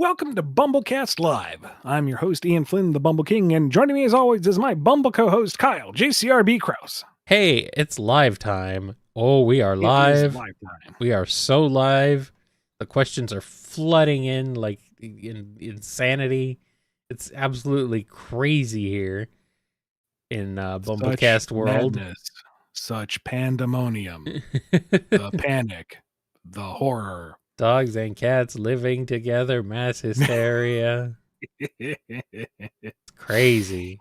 welcome to BumbleKast Live. I'm your host, Ian Flynn, the Bumble King, and joining me as always is my Bumble co-host, Kyle, JCRB Krause. Hey, it's live time. Oh, we are live. It is live time. We are so live. The questions are flooding in like insanity. It's absolutely crazy here in BumbleKast world. Madness, such pandemonium, the panic, the horror. Dogs and cats living together, mass hysteria. It's crazy.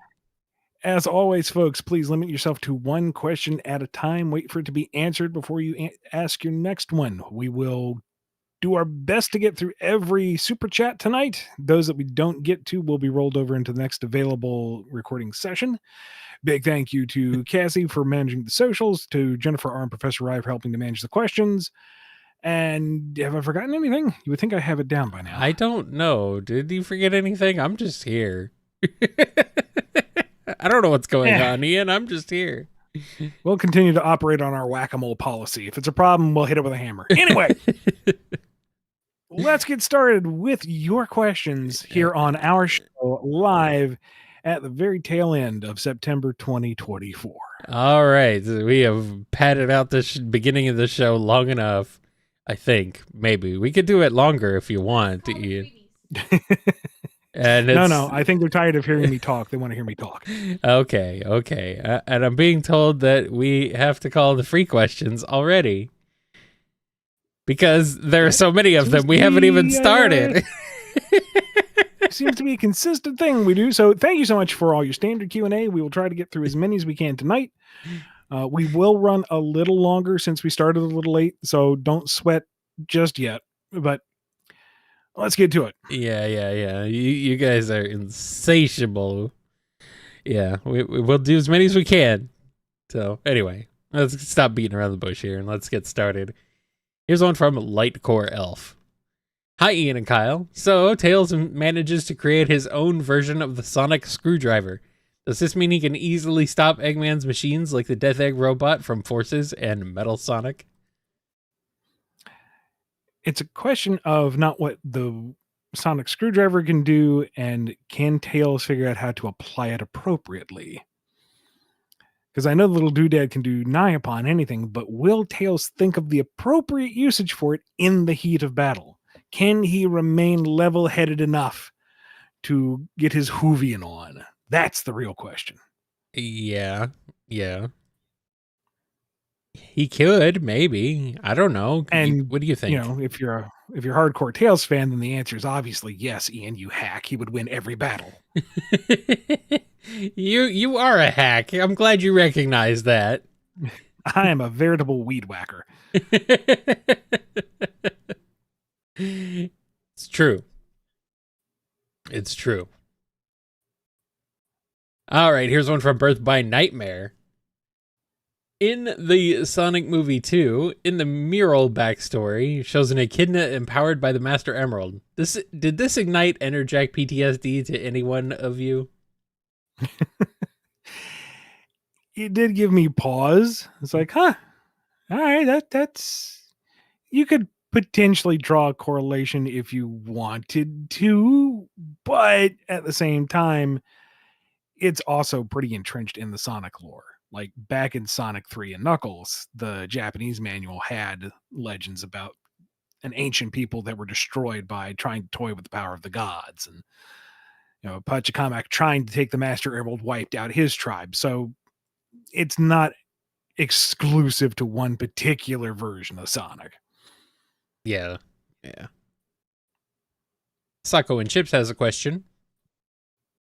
As always, folks, please limit yourself to one question at a time. Wait for it to be answered before you ask your next one. We will do our best to get through every super chat tonight. Those that we don't get to will be rolled over into the next available recording session. Big thank you to Cassie for managing the socials, to Jennifer R. and Professor Rye for helping to manage the questions. And have I forgotten anything? You would think I have it down by now. I don't know. Did you forget anything? I'm just here. I don't know what's going on, Ian. I'm just here. We'll continue to operate on our whack-a-mole policy. If it's a problem, we'll hit it with a hammer. Anyway, let's get started with your questions here on our show live at the very tail end of September 2024. All right. We have padded out this beginning of the show long enough. I think maybe we could do it longer if you want, Ian. And no, I think they're tired of hearing me talk. They want to hear me talk. Okay. And I'm being told that we have to call the free questions already because there are so many of them. We haven't even started. Seems to be a consistent thing we do. So thank you so much for all your standard Q&A. We will try to get through as many as we can tonight. We will run a little longer since we started a little late, so don't sweat just yet. But let's get to it. Yeah. You guys are insatiable. Yeah, we'll do as many as we can. So anyway, let's stop beating around the bush here and let's get started. Here's one from Lightcore Elf. Hi, Ian and Kyle. So Tails manages to create his own version of the sonic screwdriver. Does this mean he can easily stop Eggman's machines like the Death Egg robot from Forces and Metal Sonic? It's a question of not what the sonic screwdriver can do, and can Tails figure out how to apply it appropriately? Because I know the little doodad can do nigh upon anything, but will Tails think of the appropriate usage for it in the heat of battle? Can he remain level-headed enough to get his Hoovian on? That's the real question. Yeah. He could, maybe. I don't know. And what do you think? You know, if you're a hardcore Tails fan, then the answer is obviously yes, Ian, you hack. He would win every battle. You are a hack. I'm glad you recognize that. I am a veritable weed whacker. It's true. It's true. All right, here's one from Birth by Nightmare. In the Sonic movie 2, in the mural backstory, shows an echidna empowered by the Master Emerald. Did this ignite Enerjack PTSD to any one of you? It did give me pause. It's like, huh, all right, that's you could potentially draw a correlation if you wanted to, but at the same time, it's also pretty entrenched in the Sonic lore. Like back in Sonic 3 and Knuckles, the Japanese manual had legends about an ancient people that were destroyed by trying to toy with the power of the gods. And, you know, Pachacamac trying to take the Master Emerald wiped out his tribe. So it's not exclusive to one particular version of Sonic. Yeah. Sako and Chips has a question.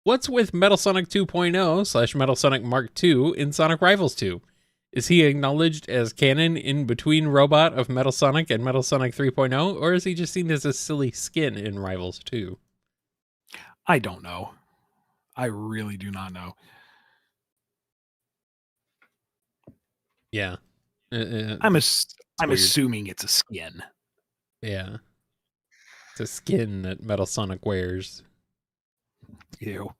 What's with Metal Sonic 2.0 / Metal Sonic Mark II in Sonic Rivals 2? Is he acknowledged as canon in between robot of Metal Sonic and Metal Sonic 3.0, or is he just seen as a silly skin in Rivals 2? I don't know. I really do not know. Yeah. I'm assuming it's a skin. Yeah. It's a skin that Metal Sonic wears. Ew.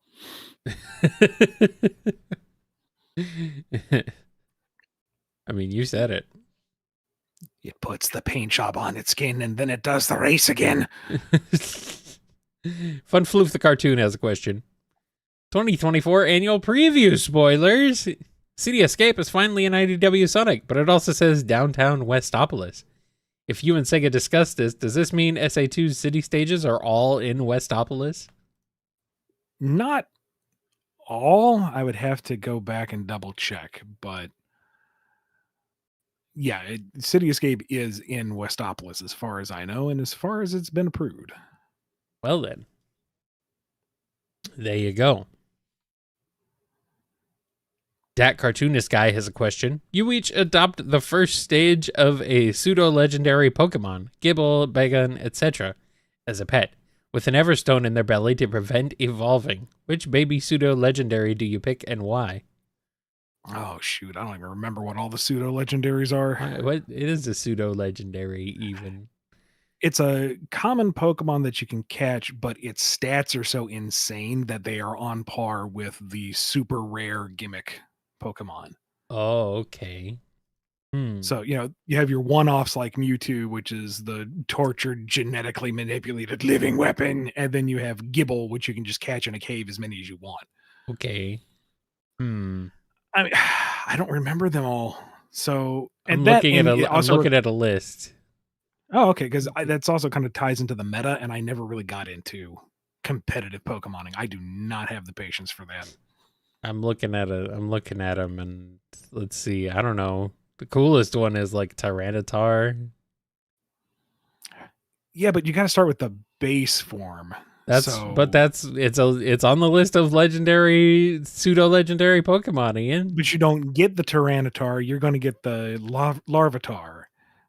I mean, you said it. It puts the paint job on its skin and then it does the race again. Fun Floof the Cartoon has a question. 2024 annual preview spoilers. City Escape is finally an IDW Sonic, but it also says Downtown Westopolis. If you and Sega discussed this, does this mean SA2's city stages are all in Westopolis? Not all. I would have to go back and double check, but yeah, City Escape is in Westopolis as far as I know, and as far as it's been approved. Well then, there you go. Dat Cartoonist Guy has a question. You each adopt the first stage of a pseudo-legendary Pokemon, Gibble, Bagon, etc., as a pet, with an Everstone in their belly to prevent evolving. Which baby pseudo-legendary do you pick and why? Oh shoot, I don't even remember what all the pseudo legendaries are. What it is a pseudo-legendary even? It's a common Pokemon that you can catch, but its stats are so insane that they are on par with the super rare gimmick Pokemon. Oh, okay. So, you have your one-offs like Mewtwo, which is the tortured, genetically manipulated living weapon, and then you have Gibble, which you can just catch in a cave as many as you want. Okay. I mean, I don't remember them all. So, I'm looking at a list. Oh, okay, because that's also kind of ties into the meta, and I never really got into competitive Pokemoning. I do not have the patience for that. I'm looking at them, and let's see. I don't know. The coolest one is like Tyranitar. Yeah, but you got to start with the base form. It's on the list of legendary, pseudo-legendary Pokemon, Ian. But you don't get the Tyranitar. You're going to get the Larvitar,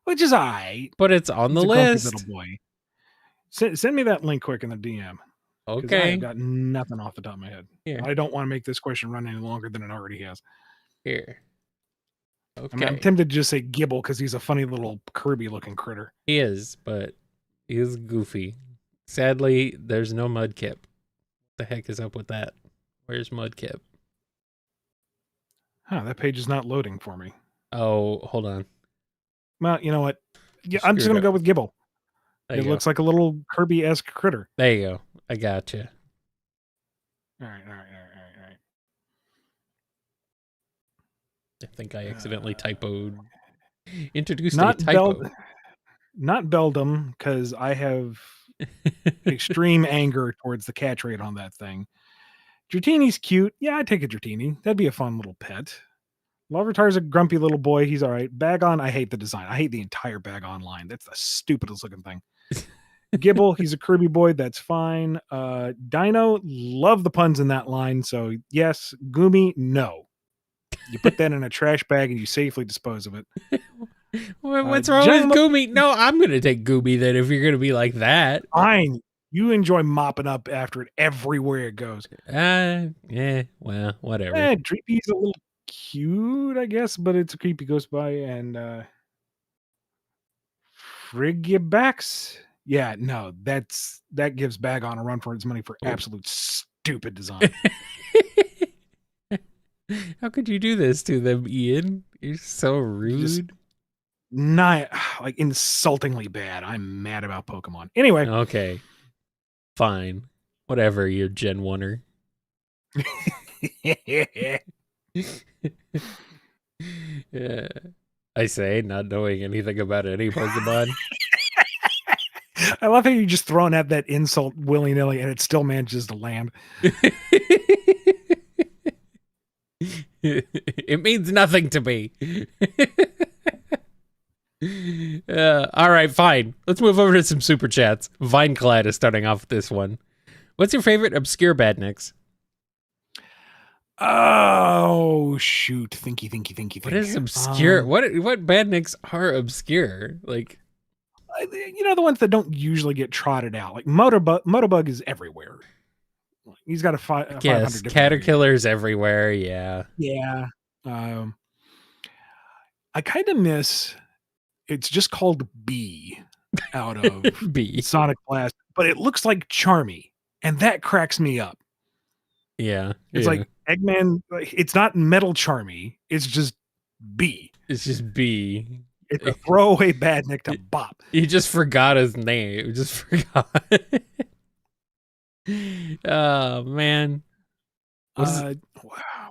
which is but it's on the list. Little boy. Send me that link quick in the DM. Okay. I've got nothing off the top of my head. Here. I don't want to make this question run any longer than it already has. Here. Okay. I mean, I'm tempted to just say Gibble because he's a funny little Kirby-looking critter. He is, but he is goofy. Sadly, there's no Mudkip. What the heck is up with that? Where's Mudkip? Huh, that page is not loading for me. Oh, hold on. Well, you know what? Yeah, I'm just going to go with Gibble. It looks like a little Kirby-esque critter. There you go. I gotcha. All right. I think I accidentally typoed. Introduced a typo. Not Beldum, because I have extreme anger towards the catch rate on that thing. Dratini's cute. Yeah, I'd take a Dratini. That'd be a fun little pet. Larvitar's a grumpy little boy. He's all right. Bagon, I hate the design. I hate the entire Bagon line. That's the stupidest looking thing. Gibble, he's a Kirby boy. That's fine. Dino, love the puns in that line. So yes. Gumi, no. You put that in a trash bag and you safely dispose of it. What's wrong with Gumi? No, I'm going to take Gumi then if you're going to be like that. Fine. You enjoy mopping up after it everywhere it goes. Yeah, well, whatever. Dreepy's a little cute, I guess, but it's a creepy ghost by and Frigibax. Yeah, no, that gives Bagon a run for its money for absolute stupid design. How could you do this to them, Ian? You're so rude. Just not like insultingly bad. I'm mad about Pokemon. Anyway. Okay. Fine. Whatever, you Gen 1er. Yeah. I say, not knowing anything about any Pokemon. I love how you're just throwing out that insult willy-nilly and it still manages to land. It means nothing to me. All right, fine. Let's move over to some super chats. Vineclad is starting off with this one. What's your favorite obscure badniks? Oh shoot! Thinky. What is obscure? What badniks are obscure? Like, the ones that don't usually get trotted out. Like Motobug is everywhere. He's got a 500. Yes, Caterpillars everywhere. Yeah. Yeah. I kind of miss. It's just called B out of B Sonic Blast, but it looks like Charmy, and that cracks me up. Yeah. It's like Eggman. It's not Metal Charmy. It's just B. It's just B. It's a throwaway badnik to bop. He just forgot his name. He just forgot. Oh man. Wow,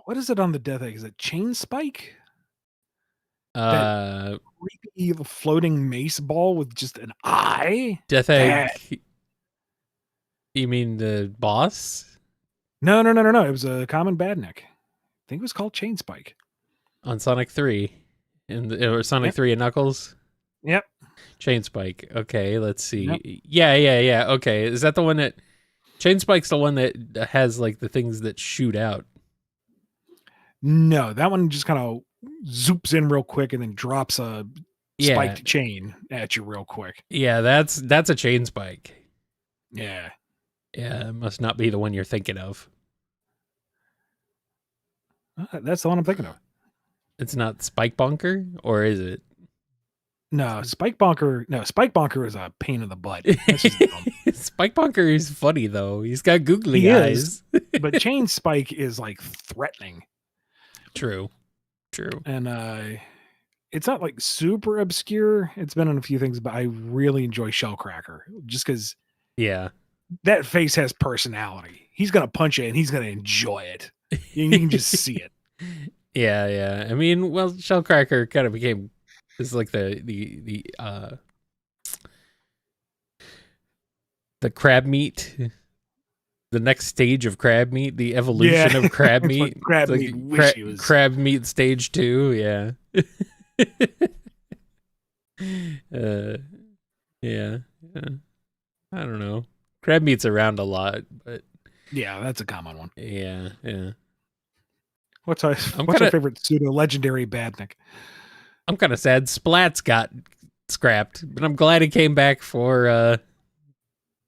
what is it on the death egg? Is it chain spike? That creepy floating mace ball with just an eye? Death That. Egg. You mean the boss No. It was a common badnik. I think it was called chain spike. on Sonic 3 or Sonic Yep. 3 and Knuckles? Yep. Chain Spike. Okay, let's see. Yep. Yeah. Okay, is that the one that Chain Spike's the one that has like the things that shoot out? No, that one just kind of zoops in real quick and then drops a spiked chain at you real quick. Yeah, that's a Chain Spike. Yeah. Yeah, it must not be the one you're thinking of. That's the one I'm thinking of. It's not Spike Bonker, or is it? No, Spike Bonker. No, Spike Bonker is a pain in the butt. That's just dumb. Spike Bonker is funny though. He's got googly He eyes. But Chain Spike is like threatening. True. And it's not like super obscure. It's been on a few things, but I really enjoy Shellcracker just because that face has personality. He's gonna punch it and he's gonna enjoy it. You can just see it. Yeah. I mean, well, Shellcracker kind of became like the crab meat, the next stage of crab meat, the evolution of crab meat. Crab like meat. Crab meat stage 2. Yeah. Yeah. I don't know. Crab meat's around a lot, but yeah, that's a common one. Yeah. What's our favorite pseudo legendary badnik? I'm kind of sad Splats got scrapped, but I'm glad he came back for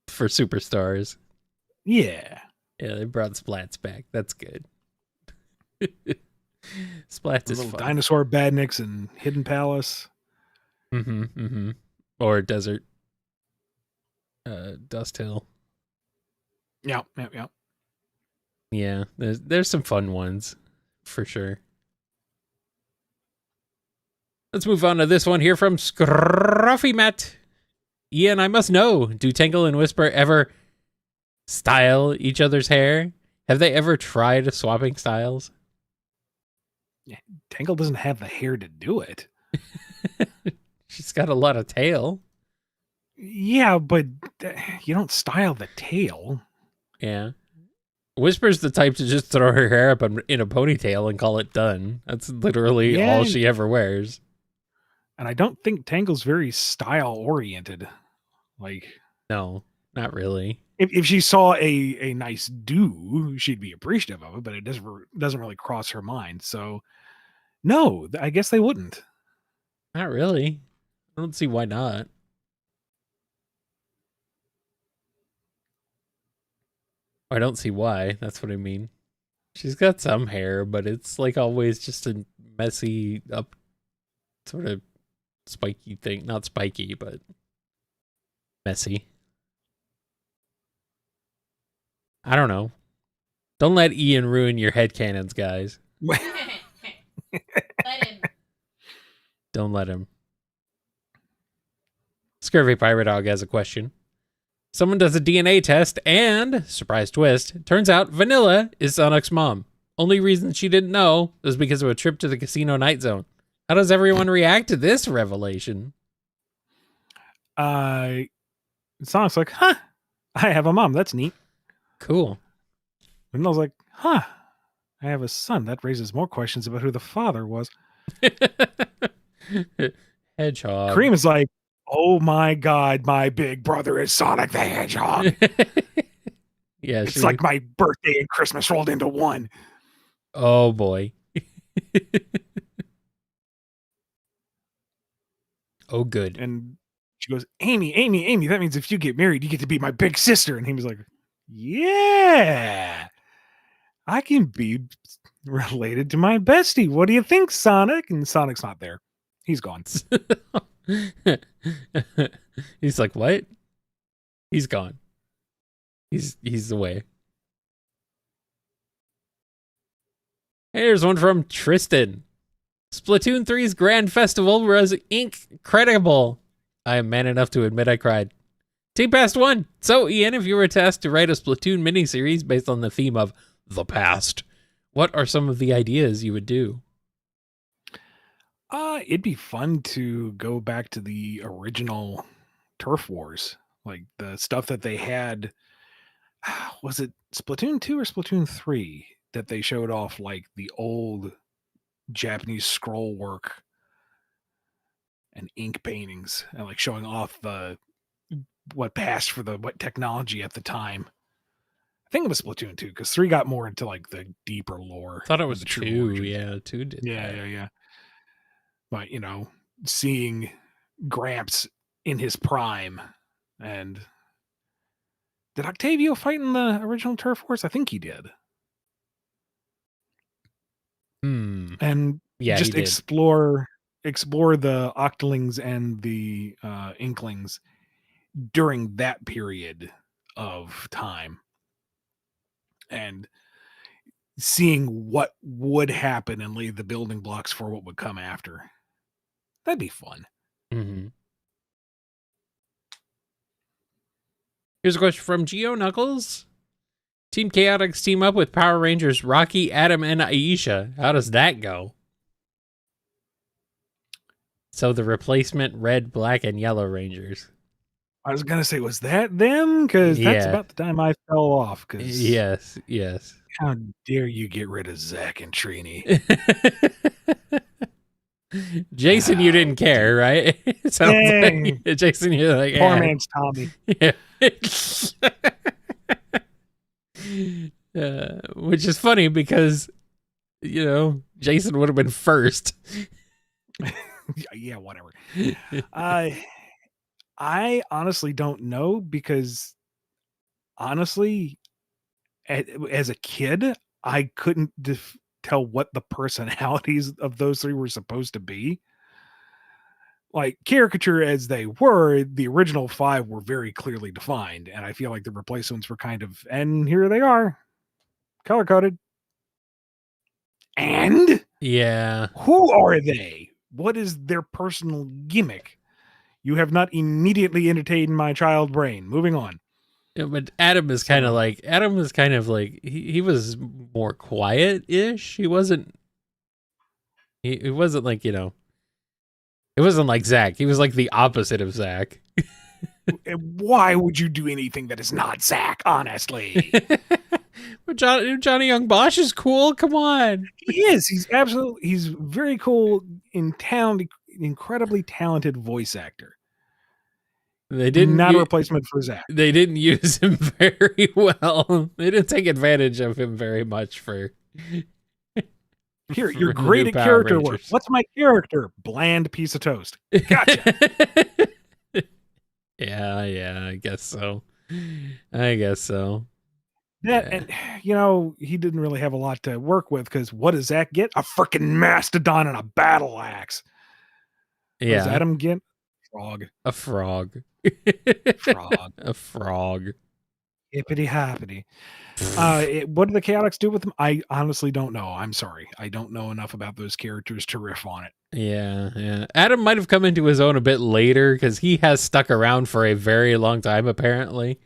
Superstars. Yeah, they brought Splats back. That's good. Splats is fun. Dinosaur badniks and Hidden Palace. Or Desert Dust Hill. Yeah. Yeah, there's some fun ones for sure. Let's move on to this one here from Scruffy Matt. Ian, I must know, do Tangle and Whisper ever style each other's hair? Have they ever tried swapping styles? Yeah, Tangle doesn't have the hair to do it. She's got a lot of tail. Yeah, but you don't style the tail. Yeah. Whisper's the type to just throw her hair up in a ponytail and call it done. That's literally all she ever wears. And I don't think Tangle's very style oriented. Like, no, not really. If she saw a nice do, she'd be appreciative of it, but it doesn't really cross her mind. So, no, I guess they wouldn't. Not really. I don't see why not. I don't see why. That's what I mean. She's got some hair, but it's like always just a messy up sort of spiky thing. Not spiky, but messy. I don't know. Don't let Ian ruin your headcanons, guys. Let him. Don't let him. Scurvy Pirate Dog has a question. Someone does a DNA test and, surprise twist, turns out Vanilla is Sonic's mom. Only reason she didn't know was because of a trip to the casino night zone. How does everyone react to this revelation? Sonic's like, huh, I have a mom. That's neat. Cool. Vanilla's like, huh, I have a son. That raises more questions about who the father was. Hedgehog. Cream is like, oh my God, my big brother is Sonic the Hedgehog. Yeah, it's like my birthday and Christmas rolled into one. Oh boy. Oh, good. And she goes, Amy, that means if you get married, you get to be my big sister. And he was like, yeah, I can be related to my bestie. What do you think, Sonic? And Sonic's not there. He's gone. He's like, what? He's gone. He's away. Here's one from Tristan. Splatoon 3's Grand Festival was incredible. I am man enough to admit I cried. Team Past 1. So, Ian, if you were tasked to write a Splatoon miniseries based on the theme of the past, what are some of the ideas you would do? It'd be fun to go back to the original Turf Wars, like the stuff that they had. Was it Splatoon 2 or Splatoon 3 that they showed off like the old Japanese scroll work and ink paintings and like showing off the what passed for the what technology at the time. I think it was Splatoon 2 because 3 got more into like the deeper lore. I thought it and was the true 2. origins. Yeah, 2 did that. Yeah. But seeing Gramps in his prime, and did Octavio fight in the original Turf Wars? I think he did. And Yeah, just he did. explore the Octolings and the Inklings during that period of time, and seeing what would happen and lay the building blocks for what would come after. That'd be fun. Mm-hmm. Here's a question from Geo Knuckles. Team Chaotix team up with Power Rangers Rocky, Adam, and Aisha. How does that go? So the replacement red, black, and yellow Rangers. I was gonna say, was that them? Because that's Yeah. about the time I fell off. Because Yes. how dare you get rid of Zach and Trini? Jason, you didn't care, right? Sounds like, Jason, you're like, Poor man's Tommy. Yeah. Which is funny because, Jason would have been first. Yeah, whatever. I honestly don't know because, honestly, as a kid, I couldn't tell what the personalities of those three were supposed to be. Like, caricature as they were, the original 5 were very clearly defined, and I feel like the replacements were kind of, and here they are, color-coded. And? Yeah. Who are they? What is their personal gimmick? You have not immediately entertained my child brain. Moving on. Yeah, but Adam is kind of like, he was more quiet-ish. He wasn't like, it wasn't like Zach. He was like the opposite of Zach. Why would you do anything that is not Zach, honestly? But Johnny Young Bosch is cool. Come on. He is. He's very cool, incredibly talented voice actor. They didn't not a replacement for Zach. They didn't use him very well. They didn't take advantage of him very much for. Here, you're great at character work. What's my character? Bland piece of toast. Gotcha. Yeah, I guess so. And he didn't really have a lot to work with because what does Zach get? A freaking mastodon and a battle axe. Yeah. What does Adam get? Frog. A frog. Frog. A frog. Hippity hoppity. What do the Chaotix do with them? I honestly don't know. I'm sorry. I don't know enough about those characters to riff on it. Yeah. Adam might have come into his own a bit later because he has stuck around for a very long time, apparently.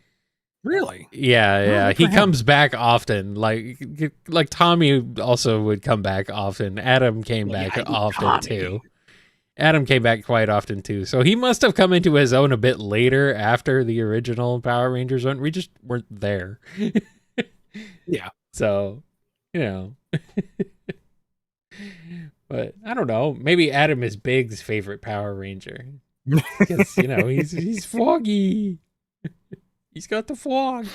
Really? Yeah. He comes back often. Like Tommy also would come back often. Adam came back often too. Adam came back quite often too. So he must have come into his own a bit later after the original Power Rangers one. We just weren't there. Yeah. So, but I don't know. Maybe Adam is Big's favorite Power Ranger. Because, he's foggy. He's got the fog.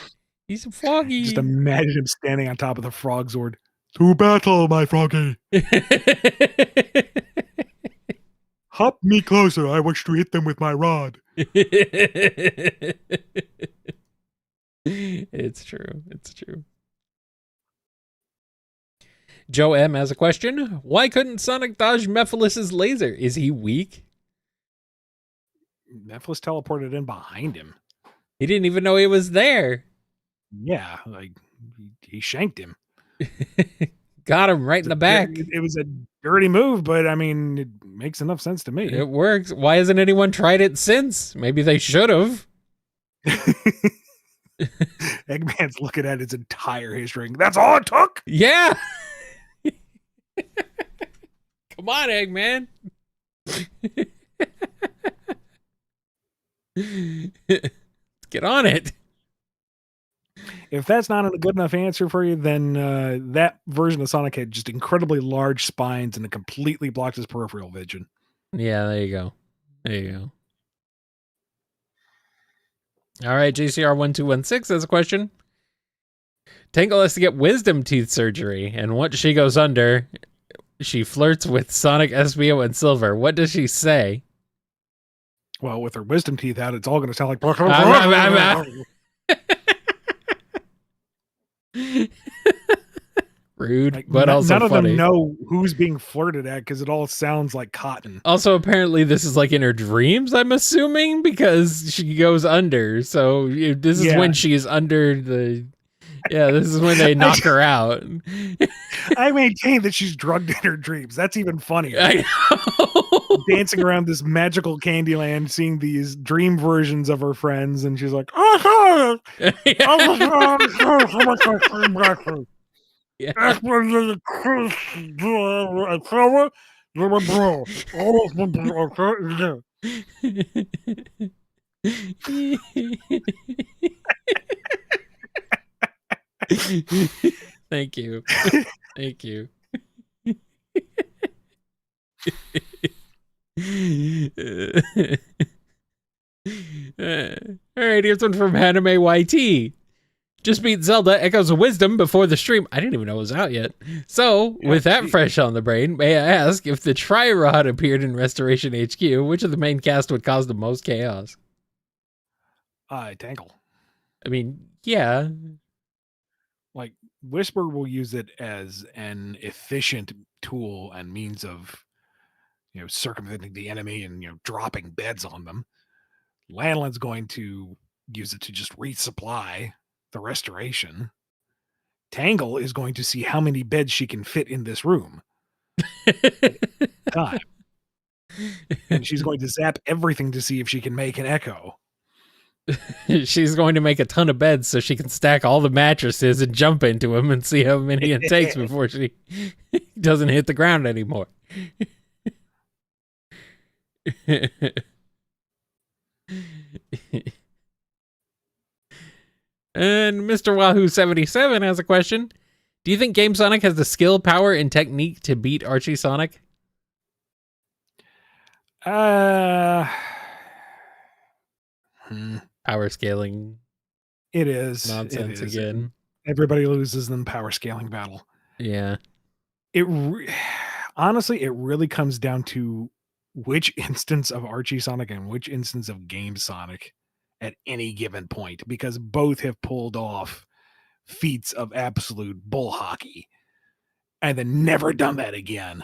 He's a foggy. Just imagine him standing on top of the Frog Zord. To battle, my froggy. Hop me closer. I wish to hit them with my rod. It's true. Joe M has a question. Why couldn't Sonic dodge Mephiles' laser? Is he weak? Mephiles teleported in behind him. He didn't even know he was there. Yeah, like he shanked him. Got him right in the back. It was a dirty move, but I mean, it makes enough sense to me. It works. Why hasn't anyone tried it since? Maybe they should have. Eggman's looking at his entire history. That's all it took? Yeah. Come on, Eggman. Get on it. If that's not a good enough answer for you, then that version of Sonic had just incredibly large spines and it completely blocked his peripheral vision. Yeah, there you go. There you go. All right, JCR1216 has a question. Tangle has to get wisdom teeth surgery, and once she goes under, she flirts with Sonic, Espio, and Silver. What does she say? Well, with her wisdom teeth out, it's all going to sound like... Rude, like, but also none funny. of them know who's being flirted at because it all sounds like cotton. Also, apparently, this is like in her dreams, I'm assuming, because she goes under. So this is when she's under the... Yeah, this is when they knock her out. I maintain that she's drugged in her dreams. That's even funnier. I know. Dancing around this magical Candyland, seeing these dream versions of her friends, and she's like, "Oh, Thank you. Thank you. All right, here's one from Anime YT. Just beat Zelda Echoes of Wisdom before the stream. I didn't even know it was out yet. So, with that fresh on the brain, may I ask if the Tri-Rod appeared in Restoration HQ, which of the main cast would cause the most chaos? Tangle. I mean, yeah. Like, Whisper will use it as an efficient tool and means of, circumventing the enemy and, dropping beds on them. Lanlin's going to use it to just resupply the restoration. Tangle is going to see how many beds she can fit in this room. Time. And she's going to zap everything to see if she can make an echo. She's going to make a ton of beds so she can stack all the mattresses and jump into them and see how many it takes before she doesn't hit the ground anymore. And Mr. Wahoo77 has a question. Do you think Game Sonic has the skill, power, and technique to beat Archie Sonic? Power scaling. It is. Nonsense it is. again. Everybody loses in the power scaling battle. Yeah. Honestly, it really comes down to which instance of Archie Sonic and which instance of Game Sonic at any given point, because both have pulled off feats of absolute bull hockey and then never done that again.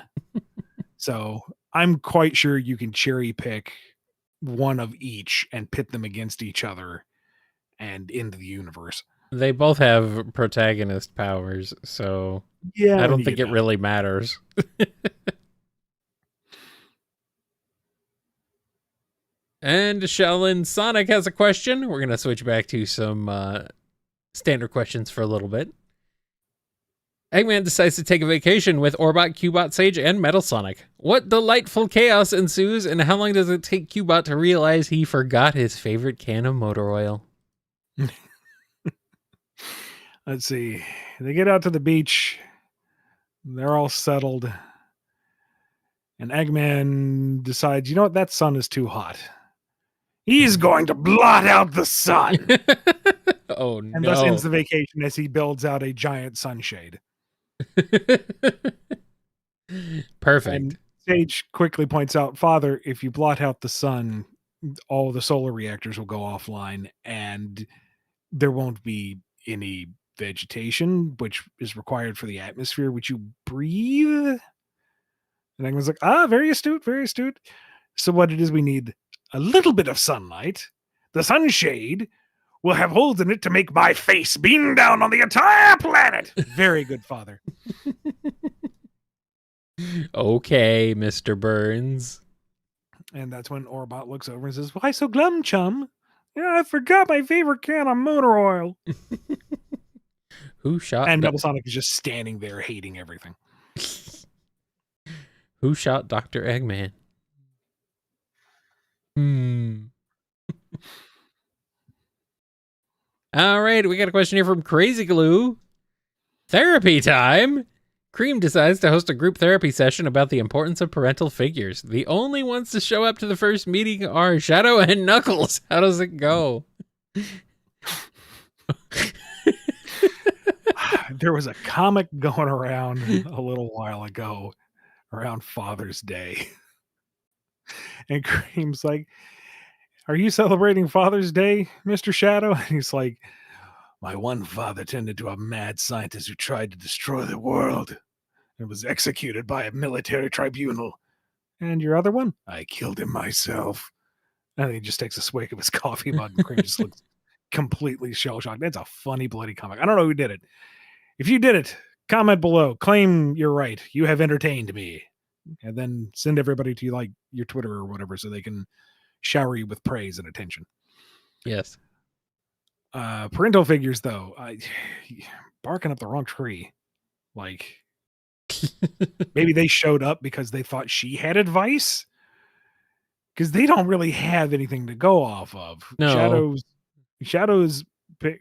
So I'm quite sure you can cherry pick one of each and pit them against each other and into the universe. They both have protagonist powers, so yeah, I don't think it really matters. And Shellin Sonic has a question. We're going to switch back to some standard questions for a little bit. Eggman decides to take a vacation with Orbot, Cubot, Sage, and Metal Sonic. What delightful chaos ensues, and how long does it take Cubot to realize he forgot his favorite can of motor oil? Let's see. They get out to the beach. They're all settled. And Eggman decides, you know what? That sun is too hot. He's going to blot out the sun. Oh, no. And thus ends the vacation as he builds out a giant sunshade. Perfect. And Sage quickly points out, Father, if you blot out the sun, all the solar reactors will go offline and there won't be any vegetation, which is required for the atmosphere which you breathe. And Eggman's like, very astute, very astute. So what it is, we need a little bit of sunlight. The sunshade will have holes in it to make my face beam down on the entire planet. Very good, Father. Okay, Mr. Burns. And that's when Orbot looks over and says, why so glum, chum? Yeah, I forgot my favorite can of motor oil. Who shot? And Double Sonic is just standing there hating everything. Who shot Dr. Eggman? All right, we got a question here from Crazy Glue. Therapy time. Cream decides to host a group therapy session about the importance of parental figures. The only ones to show up to the first meeting are Shadow and Knuckles. How does it go? There was a comic going around a little while ago around Father's Day. And Cream's like, "Are you celebrating Father's Day, Mr. Shadow?" And he's like, "My one father turned into a mad scientist who tried to destroy the world and was executed by a military tribunal. And your other one? I killed him myself." And he just takes a swig of his coffee mug, and Cream just looks completely shell-shocked. That's a funny, bloody comic. I don't know who did it. If you did it, comment below. Claim you're right. You have entertained me. And then send everybody to like your Twitter or whatever so they can shower you with praise and attention. Yes. Parental figures, though, barking up the wrong tree. Like, maybe they showed up because they thought she had advice. Because they don't really have anything to go off of. No. Shadow's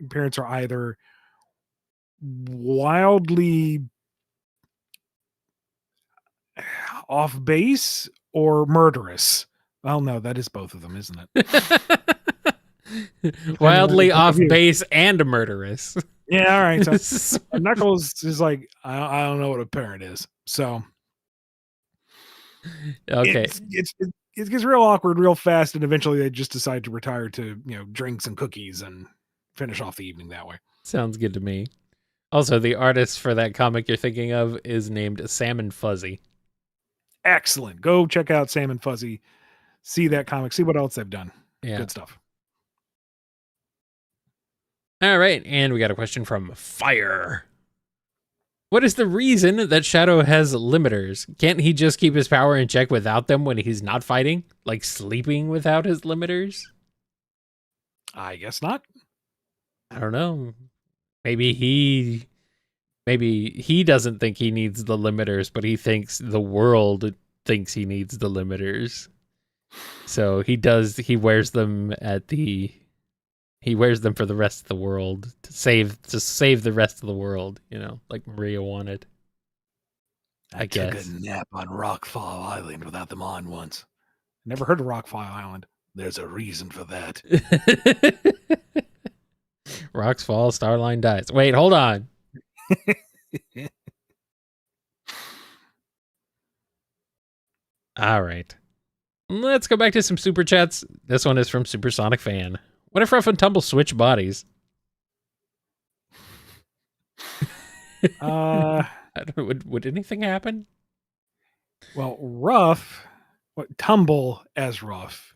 parents are either wildly off base or murderous. Well, no, that is both of them, isn't it? Wildly off base and murderous. Yeah, all right. So Knuckles is like, I don't know what a parent is. So okay, it gets real awkward real fast, and eventually they just decide to retire to drinks and cookies and finish off the evening that way. Sounds good to me. Also, the artist for that comic you're thinking of is named Sam and Fuzzy. Excellent. Go check out Sam and Fuzzy. See that comic. See what else they've done. Yeah. Good stuff. All right, and we got a question from Fire. What is the reason that Shadow has limiters? Can't he just keep his power in check without them when he's not fighting? Like sleeping without his limiters? I guess not. I don't know. Maybe he doesn't think he needs the limiters, but he thinks the world thinks he needs the limiters. So he wears them for the rest of the world to save the rest of the world, like Maria wanted. I guess. Took a nap on Rockfall Island without them on once. Never heard of Rockfall Island. There's a reason for that. Rocks fall, Starline dies. Wait, hold on. All right. Let's go back to some super chats. This one is from Supersonic Fan. What if Rough and Tumble switch bodies? Would anything happen? Well, Tumble as Rough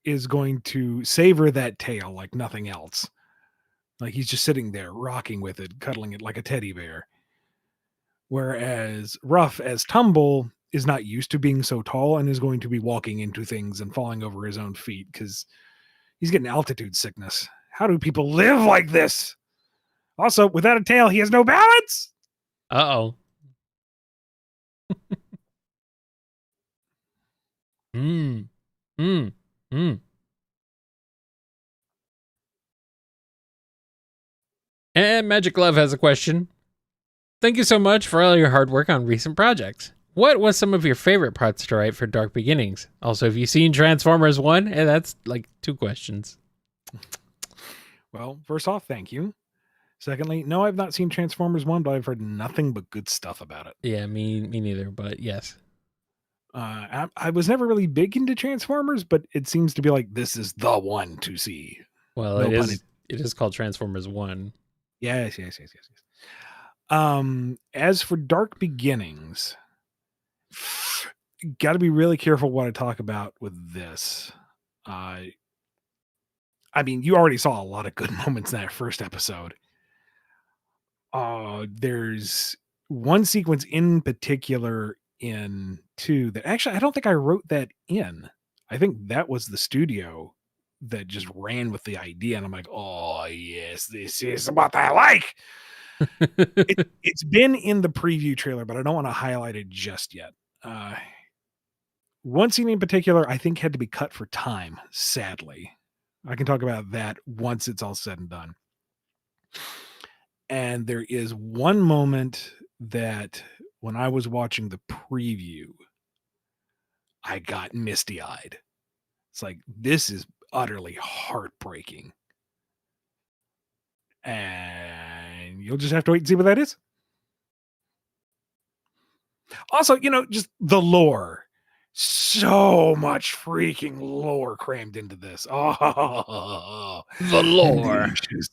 is going to savor that tail like nothing else. Like he's just sitting there rocking with it, cuddling it like a teddy bear. Whereas Rough as Tumble is not used to being so tall and is going to be walking into things and falling over his own feet because he's getting altitude sickness. How do people live like this? Also, without a tail, he has no balance. Uh-oh. And Magic Love has a question. Thank you so much for all your hard work on recent projects. What was some of your favorite parts to write for Dark Beginnings? Also, have you seen Transformers 1? And that's like 2 questions. Well, first off, thank you. Secondly, no, I've not seen Transformers 1, but I've heard nothing but good stuff about it. Yeah, me neither, but yes. I was never really big into Transformers, but it seems to be like this is the one to see. Well, it is called Transformers 1. Yes. As for Dark Beginnings, got to be really careful what I talk about with this. I mean, you already saw a lot of good moments in that first episode. There's one sequence in particular in 2 that actually I don't think I wrote that in. I think that was the studio that just ran with the idea, and I'm like, oh yes, this is what I like. It's been in the preview trailer, but I don't want to highlight it just yet. One scene in particular, I think, had to be cut for time, sadly. I can talk about that once it's all said and done. And there is one moment that when I was watching the preview, I got misty-eyed. It's like, this is utterly heartbreaking. And you'll just have to wait and see what that is. Also, just the lore. So much freaking lore crammed into this. Oh, The lore. delicious.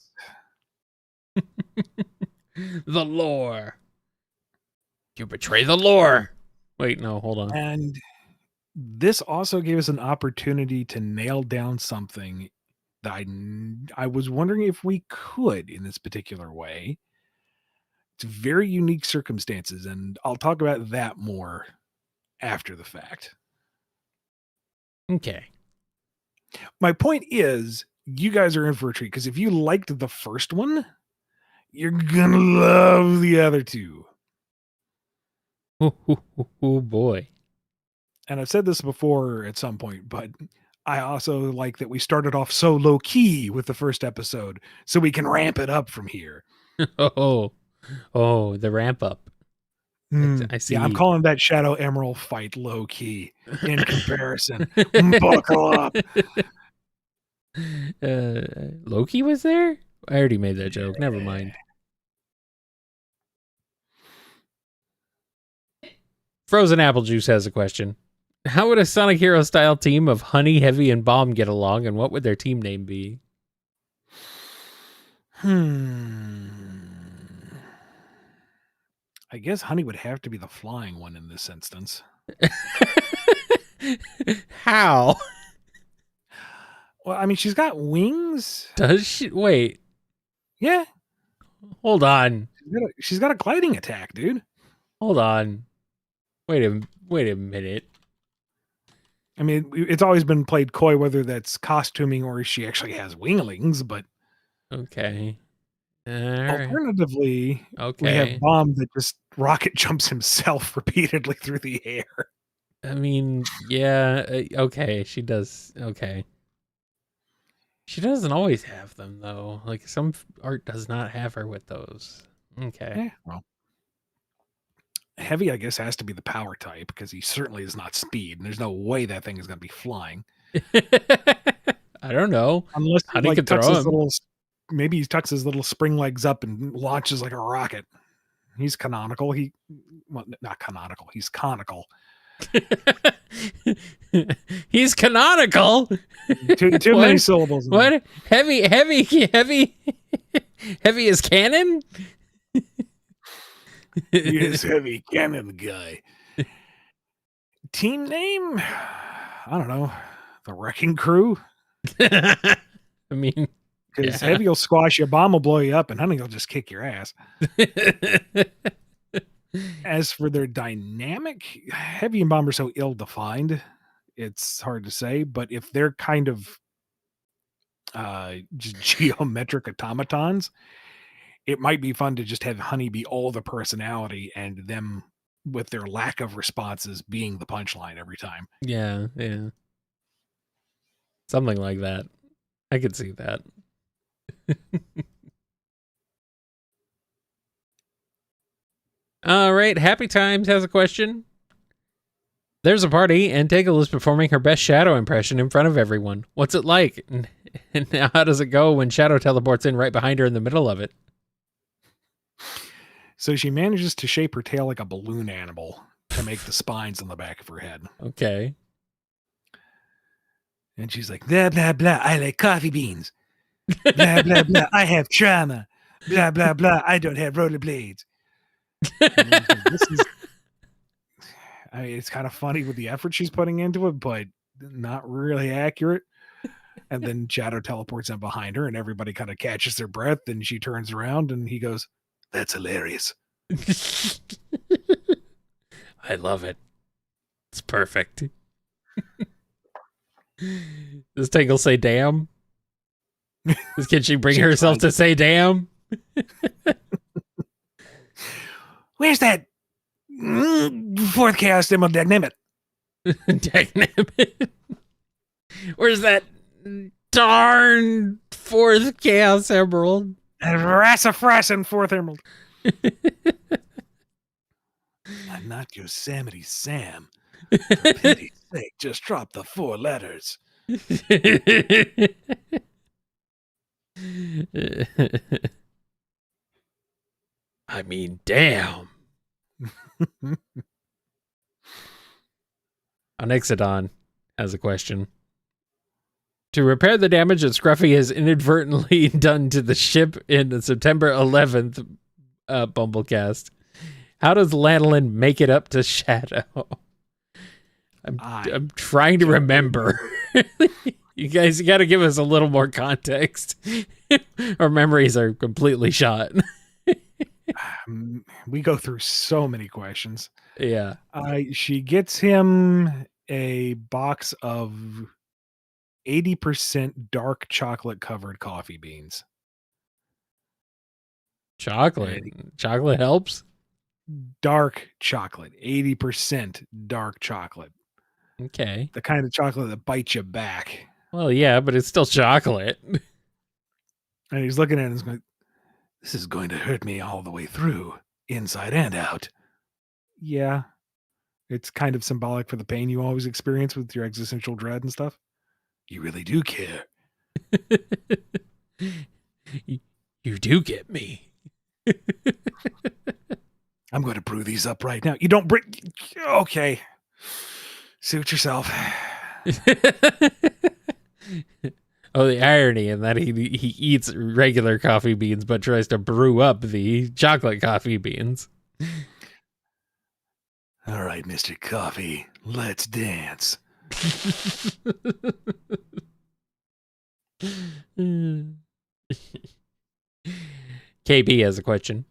The lore. You betray the lore. Wait, no, hold on. And this also gave us an opportunity to nail down something that I was wondering if we could in this particular way. It's very unique circumstances, and I'll talk about that more after the fact. Okay. My point is, you guys are in for a treat, because if you liked the first one, you're gonna love the other two. Oh boy. And I've said this before at some point, but I also like that we started off so low key with the first episode, so we can ramp it up from here. Oh, the ramp up. I see. Yeah, I'm calling that Shadow Emerald fight low key in comparison. Buckle up. Loki was there? I already made that joke. Never mind. Frozen Apple Juice has a question. How would a Sonic Hero style team of Honey, Heavy, and Bomb get along, and what would their team name be? I guess Honey would have to be the flying one in this instance. How? Well, I mean, she's got wings. Does she? Wait. Yeah. Hold on. She's got a gliding attack, dude. Hold on. Wait a minute. I mean, it's always been played coy whether that's costuming or she actually has winglings, but okay. Alternatively, okay. We have Bomb that just rocket jumps himself repeatedly through the air. I mean, yeah, okay, she does. Okay. She doesn't always have them, though. Like, some art does not have her with those. Okay. Yeah, well. Heavy, I guess, has to be the power type because he certainly is not speed, and there's no way that thing is going to be flying. I don't know. Unless he Honey could throw him. Maybe he tucks his little spring legs up and launches like a rocket. He's canonical. Well, not canonical. He's conical. He's canonical. Too many syllables. What? Heavy is canon? He is Heavy Cannon guy. Team name? I don't know. The Wrecking Crew? I mean, because Heavy will squash you, Bomb will blow you up, and Honey will just kick your ass. As for their dynamic, Heavy and Bomb are so ill-defined, it's hard to say. But if they're kind of just geometric automatons, it might be fun to just have Honey be all the personality and them with their lack of responses being the punchline every time. Yeah. Something like that. I could see that. All right, Happy Times has a question. There's a party, and Tegel is performing her best Shadow impression in front of everyone. What's it like? And now how does it go when Shadow teleports in right behind her in the middle of it? So she manages to shape her tail like a balloon animal to make the spines on the back of her head. Okay. And she's like, blah, blah, blah, I like coffee beans. Blah, blah, blah, I have trauma. Blah, blah, blah, I don't have rollerblades. I mean, it's kind of funny with the effort she's putting into it, but not really accurate. And then Shadow teleports in behind her, and everybody kind of catches their breath, and she turns around, and he goes, "That's hilarious." I love it. It's perfect. Does Tangle say damn? Can she bring She herself tried. to say damn? Where's that fourth chaos demo Dagnimit? Dynamite. Where's that darn fourth Chaos Emerald? Rassafrassin fourth emerald. I'm not Yosemite Sam. For pity's sake, just drop the 4 letters. I mean, damn. Onexodon has a question. To repair the damage that Scruffy has inadvertently done to the ship in the September 11th BumbleKast, how does Lanolin make it up to Shadow? I'm trying to remember. You guys got to give us a little more context. Our memories are completely shot. We go through so many questions. Yeah. She gets him a box of 80% dark chocolate covered coffee beans. Chocolate. Chocolate helps? Dark chocolate. 80% dark chocolate. Okay. The kind of chocolate that bites you back. Well, yeah, but it's still chocolate. And he's looking at it and he's going, this is going to hurt me all the way through, inside and out. Yeah. It's kind of symbolic for the pain you always experience with your existential dread and stuff. You really do care. You do get me. I'm going to brew these up right now. You don't bring... Okay. Suit yourself. Oh, the irony in that he eats regular coffee beans but tries to brew up the chocolate coffee beans. All right, Mr. Coffee, let's dance. KB has a question.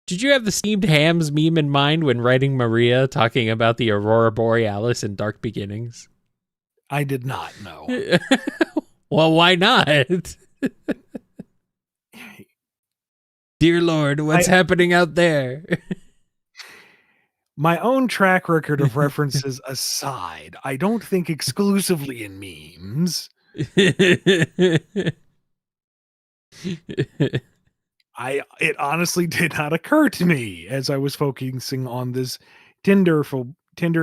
Did you have the steamed hams meme in mind when writing Maria talking about the Aurora Borealis in Dark Beginnings? I did not know. Well, why not? Dear Lord, what's happening out there? My own track record of references aside, I don't think exclusively in memes. It honestly did not occur to me as I was focusing on this tender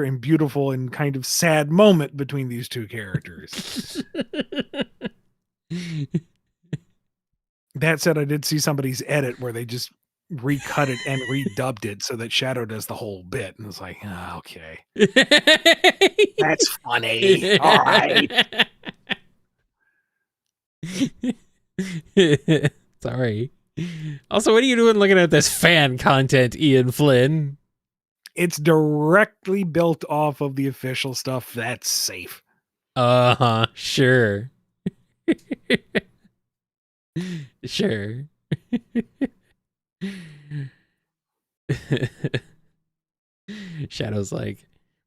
and beautiful and kind of sad moment between these two characters. That said, I did see somebody's edit where they just recut it and redubbed it so that Shadow does the whole bit. And it's like, oh, okay. That's funny. All right. Sorry. Also, what are you doing looking at this fan content, Ian Flynn? It's directly built off of the official stuff. That's safe. Uh-huh. Sure. Sure. Shadow's like,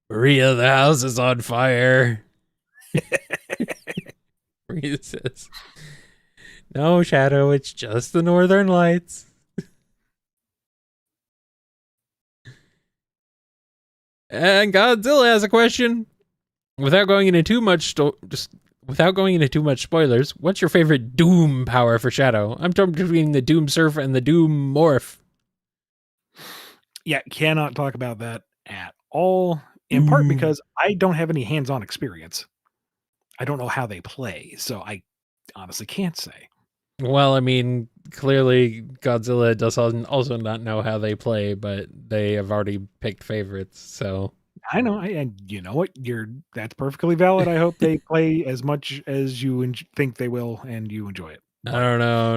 Maria, the house is on fire. Maria says, no, Shadow, it's just the Northern Lights. And Godzilla has a question. Without going into too much spoilers, what's your favorite Doom power for Shadow? I'm torn between the Doom Surf and the Doom Morph. Yeah, cannot talk about that at all. In part because I don't have any hands-on experience. I don't know how they play, so I honestly can't say. Well, I mean, clearly Godzilla does also not know how they play, but they have already picked favorites, so... I know, and you know what? That's perfectly valid. I hope they play as much as you think they will, and you enjoy it. I don't know.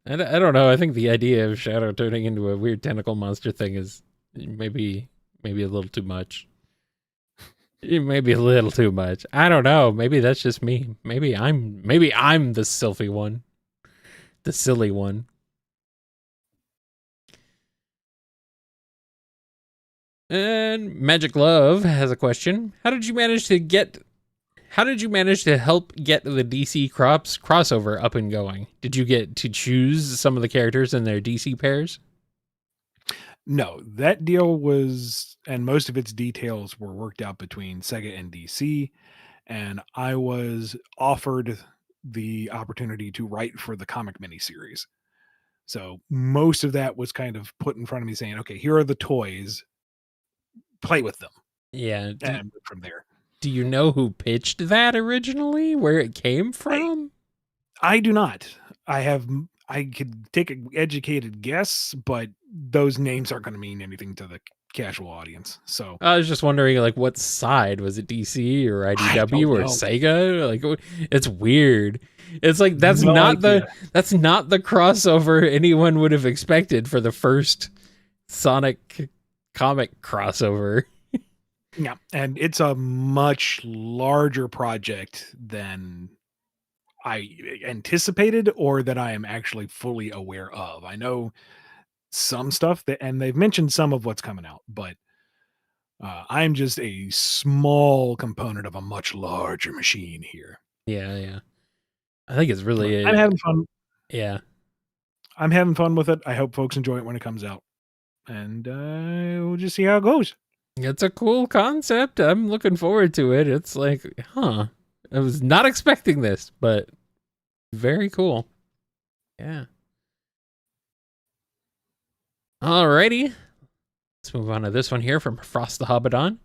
I don't know. I think the idea of Shadow turning into a weird tentacle monster thing is maybe a little too much. Maybe a little too much. I don't know. Maybe that's just me. Maybe I'm the silly one. The silly one. And Magic Love has a question. How did you manage to get how did you manage to help get the DC crossover up and going? Did you get to choose some of the characters in their DC pairs? No, that deal was, and most of its details were worked out between Sega and DC, and I was offered the opportunity to write for the comic miniseries. So most of that was kind of put in front of me saying, okay, here are the toys, play with them. Yeah. And from there. Do you know who pitched that originally? Where it came from? I do not. I could take an educated guess, but those names aren't going to mean anything to the casual audience. So I was just wondering, like, what side was it? DC or IDW or know. Sega? Like, it's weird. It's like that's No not idea. that's not the crossover anyone would have expected for the first Sonic comic crossover. Yeah, and it's a much larger project than I anticipated or that I am actually fully aware of. I know some stuff that, and they've mentioned some of what's coming out, but I'm just a small component of a much larger machine here. Yeah. I think it's really. I'm having fun. Yeah. I'm having fun with it. I hope folks enjoy it when it comes out, and we'll just see how it goes. It's a cool concept. I'm looking forward to it. It's like, I was not expecting this, but very cool. Yeah. Alrighty. Let's move on to this one here from Frost the Hobbadon.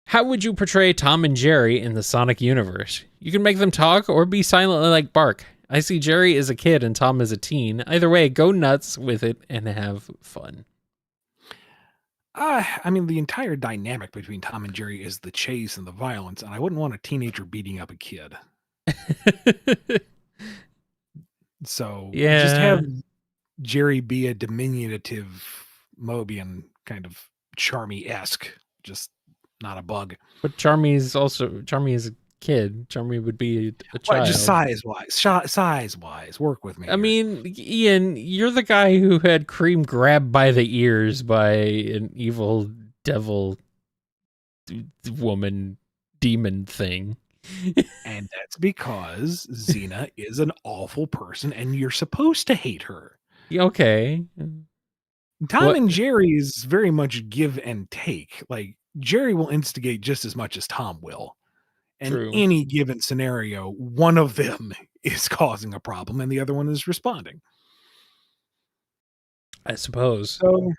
How would you portray Tom and Jerry in the Sonic universe? You can make them talk or be silently like Bark. I see Jerry as a kid and Tom as a teen. Either way, go nuts with it and have fun. I mean, the entire dynamic between Tom and Jerry is the chase and the violence, and I wouldn't want a teenager beating up a kid. So Yeah. just have Jerry be a diminutive Mobian kind of Charmy-esque, just not a bug. But Charmy is a kid. Charmy would be a child. Well, just size-wise, work with me. I mean, Ian, you're the guy who had Cream grabbed by the ears by an evil devil woman demon thing. And that's because Xena is an awful person and you're supposed to hate her. Okay. Tom and Jerry is very much give and take. Like, Jerry will instigate just as much as Tom will. And True. any given scenario, one of them is causing a problem and the other one is responding. I suppose. So,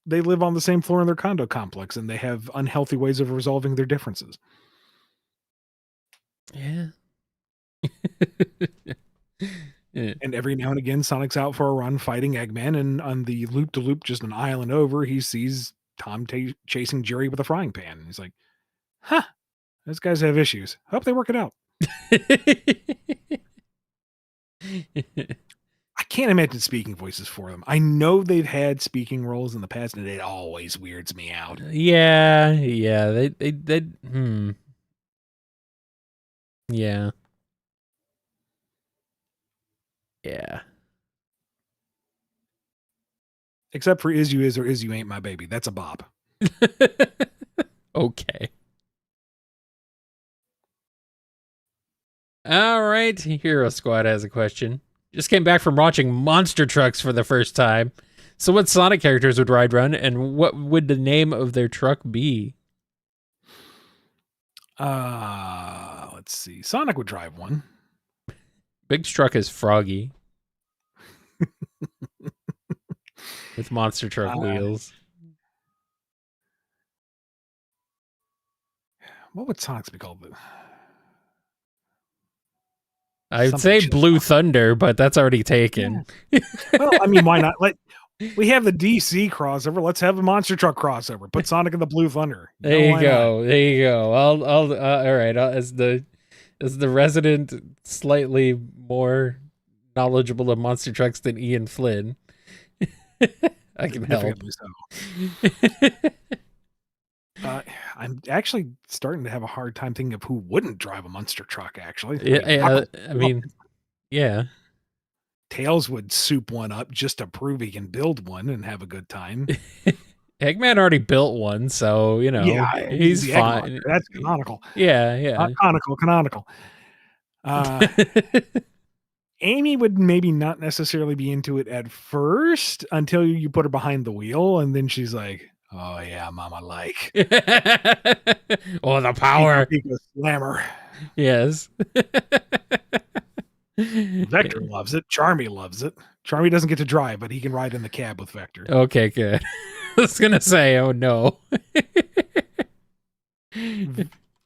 they live on the same floor in their condo complex and they have unhealthy ways of resolving their differences. Yeah. Yeah. And every now and again, Sonic's out for a run fighting Eggman, and on the loop-to-loop just an island over, he sees Tom chasing Jerry with a frying pan. And he's like, those guys have issues. Hope they work it out. I can't imagine speaking voices for them. I know they've had speaking roles in the past, and it always weirds me out. Yeah. They Yeah. Yeah. Except for Is You Is or Is You Ain't My Baby. That's a bop. Okay. All right. Hero Squad has a question. Just came back from watching Monster Trucks for the first time. So what Sonic characters would ride run and what would the name of their truck be? Let's see. Sonic would drive one. Big's truck is Froggy. With monster truck wheels. What would Sonic's be called? I'd say Blue Thunder, but that's already taken. Yeah. Well, I mean, why not? We have the DC crossover. Let's have a monster truck crossover. Put Sonic in the Blue Thunder. There you go. There you go. I'll all right. As the resident, slightly more knowledgeable of monster trucks than Ian Flynn, I can help. I'm actually starting to have a hard time thinking of who wouldn't drive a monster truck. Actually, I mean, yeah. Tails would soup one up just to prove he can build one and have a good time. Eggman already built one, so you know Yeah, he's the egg fine. monster. That's canonical. Yeah, yeah. Not canonical. Amy would maybe not necessarily be into it at first until you put her behind the wheel, and then she's like, "Oh yeah, Mama like." Oh, the power! Pika slammer. Yes. Vector loves it. Charmy loves it. Charmy doesn't get to drive, but he can ride in the cab with Vector. Okay, good. I was gonna say, oh no.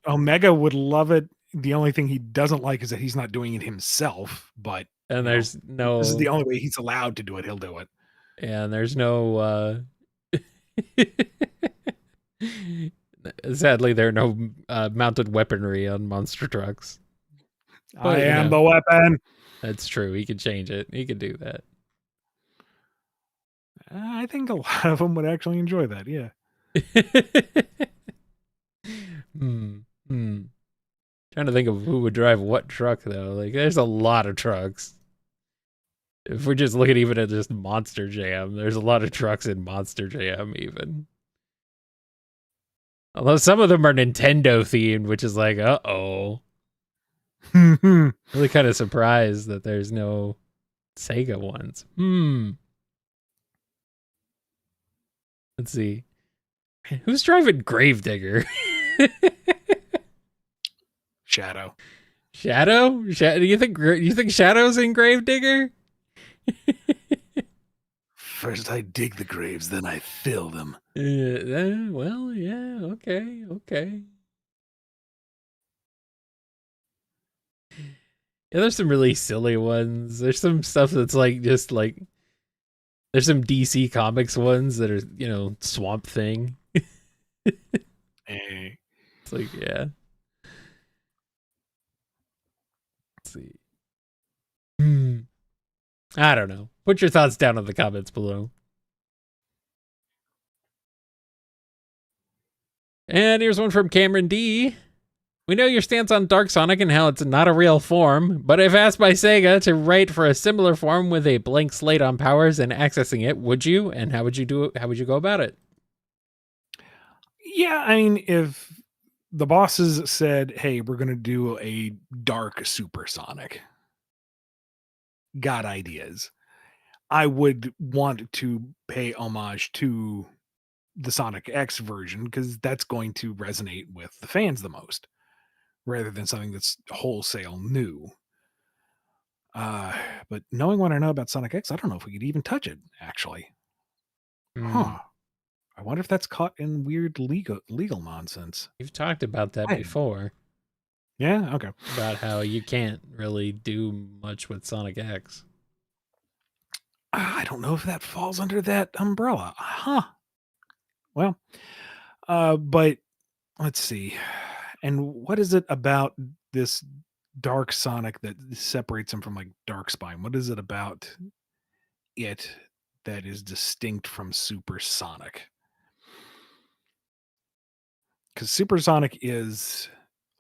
Omega would love it. The only thing he doesn't like is that he's not doing it himself, but And there's no. this is the only way he's allowed to do it. He'll do it. Yeah, and there's no. Sadly, there are no mounted weaponry on monster trucks. I am the weapon. That's true. He could change it. He could do that. I think a lot of them would actually enjoy that. Yeah. Trying to think of who would drive what truck though. Like, there's a lot of trucks. If we're just looking even at just Monster Jam, there's a lot of trucks in Monster Jam even. Although some of them are Nintendo themed, which is like, uh-oh. Really kind of surprised that there's no Sega ones. Let's see. Who's driving Gravedigger? Shadow. Shadow? Do you think Shadow's in Gravedigger? First I dig the graves, then I fill them. Well, yeah, okay. Yeah, there's some really silly ones. There's some stuff that's like just like there's some DC Comics ones that are, you know, Swamp Thing. It's like, yeah. Let's see. I don't know. Put your thoughts down in the comments below. And here's one from Cameron D. We know your stance on Dark Sonic and how it's not a real form, but if asked by Sega to write for a similar form with a blank slate on powers and accessing it, would you? And how would you do it? How would you go about it? Yeah, I mean, if the bosses said, "Hey, we're going to do a dark supersonic," got ideas, I would want to pay homage to the Sonic X version because that's going to resonate with the fans the most, rather than something that's wholesale new. But knowing what I know about Sonic X, I don't know if we could even touch it, actually. Huh. I wonder if that's caught in weird legal nonsense. You've talked about that before. Yeah? Okay. About how you can't really do much with Sonic X. I don't know if that falls under that umbrella. Huh. Well, but let's see. And what is it about this Dark Sonic that separates him from like Dark Spine? What is it about it that is distinct from Supersonic? Because Supersonic is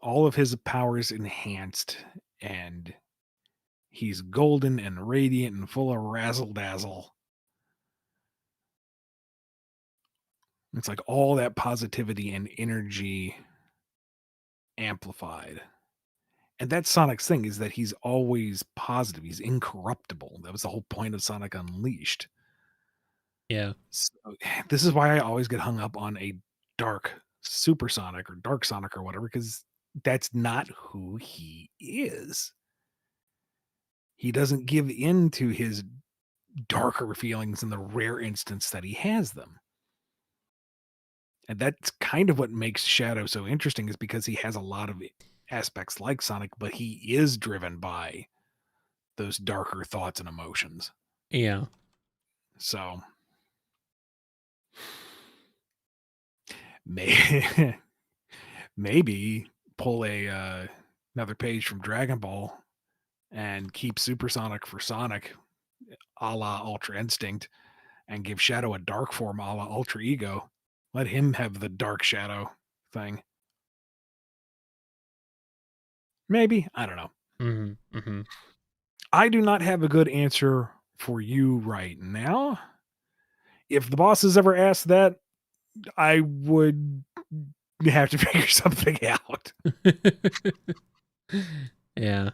all of his powers enhanced, and he's golden and radiant and full of razzle dazzle. It's like all that positivity and energy amplified. And that's Sonic's thing, is that he's always positive. He's incorruptible. That was the whole point of Sonic Unleashed. Yeah. So, this is why I always get hung up on a dark Supersonic or Dark Sonic or whatever, because that's not who he is. He doesn't give in to his darker feelings in the rare instance that he has them. And that's kind of what makes Shadow so interesting, is because he has a lot of aspects like Sonic, but he is driven by those darker thoughts and emotions. Yeah. So maybe pull another page from Dragon Ball and keep Supersonic for Sonic, a la Ultra Instinct, and give Shadow a dark form, a la Ultra Ego. Let him have the Dark Shadow thing. Maybe. I don't know. I do not have a good answer for you right now. If the bosses ever ask that, I would have to figure something out. Yeah.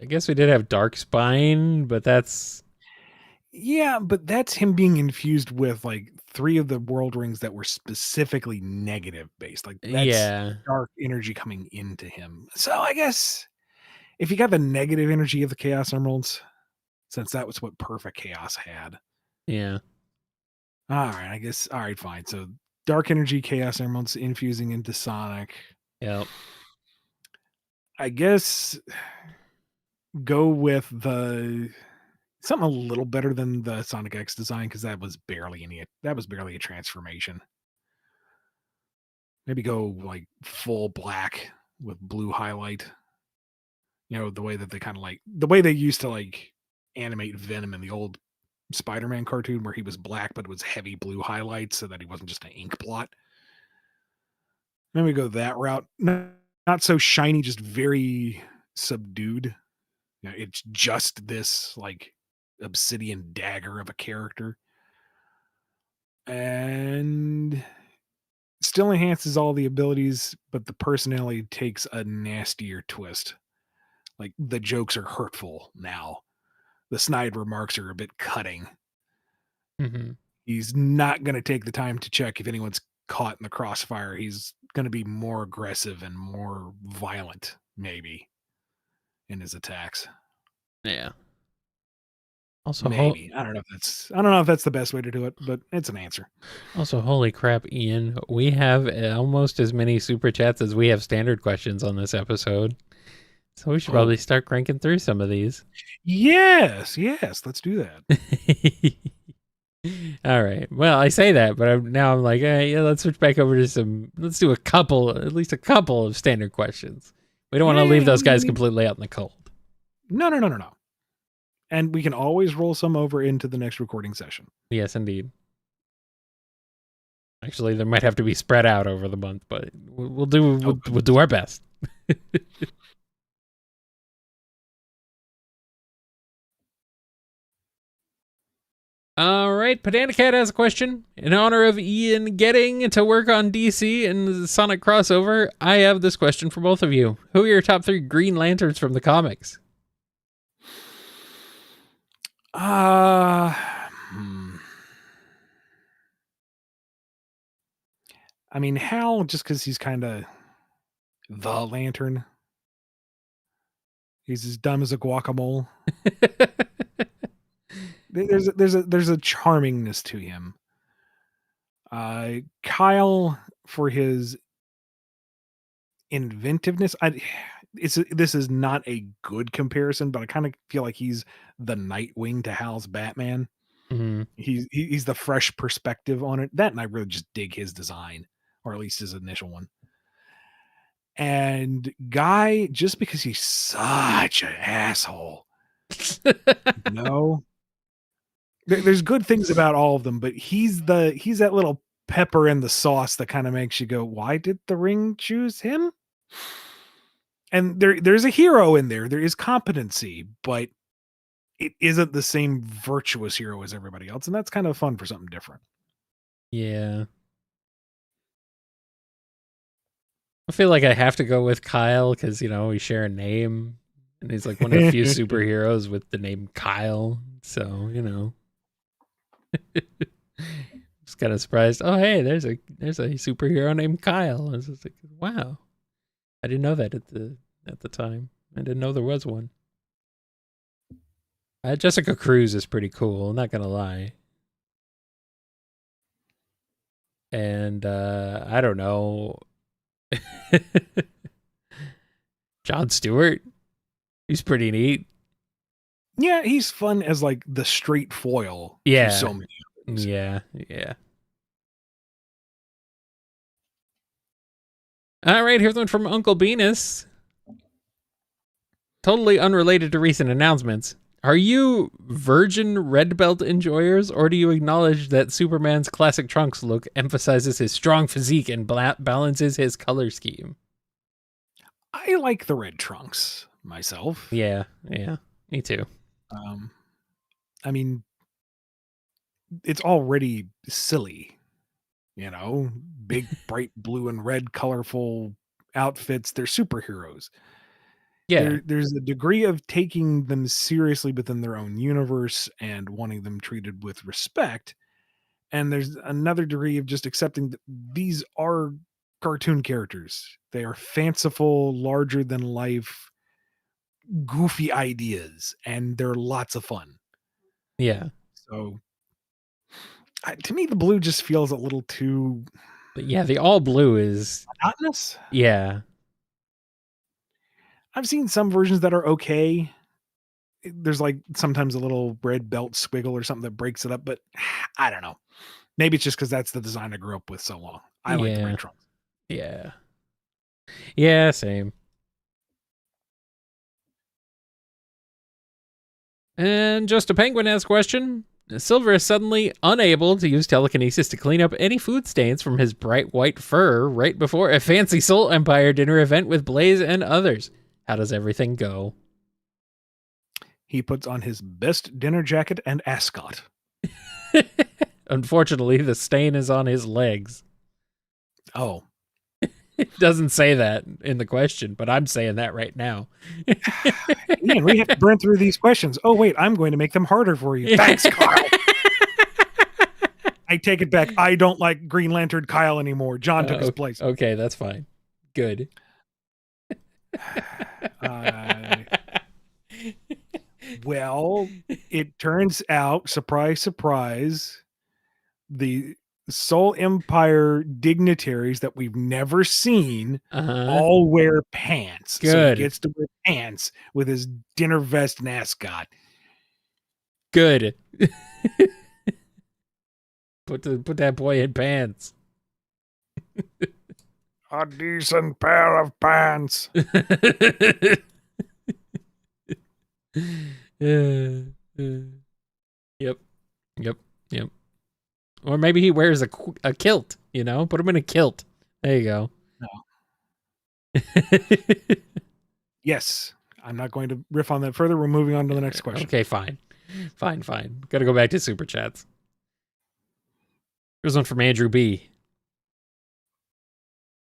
I guess we did have Dark Spine, but that's... Yeah, but that's him being infused with like 3 of the world rings that were specifically negative based. Like that's Yeah. dark energy coming into him. So I guess if you got the negative energy of the Chaos Emeralds, since that was what Perfect Chaos had. Yeah. All right, I guess. All right, fine. So dark energy, Chaos Emeralds infusing into Sonic. Yep. I guess go with the something a little better than the Sonic X design because that was barely a transformation. Maybe go like full black with blue highlight. You know, the way that they kind of like the way they used to like animate Venom in the old Spider-Man cartoon where he was black but it was heavy blue highlights so that he wasn't just an ink blot. Maybe go that route. Not so shiny, just very subdued. You know, it's just this like obsidian dagger of a character. And still enhances all the abilities, but the personality takes a nastier twist. Like the jokes are hurtful now. The snide remarks are a bit cutting. Mm-hmm. He's not going to take the time to check if anyone's caught in the crossfire. He's going to be more aggressive and more violent, maybe, in his attacks. Yeah. Also, Maybe. I don't know if that's the best way to do it, but it's an answer. Also, holy crap, Ian. We have almost as many super chats as we have standard questions on this episode. So we should probably start cranking through some of these. Yes, let's do that. All right. Well, I say that, but I'm like, yeah, let's switch back over to let's do at least a couple of standard questions. We don't want to leave those guys completely out in the cold. No. And we can always roll some over into the next recording session. Yes, indeed. Actually, they might have to be spread out over the month, but we'll do our best. All right, Pedanicat has a question. In honor of Ian getting to work on DC and the Sonic crossover, I have this question for both of you. Who are your top 3 Green Lanterns from the comics? I mean, Hal, just because he's kind of the Lantern. He's as dumb as a guacamole. There's a charmingness to him. Kyle for his inventiveness. This is not a good comparison, but I kind of feel like he's the Nightwing to Hal's Batman. Mm-hmm. He's the fresh perspective on it. That and I really just dig his design, or at least his initial one. And Guy, just because he's such an asshole. No. There's good things about all of them, but he's that little pepper in the sauce that kind of makes you go, why did the ring choose him? And there's a hero in there. There is competency, but it isn't the same virtuous hero as everybody else. And that's kind of fun for something different. Yeah. I feel like I have to go with Kyle because, we share a name. And he's like one of the few superheroes with the name Kyle. So, just kind of surprised. Oh, hey, there's a superhero named Kyle. I was just like, wow. I didn't know that at the time. I didn't know there was one. Jessica Cruz is pretty cool. I'm not going to lie. And I don't know. John Stewart. He's pretty neat. Yeah, he's fun as like the straight foil. Yeah. To so many things. Yeah. All right, here's one from Uncle Venus. Totally unrelated to recent announcements. Are you virgin red belt enjoyers, or do you acknowledge that Superman's classic trunks look emphasizes his strong physique and balances his color scheme? I like the red trunks myself. Yeah, me too. I mean, it's already silly. Big, bright blue and red, colorful outfits. They're superheroes. Yeah. There's a degree of taking them seriously within their own universe and wanting them treated with respect. And there's another degree of just accepting that these are cartoon characters. They are fanciful, larger than life, goofy ideas, and they're lots of fun. Yeah. So to me, the blue just feels a little too But yeah, the all blue is, monotonous. yeah. I've seen some versions that are okay. There's like sometimes a little red belt squiggle or something that breaks it up, but I don't know. Maybe it's just because that's the design I grew up with so long. I like the red trunks. Yeah. Yeah, same. And Just a Penguin has a question. Silver is suddenly unable to use telekinesis to clean up any food stains from his bright white fur right before a fancy Soul Empire dinner event with Blaze and others. How does everything go? He puts on his best dinner jacket and ascot. Unfortunately, the stain is on his legs. Oh. It doesn't say that in the question, but I'm saying that right now. Man, we have to burn through these questions. Oh, wait, I'm going to make them harder for you. Thanks, Carl. I take it back. I don't like Green Lantern Kyle anymore. John took his place. Okay, that's fine. Good. Well, it turns out, surprise, surprise, the Soul Empire dignitaries that we've never seen all wear pants. Good. So he gets to wear pants with his dinner vest and ascot. Good. Put that boy in pants. A decent pair of pants. Yep. Or maybe he wears a kilt, Put him in a kilt. There you go. No. Yes. I'm not going to riff on that further. We're moving on to the next question. Okay, fine. Gotta go back to Super Chats. Here's one from Andrew B.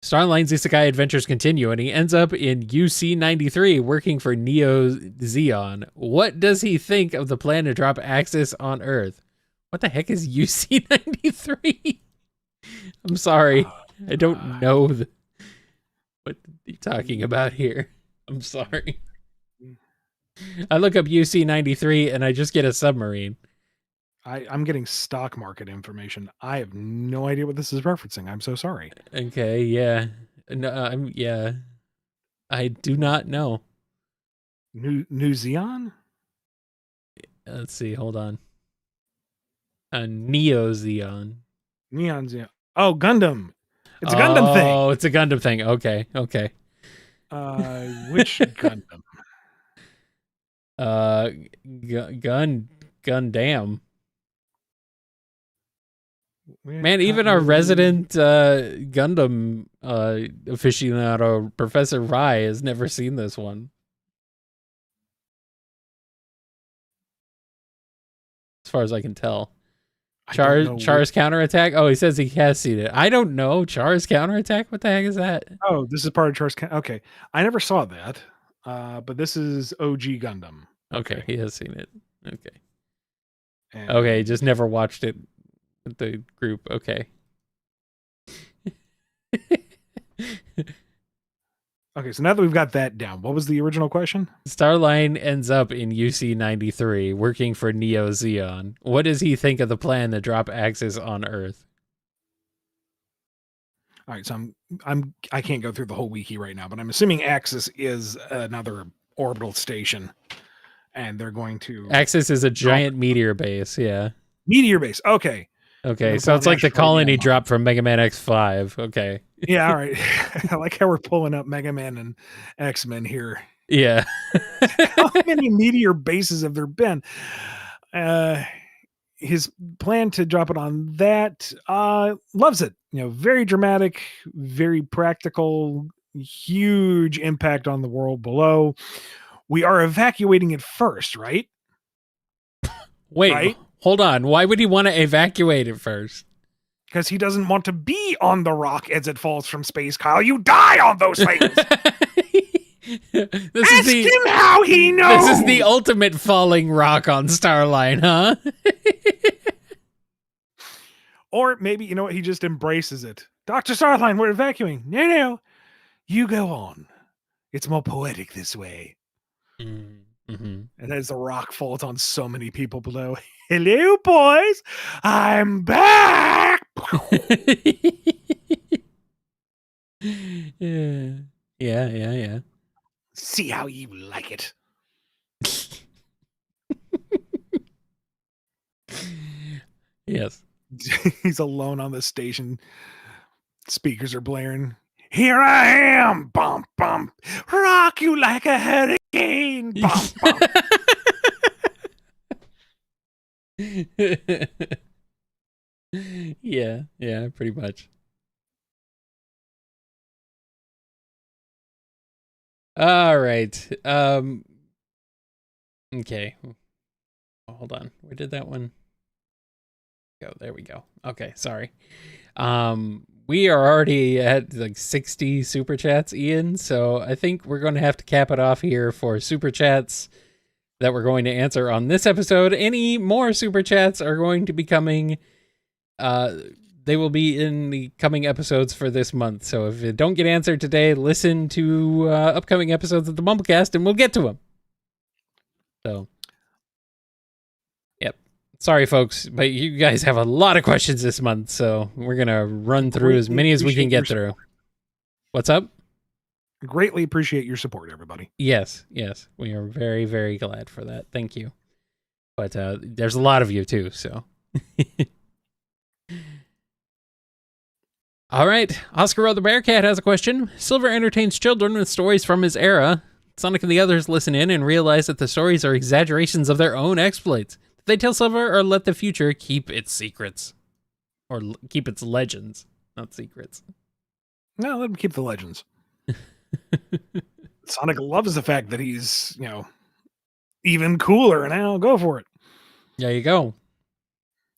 Starline's Isekai adventures continue, and he ends up in UC-93 working for Neo Zeon. What does he think of the plan to drop Axis on Earth? What the heck is UC-93? I'm sorry. I don't know what you're talking about here. I'm sorry. I look up UC-93 and I just get a submarine. I'm getting stock market information. I have no idea what this is referencing. I'm so sorry. Okay, yeah. No, I do not know. New Zeon? Let's see, hold on. Neo Zeon. Neon Zeon. Oh, Gundam. It's a Gundam thing. Oh, it's a Gundam thing. Okay. Which Gundam? Gundam. Man, even our resident Gundam aficionado, Professor Rai, has never seen this one. As far as I can tell. Char's Counterattack? Oh, he says he has seen it. I don't know. Char's Counterattack? What the heck is that? Oh, this is part of Char's Okay. I never saw that. But this is OG Gundam. Okay, he has seen it. Okay. Okay, just never watched it with the group. Okay. Okay, so now that we've got that down, what was the original question? Starline ends up in UC-93 working for Neo Zeon. What does he think of the plan to drop Axis on Earth? All right, so I can't go through the whole wiki right now, but I'm assuming Axis is another orbital station, and they're going to Axis is a giant meteor base, yeah. Meteor base. Okay, so it's like the colony drop from Mega Man X5. Okay. Yeah, all right. I like how we're pulling up Mega Man and X-Men here. Yeah. How many meteor bases have there been? His plan to drop it on that, loves it. Very dramatic, very practical, huge impact on the world below. We are evacuating it first, right? Wait, hold on. Why would he want to evacuate it first? because he doesn't want to be on the rock as it falls from space. Kyle, you die on those things. Ask him how he knows. This is the ultimate falling rock on Starline, huh? Or maybe, you know what, he just embraces it. Dr. Starline, we're evacuating. No, you go on. It's more poetic this way. Mm-hmm. And as the rock falls on so many people below, hello, boys, I'm back. Yeah. See how you like it. Yes. He's alone on the station. Speakers are blaring. Here I am, bump, bump. Rock you like a hurricane, bump, bump. Yeah, pretty much. All right. Okay. Hold on. Where did that one go? There we go. Okay, sorry. We are already at like 60 super chats, Ian, so I think we're going to have to cap it off here for super chats that we're going to answer on this episode. Any more super chats are going to be coming. They will be in the coming episodes for this month. So if it don't get answered today, listen to upcoming episodes of the BumbleKast and we'll get to them. So, yep. Sorry, folks, but you guys have a lot of questions this month, so we're going to run through as many as we can get through. What's up? Greatly appreciate your support, everybody. Yes. We are very, very glad for that. Thank you. But there's a lot of you, too, so... All right, Oscar the Bearcat has a question. Silver entertains children with stories from his era. Sonic and the others listen in and realize that the stories are exaggerations of their own exploits. Did they tell Silver or let the future keep its secrets? Or keep its legends, not secrets. No, let him keep the legends. Sonic loves the fact that he's, even cooler now. Go for it. There you go.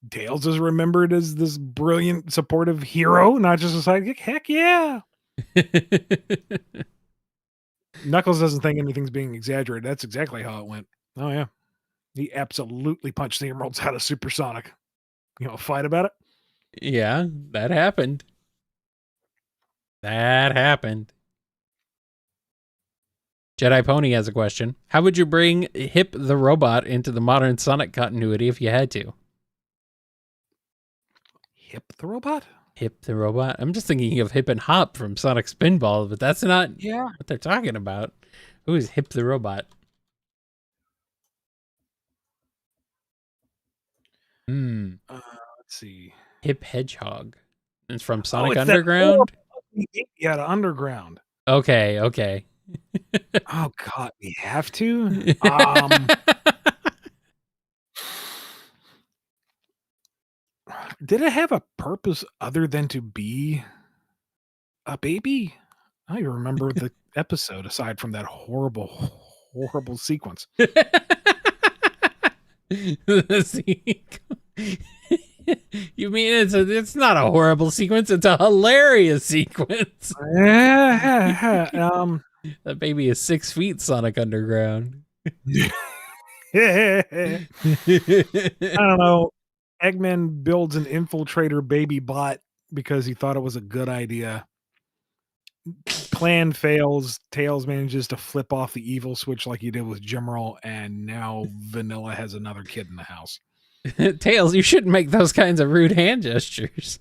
Tails is remembered as this brilliant, supportive hero, not just a sidekick. Heck yeah. Knuckles doesn't think anything's being exaggerated. That's exactly how it went. Oh, yeah. He absolutely punched the emeralds out of Supersonic. Fight about it? Yeah, that happened. Jedi Pony has a question. How would you bring Hip the Robot into the modern Sonic continuity if you had to? Hip the Robot? Hip the Robot? I'm just thinking of Hip and Hop from Sonic Spinball, but that's not what they're talking about. Who is Hip the Robot? Let's see. Hip Hedgehog. It's from Sonic Underground? Yeah, the Underground. Okay. Oh, God, we have to? Did it have a purpose other than to be a baby? I don't even remember the episode aside from that horrible sequence. You mean it's not a horrible sequence, it's a hilarious sequence. That baby is 6 feet, Sonic Underground. I don't know. Eggman builds an infiltrator baby bot because he thought it was a good idea. Plan fails. Tails manages to flip off the evil switch like he did with Jimral, and now Vanilla has another kid in the house. Tails, you shouldn't make those kinds of rude hand gestures.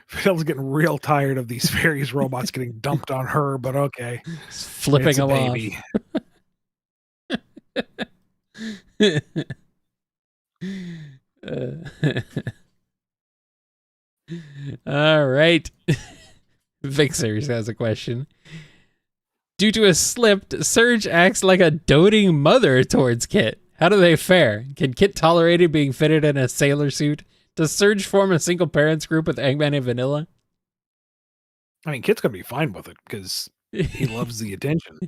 Vanille's getting real tired of these various robots getting dumped on her, but okay. Just flipping them off. All right. Vixers has a question. Due to a slip, Surge acts like a doting mother towards Kit. How do they fare? Can Kit tolerate it being fitted in a sailor suit? Does Surge form a single parents group with Eggman and Vanilla? I mean, Kit's gonna be fine with it because he loves the attention.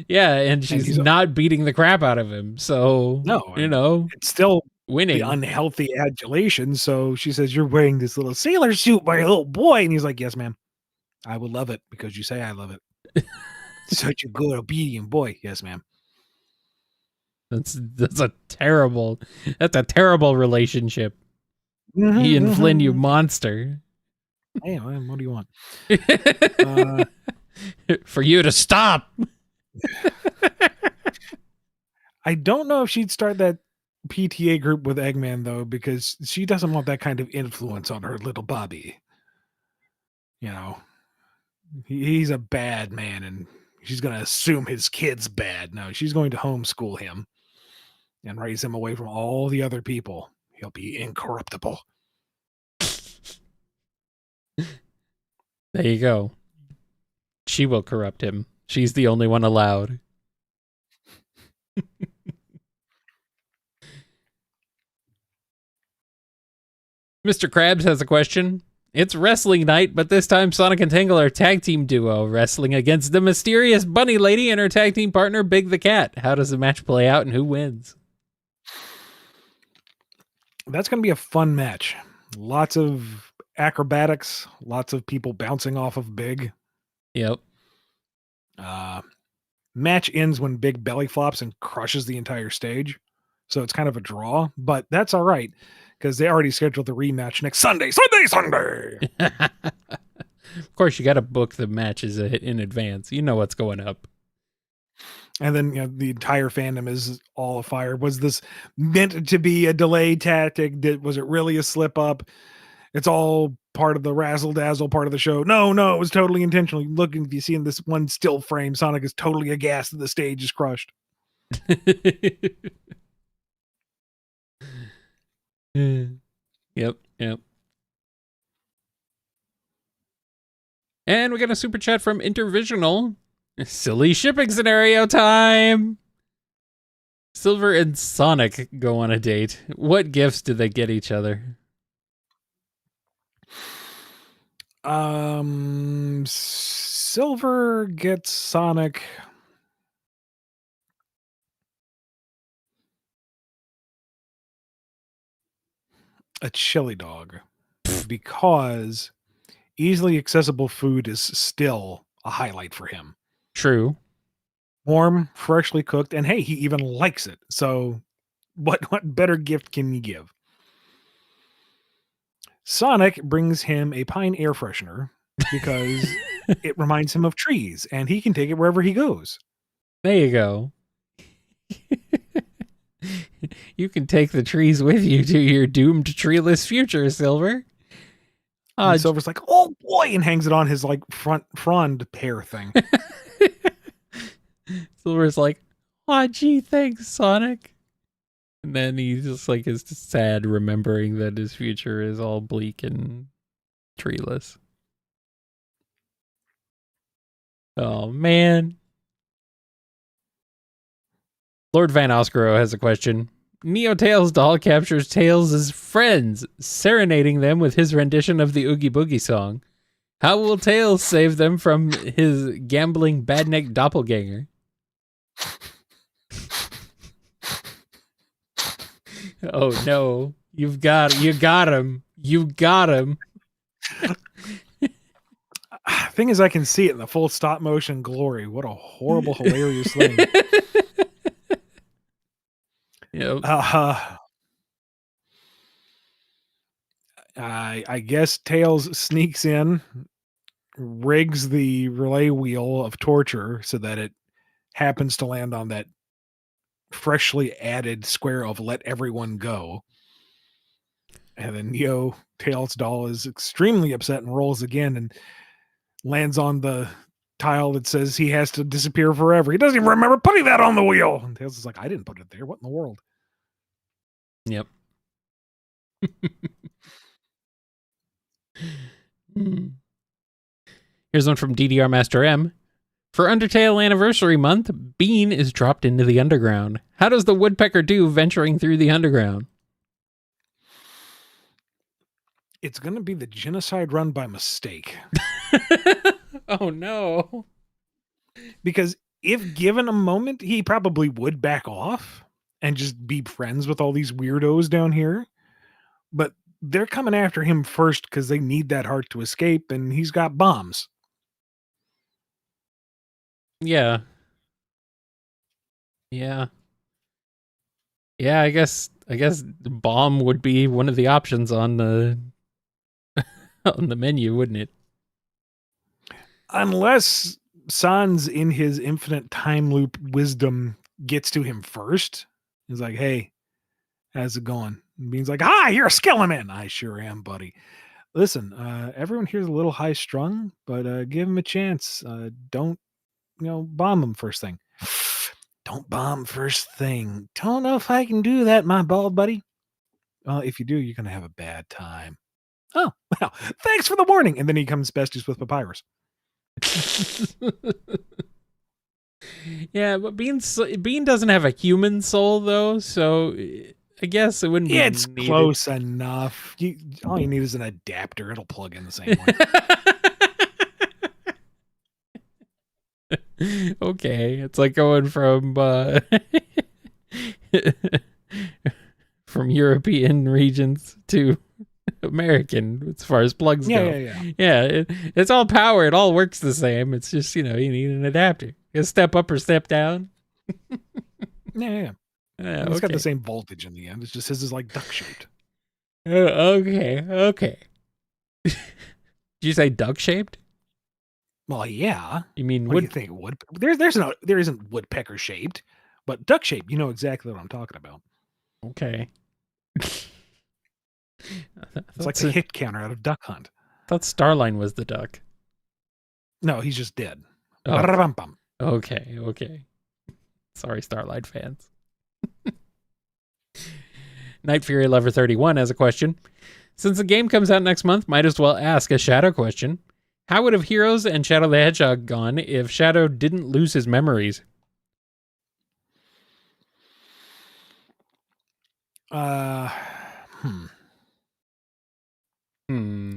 Yeah, and she's not beating the crap out of him. So no, it's still winning. the unhealthy adulation. So she says, "You're wearing this little sailor suit, my little boy." And he's like, "Yes, ma'am. I will love it because you say I love it." Such a good, obedient boy. Yes, ma'am. That's a terrible relationship. Mhm, He and Flynn, you mhm. monster. Hey, man, what do you want? For you to stop. I don't know if she'd start that PTA group with Eggman though, because she doesn't want that kind of influence on her little Bobby. You know, he's a bad man, and she's going to assume his kid's bad. No, she's going to homeschool him and raise him away from all the other people. He'll be incorruptible. There you go. She will corrupt him. She's the only one allowed. Mr. Krabs has a question. It's wrestling night, but this time Sonic and Tangle are tag team duo, wrestling against the mysterious bunny lady and her tag team partner, Big the Cat. How does the match play out and who wins? That's going to be a fun match. Lots of acrobatics, lots of people bouncing off of Big. Yep. Match ends when Big belly flops and crushes the entire stage. So it's kind of a draw, but that's all right because they already scheduled the rematch next Sunday. Of course, you got to book the matches in advance. You know what's going up. And then, you know, the entire fandom is all afire. Was this meant to be a delay tactic? Was it really a slip up? It's all part of the razzle dazzle part of the show. No, it was totally intentional. Looking, if you see in this one still frame, Sonic is totally aghast that the stage is crushed. Yep. And we got a super chat from Intervisional. Silly shipping scenario time. Silver and Sonic go on a date. What gifts do they get each other? Silver gets Sonic a chili dog because easily accessible food is still a highlight for him. True. Warm, freshly cooked, and hey, he even likes it. So what better gift can you give? Sonic brings him a pine air freshener because it reminds him of trees and he can take it wherever he goes. There you go. You can take the trees with you to your doomed treeless future, Silver. And Silver's like, "Oh boy," and hangs it on his like frond pear thing. Silver's like, "Oh gee, thanks, Sonic." And then he just like is sad remembering that his future is all bleak and treeless. Oh man. Lord Van Oscaro has a question. Neo Tails doll captures Tails' friends, serenading them with his rendition of the Oogie Boogie song. How will Tails save them from his gambling badneck doppelganger? Oh no. You got him. Thing is, I can see it in the full stop motion glory. What a horrible, hilarious thing. Yep. I guess Tails sneaks in, rigs the relay wheel of torture so that it happens to land on that freshly added square of let everyone go. And then Neo Tails doll is extremely upset and rolls again and lands on the tile that says he has to disappear forever. He doesn't even remember putting that on the wheel. And Tails is like, "I didn't put it there. What in the world?" Yep. Here's one from DDR Master M. For Undertale Anniversary Month, Bean is dropped into the underground. How does the woodpecker do venturing through the underground? It's going to be the genocide run by mistake. Oh no. Because if given a moment, he probably would back off. and just be friends with all these weirdos down here. But they're coming after him first because they need that heart to escape, and he's got bombs. Yeah. Yeah. Yeah, I guess the bomb would be one of the options on the on the menu, wouldn't it? Unless Sans, in his infinite time loop wisdom, gets to him first. He's like, hey, how's it going? And Bean's like, hi, you're a skeleton. I sure am, buddy. Listen, everyone here's a little high strung, but give him a chance. Don't, bomb him first thing. Don't bomb first thing. Don't know if I can do that, my bald buddy. Well, if you do, you're going to have a bad time. Oh, well, thanks for the warning. And then he comes besties with Papyrus. Yeah, but Bean doesn't have a human soul though, so I guess it wouldn't be It's needed. close enough. All you need is an adapter. It'll plug in the same way. Okay, it's like going from from European regions to American as far as plugs go. Yeah. It's all power. It all works the same. It's just, you need an adapter. You step up or step down. Yeah. It's got the same voltage in the end. It's just his is like duck shaped. Okay. Did you say duck shaped? Well, yeah. You mean what do you think? There isn't woodpecker shaped, but duck shaped. You know exactly what I'm talking about. Okay. It's like the hit counter out of Duck Hunt. I thought Starline was the duck. No, he's just dead. Oh. Ba-da-bum-bum. Okay. Sorry, Starlight fans. Night Fury Lover 31 has a question. Since the game comes out next month, might as well ask a Shadow question. How would have Heroes and Shadow the Hedgehog gone if Shadow didn't lose his memories?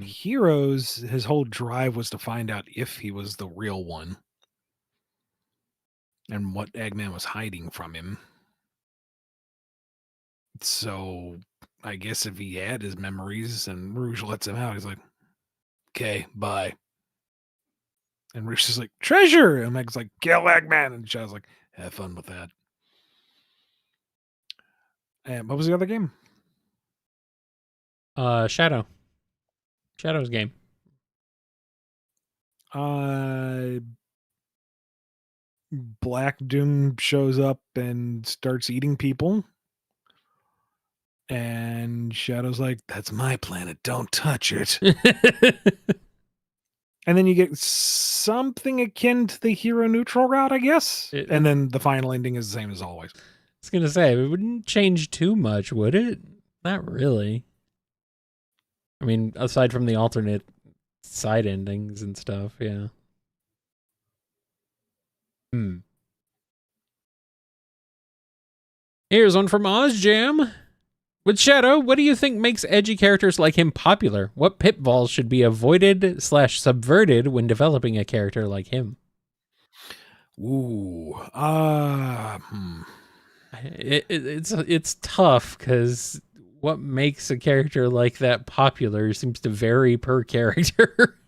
Heroes, his whole drive was to find out if he was the real one and what Eggman was hiding from him. So I guess if he had his memories and Rouge lets him out, he's like, okay, bye. And Rouge is like, treasure! And Meg's like, kill Eggman! And Shadow's like, have fun with that. And what was the other game? Shadow. Shadow's game. Black Doom shows up and starts eating people. And Shadow's like, that's my planet. Don't touch it. And then you get something akin to the hero neutral route, I guess. And then the final ending is the same as always. I was going to say, it wouldn't change too much, would it? Not really. I mean, aside from the alternate side endings and stuff, yeah. Here's one from OzJam. With Shadow, what do you think makes edgy characters like him popular? What pitfalls should be avoided/subverted when developing a character like him? Ooh. It's tough because what makes a character like that popular seems to vary per character.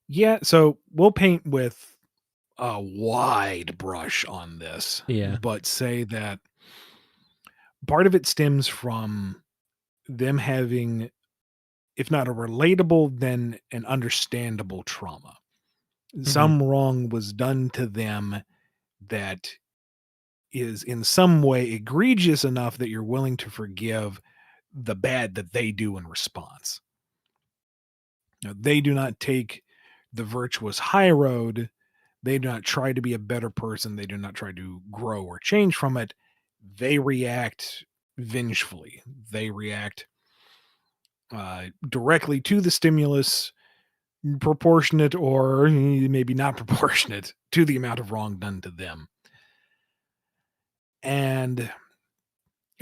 Yeah, so we'll paint with a wide brush on this. Yeah. But say that part of it stems from them having, if not a relatable, then an understandable trauma. Some wrong was done to them that is in some way egregious enough that you're willing to forgive the bad that they do in response. Now, they do not take the virtuous high road. They do not try to be a better person. They do not try to grow or change from it. They react vengefully. They react directly to the stimulus, proportionate or maybe not proportionate to the amount of wrong done to them. And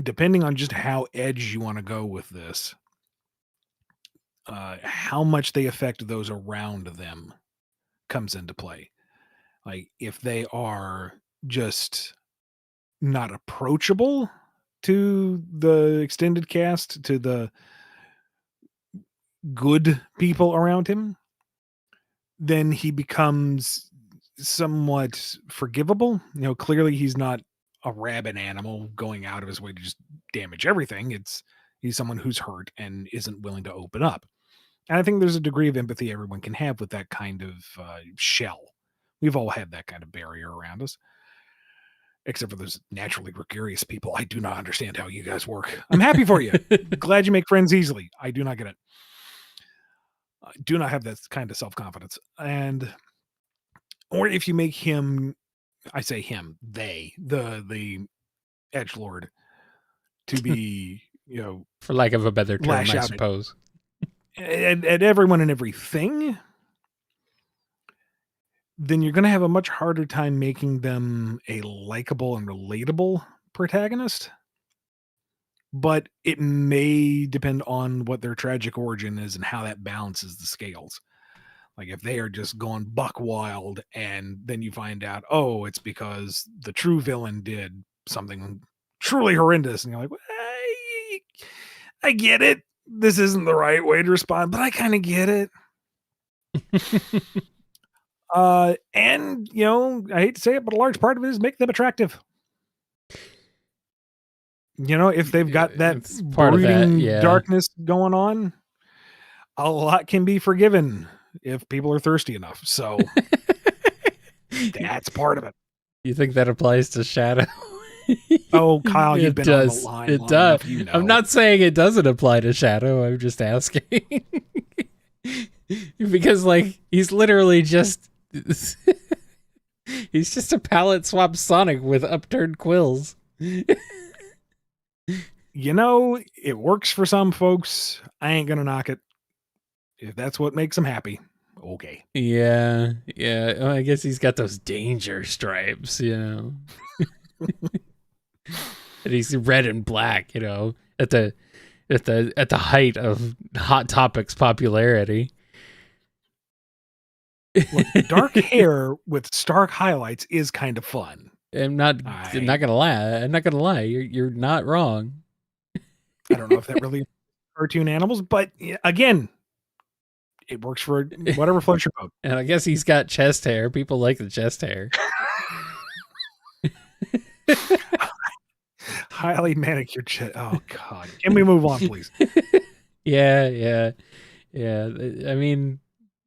depending on just how edgy you want to go with this, how much they affect those around them comes into play. Like if they are just not approachable, to the extended cast, to the good people around him, then he becomes somewhat forgivable. Clearly he's not a rabid animal going out of his way to just damage everything. He's someone who's hurt and isn't willing to open up. And I think there's a degree of empathy everyone can have with that kind of shell. We've all had that kind of barrier around us. Except for those naturally gregarious people. I do not understand how you guys work. I'm happy for you. Glad you make friends easily. I do not get it. I do not have that kind of self-confidence. Or if you make him, I say him, the edgelord to be, For lack of a better term, lash I out suppose. at everyone and everything, then you're going to have a much harder time making them a likable and relatable protagonist. But it may depend on what their tragic origin is and how that balances the scales. Like if they are just going buck wild and then you find out, oh, it's because the true villain did something truly horrendous. And you're like, well, I get it. This isn't the right way to respond, but I kind of get it. And I hate to say it, but a large part of it is make them attractive. If they've got that brooding darkness going on, a lot can be forgiven if people are thirsty enough. So that's part of it. You think that applies to Shadow? Oh, Kyle, you've been on the line. It long does. enough, I'm not saying it doesn't apply to Shadow. I'm just asking. Because, he's literally just... he's just a palette swap Sonic with upturned quills. It works for some folks. I ain't gonna knock it. If that's what makes them happy, okay. Yeah. Well, I guess he's got those danger stripes, And he's red and black, at the height of Hot Topic's popularity. Look, dark hair with stark highlights is kind of fun. I'm not gonna lie. You're not wrong. I don't know if that really cartoon animals, but again, it works for whatever floats your boat. And I guess he's got chest hair. People like the chest hair. Highly manicured chest. Oh God! Can we move on, please? Yeah. I mean,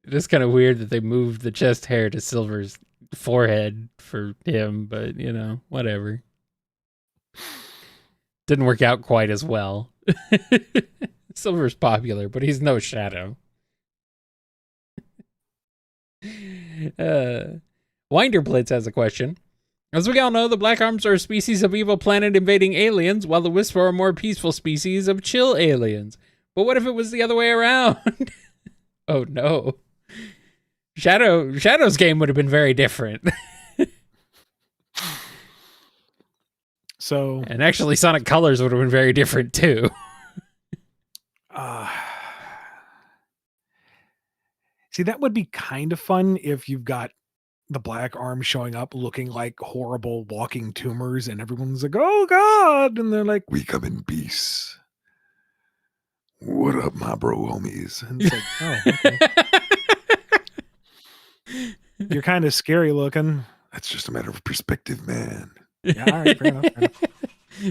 it is kind of weird that they moved the chest hair to Silver's forehead for him, but whatever. Didn't work out quite as well. Silver's popular, but he's no Shadow. Winderblitz has a question. As we all know, the Black Arms are a species of evil planet invading aliens, while the Wisp are a more peaceful species of chill aliens. But what if it was the other way around? Oh no. Shadow's game would have been very different. And actually Sonic Colors would have been very different too. See, that would be kind of fun if you've got the Black Arms showing up looking like horrible walking tumors and everyone's like, oh God. And they're like, we come in peace. What up, my bro homies? And it's like, oh, okay. You're kind of scary looking. That's just a matter of perspective, man. Yeah, all right, fair enough.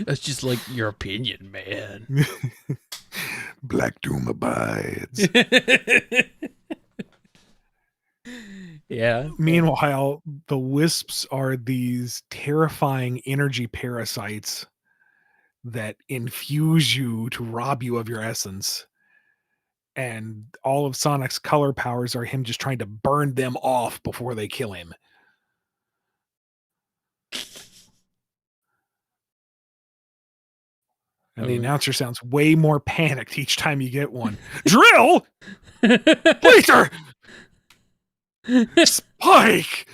That's just like your opinion, man. Black Doom abides. Yeah. Meanwhile, the Wisps are these terrifying energy parasites that infuse you to rob you of your essence. And all of Sonic's color powers are him just trying to burn them off before they kill him. And the announcer sounds way more panicked each time you get one. Drill! Later! Spike!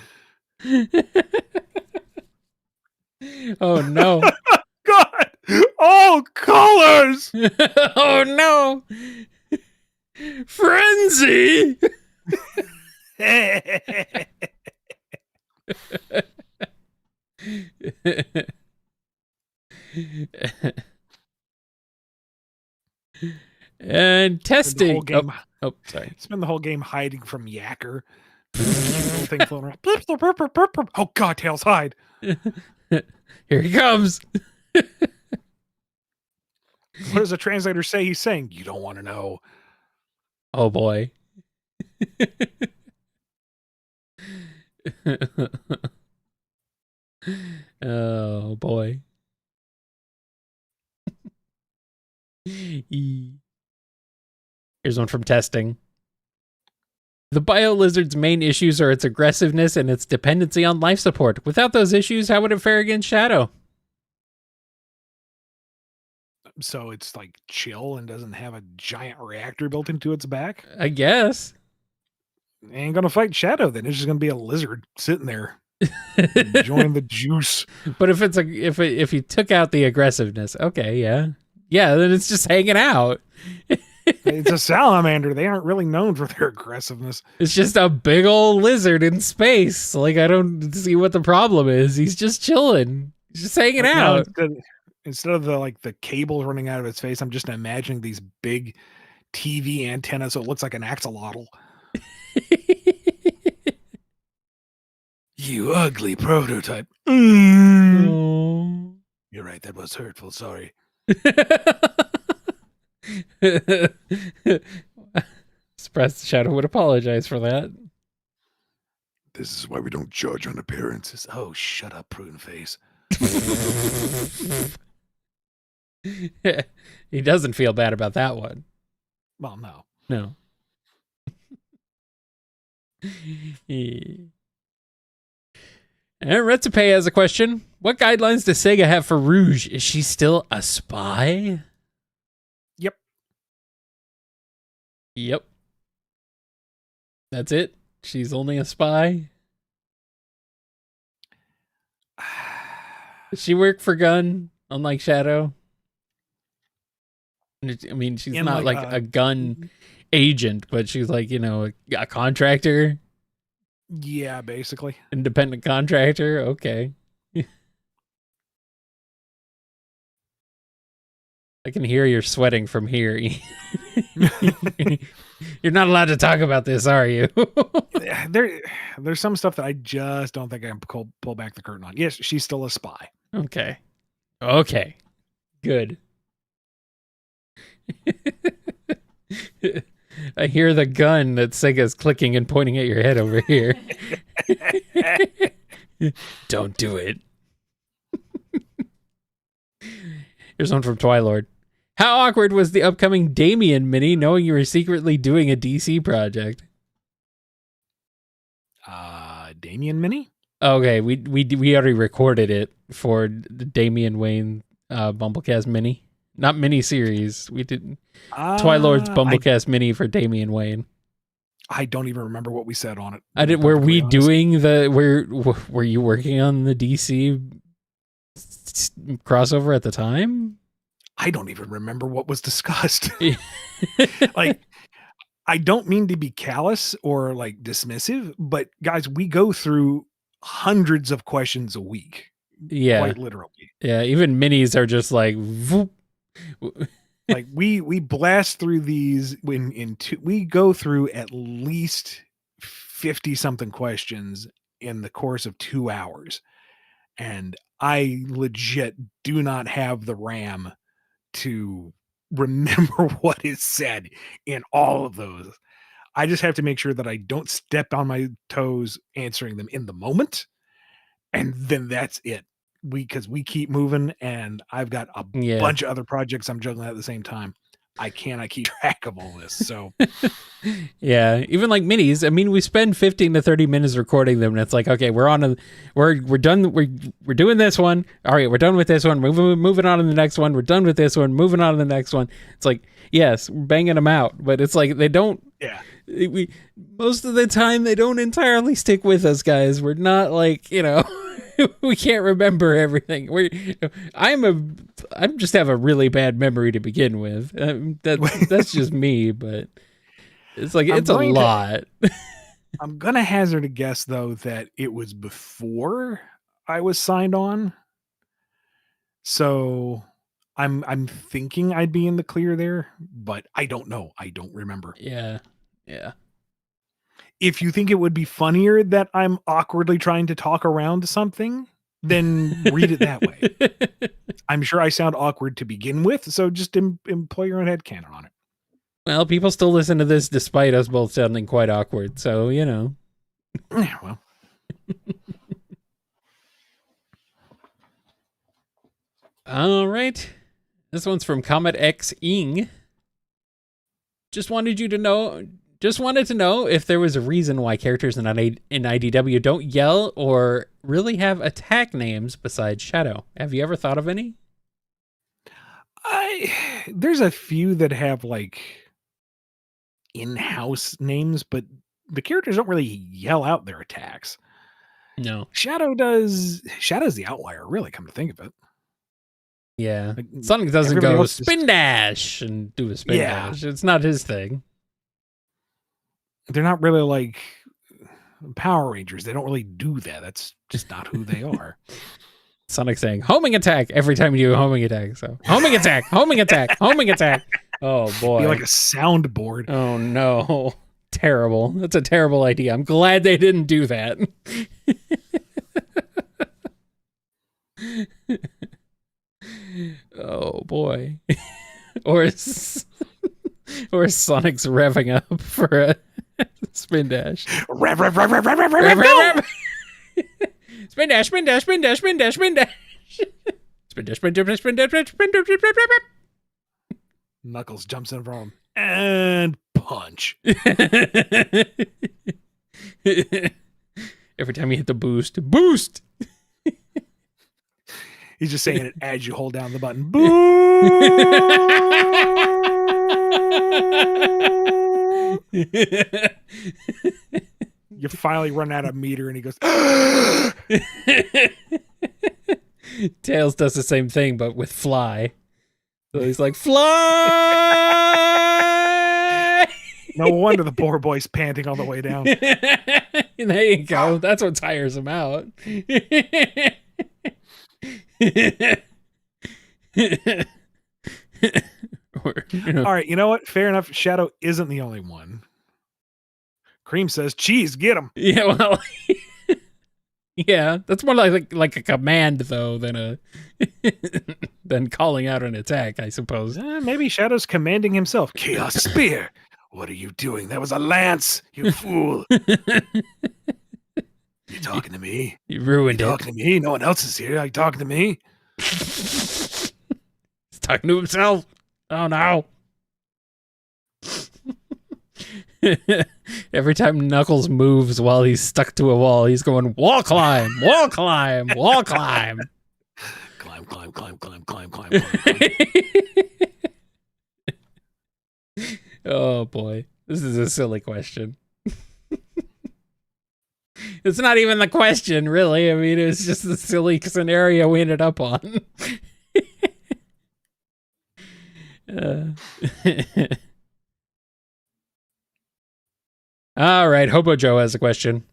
Oh no. God! All colors! Oh no! Frenzy! When testing, whole game, sorry. spend the whole game hiding from Yacker. Little thing floating around. Oh God, Tails, hide! Here he comes. What does the translator say? He's saying, "You don't want to know." Oh boy. Oh boy. Here's one from testing. The bio lizard's main issues are its aggressiveness and its dependency on life support. Without those issues, how would it fare against Shadow? So it's like chill and doesn't have a giant reactor built into its back. I guess. Ain't gonna fight Shadow then. It's just gonna be a lizard sitting there enjoying the juice. But if it's if you took out the aggressiveness, okay, yeah, then it's just hanging out. It's a salamander. They aren't really known for their aggressiveness. It's just a big old lizard in space. Like, I don't see what the problem is. He's just chilling. He's just hanging out. Instead of the cables running out of its face, I'm just imagining these big TV antennas, so it looks like an axolotl. You ugly prototype. Oh. You're right. That was hurtful. Sorry. Surprised Shadow would apologize for that. This is why we don't judge on appearances. Oh, shut up, prune face. He doesn't feel bad about that one. Well, no. No. And Retsupe has a question. What guidelines does Sega have for Rouge? Is she still a spy? Yep. Yep. That's it? She's only a spy? Does she work for Gun, unlike Shadow? I mean, she's not like a gun agent, but she's like, a contractor. Yeah, basically. Independent contractor. Okay. I can hear you're sweating from here. You're not allowed to talk about this, are you? There's some stuff that I just don't think I can pull back the curtain on. Yes, she's still a spy. Okay. Good. I hear the gun that Sega's clicking and pointing at your head over here. Don't do it. Here's one from Twilord. How awkward was the upcoming Damien mini knowing you were secretly doing a DC project? Damien mini? Okay, we already recorded it for the Damian Wayne BumbleKast mini. Not mini series. We did Twilord's BumbleKast mini for Damian Wayne. I don't even remember what we said on it. Were we doing were you working on the DC crossover at the time? I don't even remember what was discussed. Like, I don't mean to be callous or like dismissive, but guys, we go through hundreds of questions a week. Yeah. Quite literally. Yeah, even minis are just like whoop. Like we blast through these we go through at least 50 something questions in the course of 2 hours. And I legit do not have the RAM to remember what is said in all of those. I just have to make sure that I don't step on my toes answering them in the moment. And then that's it. Because we keep moving and I've got a bunch of other projects I'm juggling at the same time. I cannot keep track of all this. So yeah, even like minis. I mean, we spend 15 to 30 minutes recording them, and it's like, okay, we're done. We're doing this one. All right, we're done with this one. Moving on to the next one. We're done with this one. Moving on to the next one. It's like, yes, we're banging them out, but it's like they don't. Yeah. Most of the time they don't entirely stick with us, guys. We're not like, we can't remember everything. I just have a really bad memory to begin with. That's just me, but it's like it's a lot. I'm gonna hazard a guess though that it was before I was signed on. So I'm thinking I'd be in the clear there, but I don't know. I don't remember. Yeah. If you think it would be funnier that I'm awkwardly trying to talk around something, then read it that way. I'm sure I sound awkward to begin with, so just employ your own headcanon on it. Well, people still listen to this despite us both sounding quite awkward, so, you know. Yeah, well. All right. This one's from Comet X Ing. Just wanted to know if there was a reason why characters in IDW don't yell or really have attack names besides Shadow. Have you ever thought of any? There's a few that have like in-house names, but the characters don't really yell out their attacks. No. Shadow does. Shadow's the outlier, really, come to think of it. Yeah. Like, Sonic doesn't everybody go else spin dash and do a spin dash. It's not his thing. They're not really like Power Rangers. They don't really do that. That's just not who they are. Sonic saying homing attack every time you do a homing attack. So homing attack, homing attack, homing attack. Oh boy. Be like a soundboard. Oh no. Terrible. That's a terrible idea. I'm glad they didn't do that. Oh boy. or Sonic's revving up for a spin dash. Rev, go! Spin dash, spin dash, spin dash, spin dash, spin dash. Spin dash, spin dash, spin dash, spin dash, spin dash, spin dash. Knuckles jumps in front of him and punch. Every time you hit the boost. He's just saying it as you hold down the button. Boo! You finally run out of meter and he goes, Tails does the same thing, but with fly. So he's like, fly! No wonder the poor boy's panting all the way down. There you go. That's what tires him out. All right, you know what? Fair enough. Shadow isn't the only one. Cream says, "Cheese, get him." Yeah, well, yeah, that's more like a command though than than calling out an attack, I suppose. Maybe Shadow's commanding himself. Chaos Spear. What are you doing? That was a lance, you fool. You talking to me? You ruined it. Talking to me? No one else is here. Are you talking to me? He's talking to himself. Oh no. Every time Knuckles moves while he's stuck to a wall, he's going, wall climb, wall climb, wall climb. Climb. Oh boy. This is a silly question. It's not even the question, really. I mean, it's just the silly scenario we ended up on. All right, Hobo Joe has a question.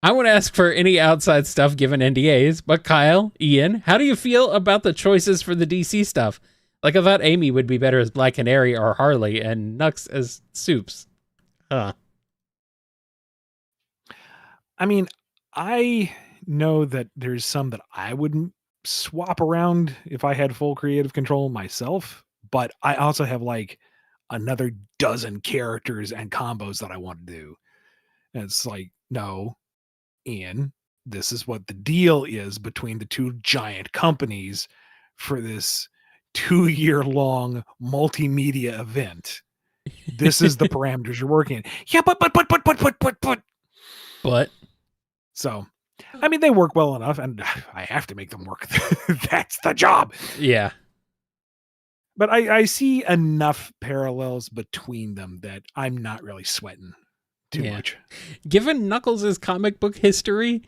I want to ask for any outside stuff given NDAs, but Kyle, Ian, how do you feel about the choices for the DC stuff? Like, I thought Amy would be better as Black Canary or Harley, and Nux as Soups. Huh. I mean, I know that there's some that I wouldn't swap around if I had full creative control myself, but I also have like another dozen characters and combos that I want to do. And it's like, no, Ian, this is what the deal is between the two giant companies for this 2-year-long multimedia event. This is the parameters you're working in. Yeah, but. So, I mean, they work well enough, and I have to make them work. That's the job. Yeah. But I see enough parallels between them that I'm not really sweating too much. Given Knuckles' comic book history,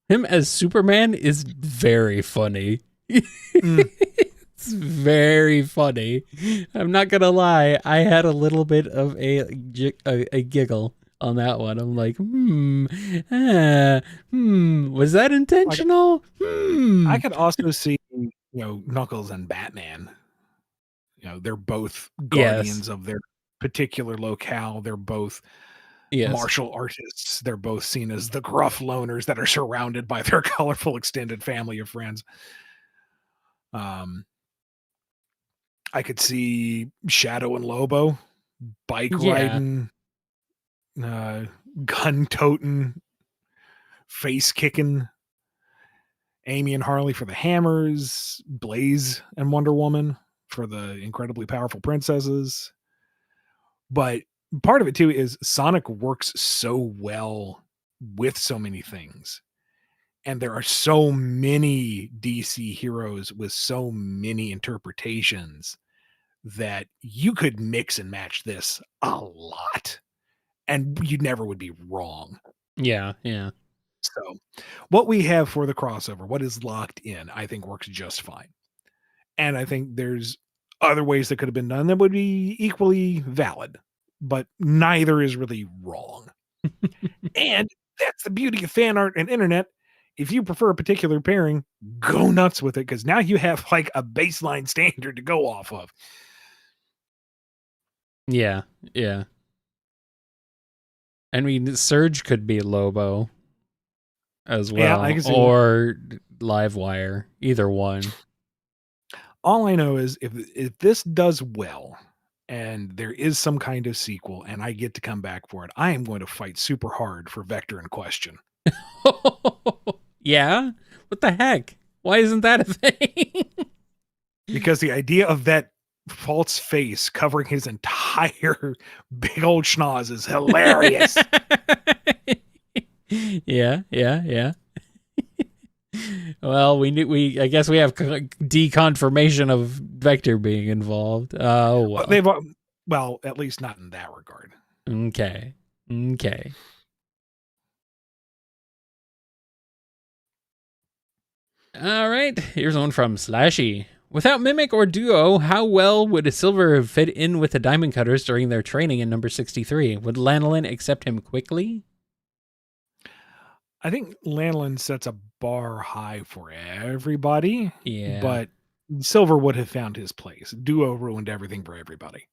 him as Superman is very funny. It's very funny. I'm not gonna lie. I had a little bit of a giggle on that one. I'm like, was that intentional? I could also see Knuckles and Batman. They're both Yes. guardians of their particular locale. They're both Yes. martial artists. They're both seen as the gruff loners that are surrounded by their colorful extended family of friends. I could see Shadow and Lobo bike riding, gun toting, face kicking. Amy and Harley for the hammers, Blaze and Wonder Woman for the incredibly powerful princesses. But part of it too is Sonic works so well with so many things. And there are so many DC heroes with so many interpretations that you could mix and match this a lot. And you never would be wrong. Yeah. So what we have for the crossover, what is locked in, I think works just fine. And I think there's other ways that could have been done that would be equally valid, but neither is really wrong. And that's the beauty of fan art and internet. If you prefer a particular pairing, go nuts with it, because now you have like a baseline standard to go off of. Yeah. I mean, Surge could be Lobo as well, I can see or Livewire, either one. All I know is if this does well and there is some kind of sequel and I get to come back for it, I am going to fight super hard for Vector in question. Yeah? What the heck? Why isn't that a thing? Because the idea of that false face covering his entire big old schnoz is hilarious. Yeah. Well, I guess we have deconfirmation of Vector being involved. Oh, well. Well, at least not in that regard. Okay. All right, here's one from Slashy. Without Mimic or Duo, how well would a Silver fit in with the Diamond Cutters during their training in number 63? Would Lanolin accept him quickly? I think Lanolin sets a bar high for everybody. Yeah. But Silver would have found his place. Duo ruined everything for everybody.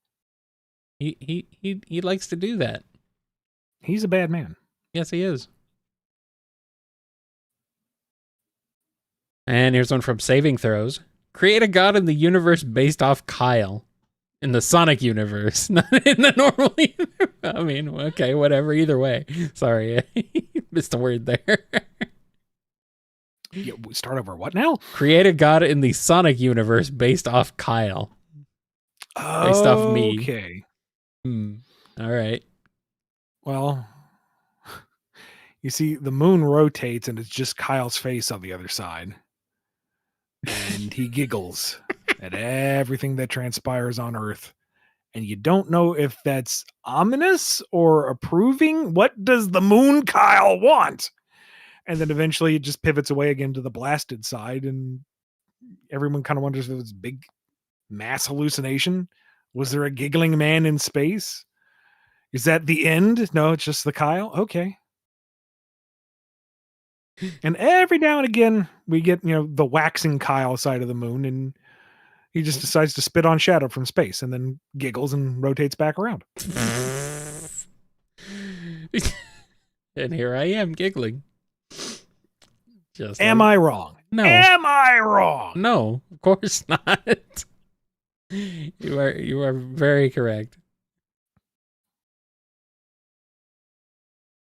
He likes to do that. He's a bad man. Yes, he is. And here's one from Saving Throws. Create a god in the universe based off Kyle. In the Sonic universe, not in the normal universe. I mean, okay, whatever. Either way. Sorry, missed a word there. Yeah, we start over what now? Create a god in the Sonic universe based off Kyle. Based off me. Okay. All right. Well, you see, the moon rotates and it's just Kyle's face on the other side. And he giggles at everything that transpires on Earth. And you don't know if that's ominous or approving. What does the moon Kyle want? And then eventually it just pivots away again to the blasted side. And everyone kind of wonders if it was a big mass hallucination. Was there a giggling man in space? Is that the end? No, it's just the Kyle. Okay. And every now and again, we get, the waxing Kyle side of the moon, and he just decides to spit on Shadow from space and then giggles and rotates back around. And here I am giggling. Am I wrong? No. Am I wrong? No, of course not. You are very correct.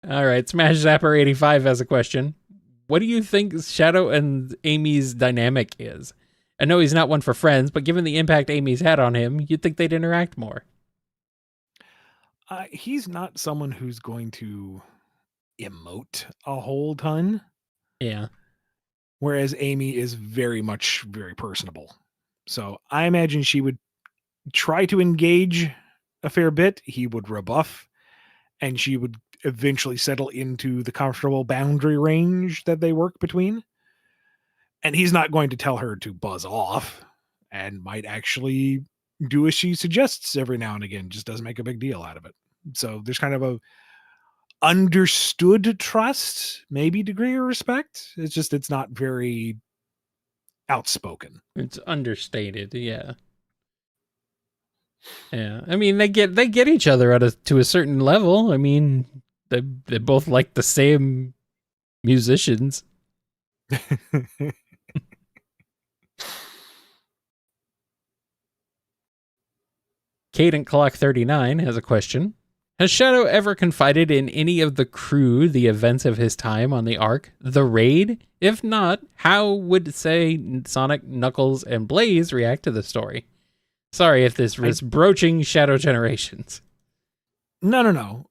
All right, Smash Zapper 85 has a question. What do you think Shadow and Amy's dynamic is? I know he's not one for friends, but given the impact Amy's had on him, you'd think they'd interact more. He's not someone who's going to emote a whole ton. Yeah. Whereas Amy is very personable. So I imagine she would try to engage a fair bit. He would rebuff, and she would eventually settle into the comfortable boundary range that they work between. And he's not going to tell her to buzz off, and might actually do as she suggests every now and again, just doesn't make a big deal out of it. So there's kind of a understood trust, maybe degree of respect. It's not very outspoken. It's understated, yeah. Yeah, I mean they get each other to a certain level. I mean they both like the same musicians. Cadent Clock 39 has a question. Has Shadow ever confided in any of the crew the events of his time on the Ark, the raid? If not, how would, say, Sonic, Knuckles, and Blaze react to the story? Sorry if this risks broaching Shadow Generations. No.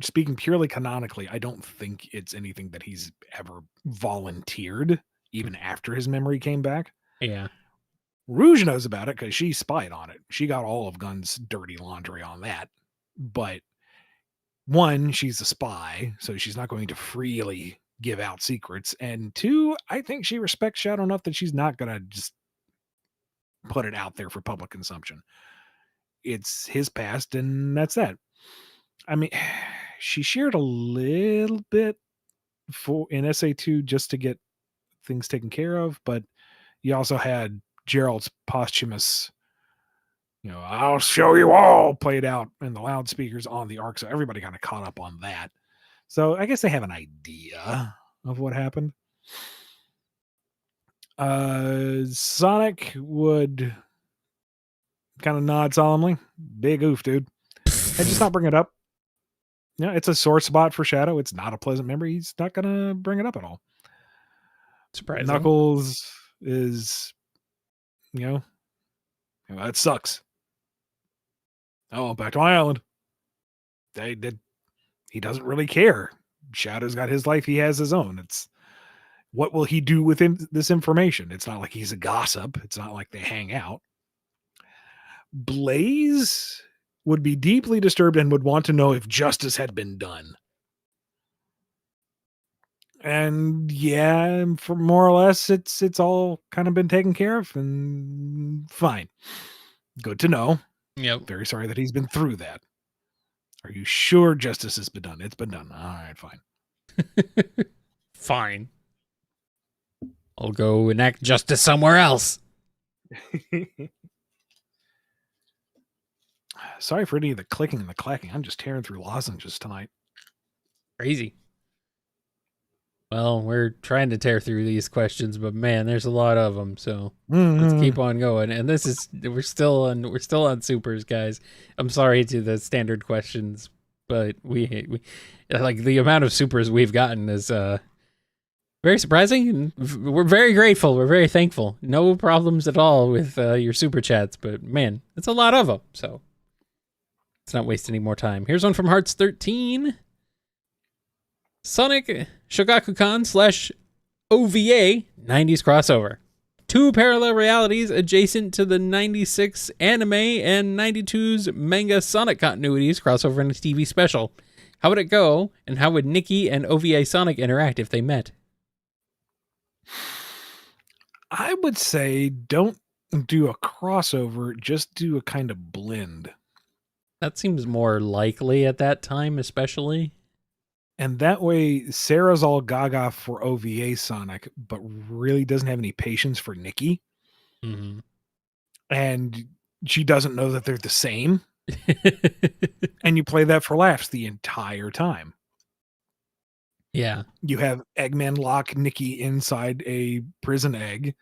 Speaking purely canonically, I don't think it's anything that he's ever volunteered, even after his memory came back. Yeah. Rouge knows about it because she spied on it. She got all of Gun's dirty laundry on that. But one, she's a spy, so she's not going to freely give out secrets. And two, I think she respects Shadow enough that she's not going to just put it out there for public consumption. It's his past, and that's that. I mean, she shared a little bit in SA2 just to get things taken care of, but you also had Gerald's posthumous, I'll show you all played out in the loudspeakers on the Ark, so everybody kind of caught up on that. So I guess they have an idea of what happened. Sonic would kind of nod solemnly. Big oof, dude. And just not bring it up. Yeah, it's a sore spot for Shadow. It's not a pleasant memory. He's not going to bring it up at all. Surprising. Knuckles is, that sucks. Oh, back to my island. He doesn't really care. Shadow's got his life. He has his own. It's what will he do with this information? It's not like he's a gossip. It's not like they hang out. Blaze would be deeply disturbed and would want to know if justice had been done. And yeah, for more or less, it's all kind of been taken care of and fine. Good to know. Yep. Very sorry that he's been through that. Are you sure justice has been done? It's been done. All right, fine. Fine. I'll go enact justice somewhere else. Sorry for any of the clicking and the clacking. I'm just tearing through lozenges tonight. Crazy. Well, we're trying to tear through these questions, but man, there's a lot of them. So let's keep on going. And we're still on supers, guys. I'm sorry to the standard questions, but we like the amount of supers we've gotten is very surprising, and we're very grateful. We're very thankful. No problems at all with your super chats, but man, it's a lot of them. So let's not waste any more time. Here's one from Hearts 13. Sonic Shogakukan / OVA 90s crossover. Two parallel realities adjacent to the 96 anime and 92's manga Sonic continuities crossover in a TV special. How would it go, and how would Nikki and OVA Sonic interact if they met? I would say don't do a crossover, just do a kind of blend. That seems more likely at that time, especially. And that way, Sarah's all gaga for OVA Sonic, but really doesn't have any patience for Nikki. Mm-hmm. And she doesn't know that they're the same. And you play that for laughs the entire time. Yeah. You have Eggman lock Nikki inside a prison egg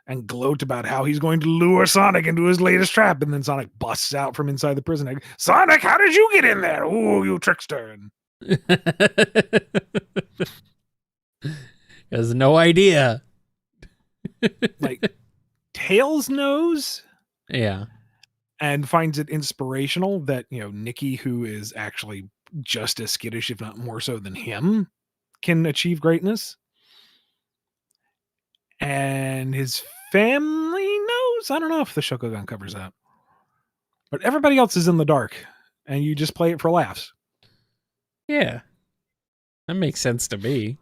and gloat about how he's going to lure Sonic into his latest trap. And then Sonic busts out from inside the prison egg. Sonic, how did you get in there? Oh, you trickster. And has no idea. like Tails knows. Yeah. And finds it inspirational that, Nikki, who is actually just as skittish, if not more so than him, can achieve greatness. And his family knows. I don't know if the Shokugan covers that. But everybody else is in the dark. And you just play it for laughs. Yeah. That makes sense to me.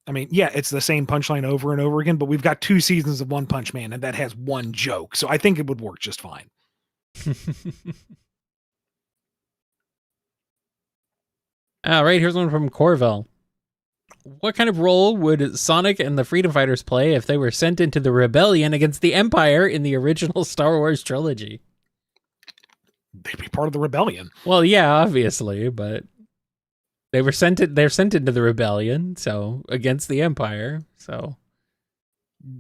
I mean, yeah, it's the same punchline over and over again, but we've got 2 seasons of One Punch Man, and that has one joke. So I think it would work just fine. All right, here's one from Corvell. What kind of role would Sonic and the Freedom Fighters play if they were sent into the rebellion against the Empire in the original Star Wars trilogy? They'd be part of the rebellion. Well, yeah, obviously, but they're sent into the rebellion, so against the Empire. So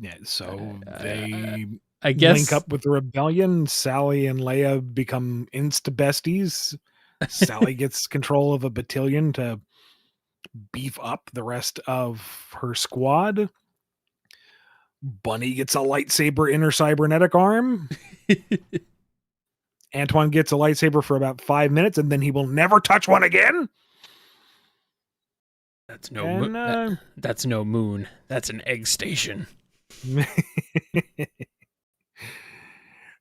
Yeah, so they I guess link up with the rebellion. Sally and Leia become insta besties. Sally gets control of a battalion to beef up the rest of her squad. Bunny gets a lightsaber inner cybernetic arm. Antoine gets a lightsaber for about 5 minutes, and then he will never touch one again. That's no that's no moon. That's an egg station.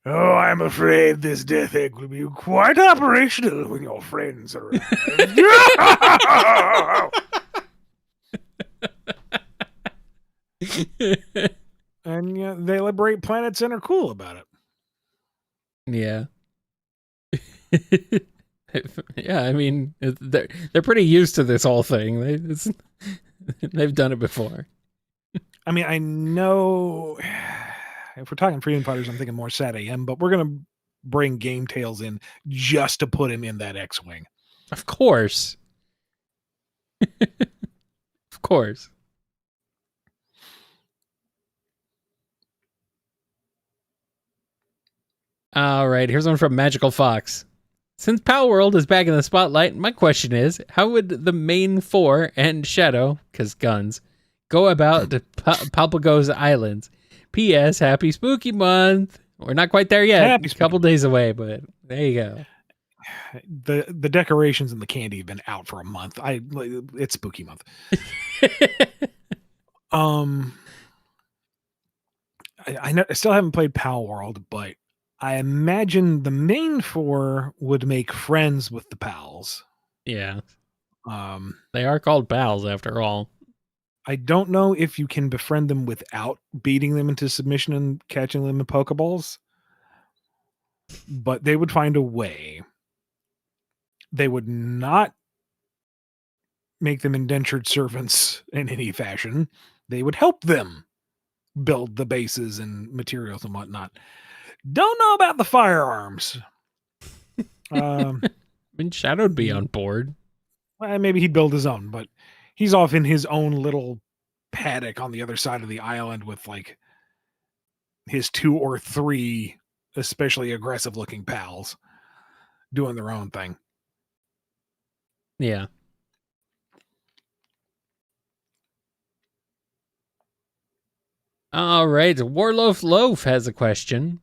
Oh, I'm afraid this death egg will be quite operational when your friends arrive. And yeah, they liberate planets and are cool about it. Yeah. Yeah, I mean, they're pretty used to this whole thing. They've done it before. I mean, I know if we're talking Freedom Fighters, I'm thinking more Sat AM, but we're gonna bring Game Tales in just to put him in that X-wing. Of course. Of course. All right, here's one from Magical Fox. Since Pal World is back in the spotlight, my question is, how would the main four and Shadow, because guns, go about to Palpago's Islands? P.S. Happy Spooky Month. We're not quite there yet. A couple days away, but there you go. The decorations and the candy have been out for a month. It's Spooky Month. I still haven't played Pal World, but I imagine the main four would make friends with the pals. Yeah. They are called pals after all. I don't know if you can befriend them without beating them into submission and catching them in Pokeballs, but they would find a way. They would not make them indentured servants in any fashion. They would help them build the bases and materials and whatnot. Don't know about the firearms. I mean, Shadow'd be on board. Well, maybe he'd build his own, but he's off in his own little paddock on the other side of the island with like his 2 or 3 especially aggressive looking pals doing their own thing. Yeah. All right. Warloaf Loaf has a question.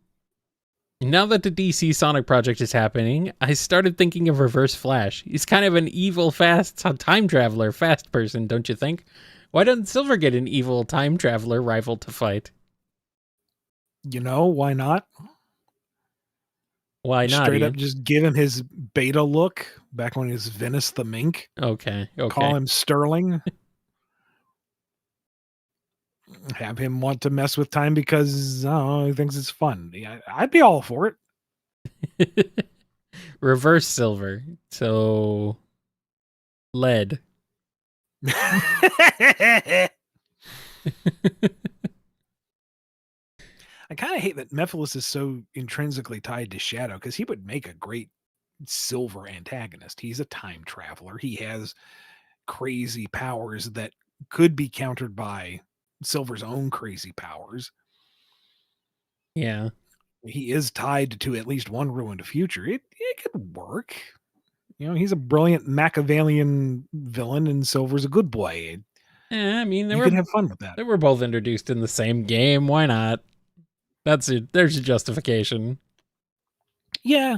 Now that the DC Sonic project is happening, I started thinking of Reverse Flash. He's kind of an evil, fast time traveler, fast person, don't you think? Why doesn't Silver get an evil time traveler rival to fight? You know, why not? Why not? Straight up just give him his beta look back when he was Venice the Mink. Okay. Call him Sterling. Have him want to mess with time because he thinks it's fun. Yeah, I'd be all for it. Reverse Silver. So lead. I kind of hate that Mephiles is so intrinsically tied to Shadow because he would make a great Silver antagonist. He's a time traveler. He has crazy powers that could be countered by Silver's own crazy powers. Yeah. He is tied to at least one ruined future. It could work. You know, he's a brilliant Machiavellian villain and Silver's a good boy. Yeah, I mean, you could have fun with that. They were both introduced in the same game. Why not? That's it. There's a justification. Yeah.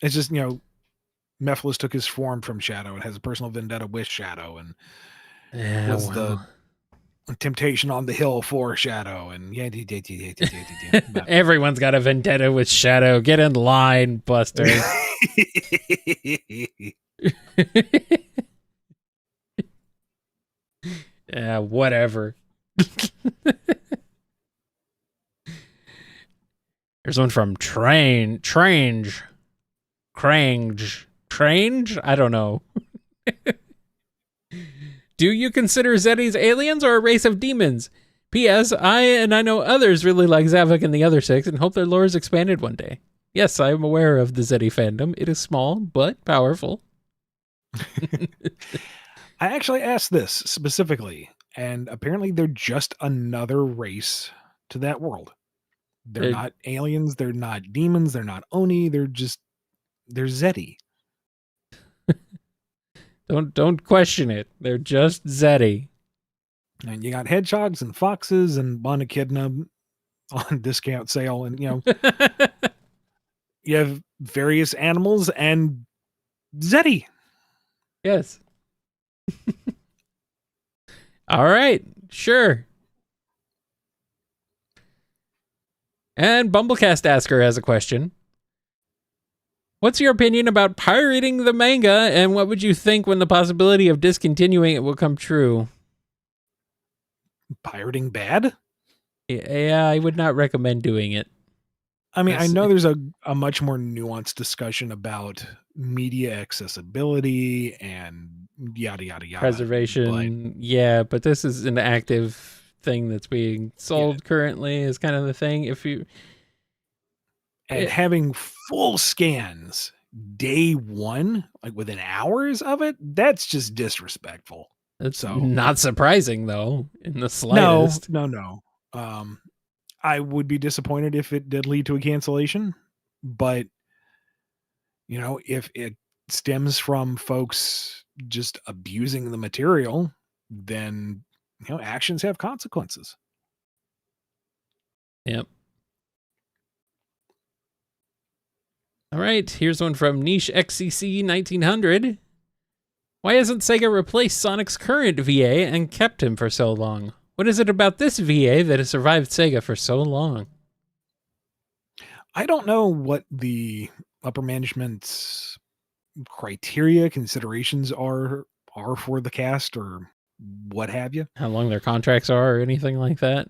It's just, Mephiles took his form from Shadow and has a personal vendetta with Shadow and was the temptation on the hill for Shadow. And everyone's got a vendetta with Shadow. Get in line, Buster. Yeah, whatever. There's one from Trange. I don't know. Do you consider Zetis aliens or a race of demons? P.S. I know others really like Zavok and the other 6 and hope their lore is expanded one day. Yes, I am aware of the Zeti fandom. It is small, but powerful. I actually asked this specifically, and apparently they're just another race to that world. They're not aliens, they're not demons, they're not Oni, they're Zeti. Don't question it. They're just Zeti. And you got hedgehogs and foxes and Bonachidna on discount sale, and you have various animals and Zeti. Yes. All right, sure. And BumbleKast Asker has a question. What's your opinion about pirating the manga, and what would you think when the possibility of discontinuing it will come true? Pirating bad? Yeah, I would not recommend doing it. I mean, I know there's a much more nuanced discussion about media accessibility and yada, yada, yada. Preservation, but this is an active thing that's being sold currently is kind of the thing. If you... And having full scans day one, like within hours of it, that's just disrespectful. That's not surprising, though, in the slightest. No. I would be disappointed if it did lead to a cancellation, but if it stems from folks just abusing the material, then actions have consequences. Yep. All right, here's one from Niche XCC 1900. Why hasn't Sega replaced Sonic's current VA and kept him for so long? What is it about this VA that has survived Sega for so long? I don't know what the upper management's criteria, considerations are for the cast or what have you. How long their contracts are or anything like that?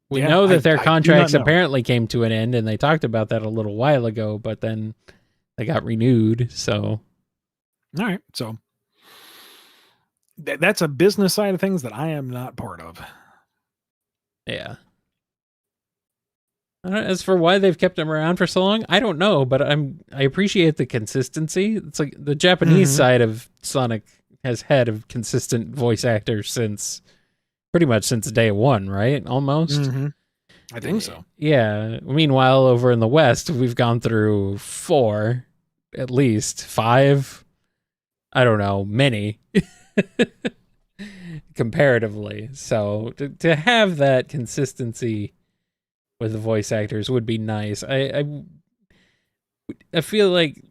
We know that their contracts apparently came to an end, and they talked about that a little while ago, but then they got renewed, so... All right, so... That's a business side of things that I am not part of. Yeah. As for why they've kept him around for so long, I don't know, but I appreciate the consistency. It's like the Japanese side of Sonic has had a consistent voice actor since pretty much since day one, right? Almost. I think so. Yeah. Meanwhile, over in the West, we've gone through 4, at least 5. I don't know, many. Comparatively. So to have that consistency with the voice actors would be nice. I feel like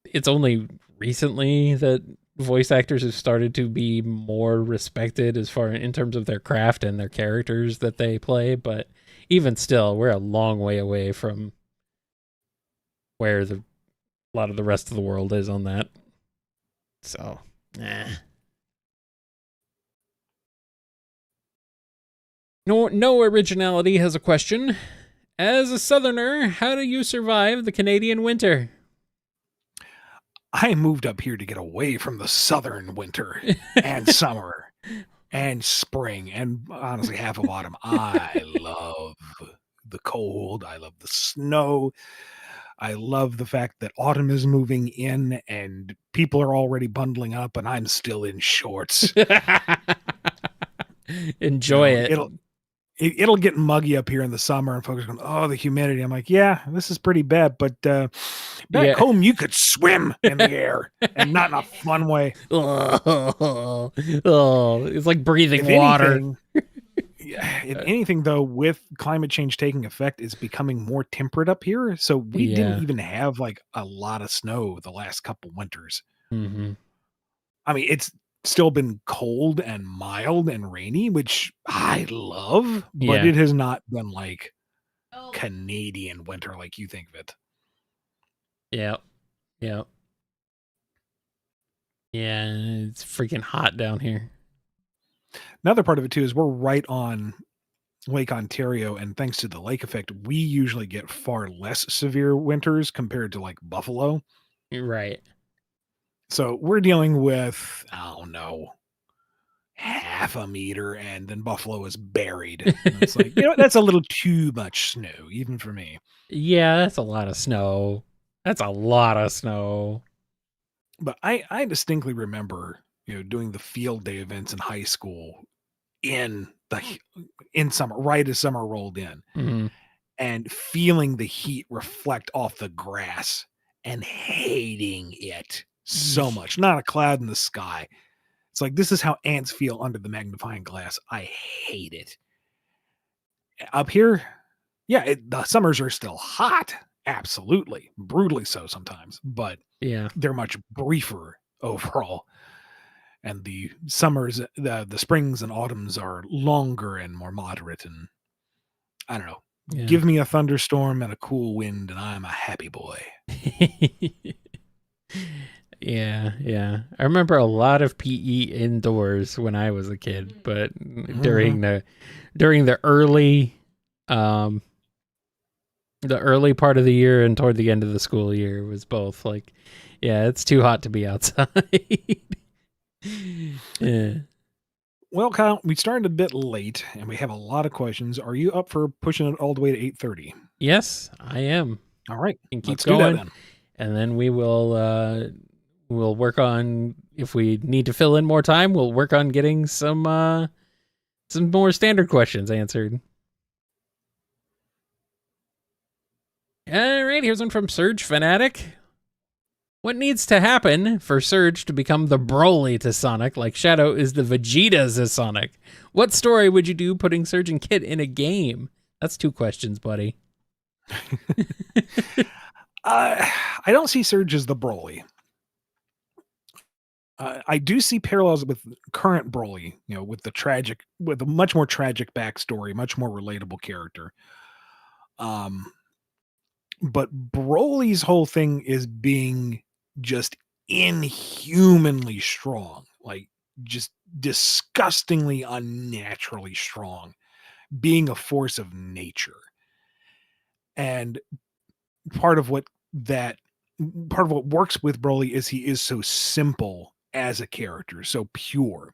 it's only recently that voice actors have started to be more respected as far in terms of their craft and their characters that they play, but even still, we're a long way away from where a lot of the rest of the world is on that. So, No Originality has a question. As a Southerner, how do you survive the Canadian winter? I moved up here to get away from the southern winter and summer and spring and honestly half of autumn. I love the cold. I love the snow. I love the fact that autumn is moving in and people are already bundling up and I'm still in shorts. Enjoy it. It'll get muggy up here in the summer and folks are going, oh, the humidity. I'm like, yeah, this is pretty bad. But back home, you could swim in the air and not in a fun way. Oh, it's like breathing water. If anything, though, with climate change taking effect, it's becoming more temperate up here. So we didn't even have like a lot of snow the last couple winters. I mean, it's still been cold and mild and rainy, which I love, but it has not been like Canadian winter like you think of it. Yeah, it's freaking hot down here. Another part of it too is we're right on Lake Ontario, and thanks to the lake effect, we usually get far less severe winters compared to like Buffalo. Right. So we're dealing with, I don't know, half a meter, and then Buffalo is buried. And it's like, that's a little too much snow, even for me. Yeah, that's a lot of snow. That's a lot of snow. But I distinctly remember, doing the field day events in high school in summer, right as summer rolled in, Mhm. and feeling the heat reflect off the grass and hating it so much. Not a cloud in the sky. It's like, this is how ants feel under the magnifying glass. I hate it. Up here, yeah, the summers are still hot. Absolutely. Brutally so sometimes, but Yeah. they're much briefer overall. And the summers, the springs and autumns are longer and more moderate. And I don't know. Yeah. Give me a thunderstorm and a cool wind, and I'm a happy boy. Yeah. I remember a lot of PE indoors when I was a kid, but during the early part of the year and toward the end of the school year was both like, yeah, it's too hot to be outside. Yeah. Well, Kyle, we started a bit late, and we have a lot of questions. Are you up for pushing it all the way to 8:30? Yes, I am. All right, And keep let's going, do that then. and then we will we'll work on, if we need to fill in more time, we'll work on getting some more standard questions answered. All right, here's one from Surge Fanatic. What needs to happen for Surge to become the Broly to Sonic, like Shadow is the Vegetas as Sonic? What story would you do putting Surge and Kit in a game? That's 2 questions, buddy. I don't see Surge as the Broly. I do see parallels with current Broly, with a much more tragic backstory, much more relatable character. But Broly's whole thing is being just inhumanly strong, like just disgustingly unnaturally strong, being a force of nature. And part of what works with Broly is he is so simple as a character, so pure.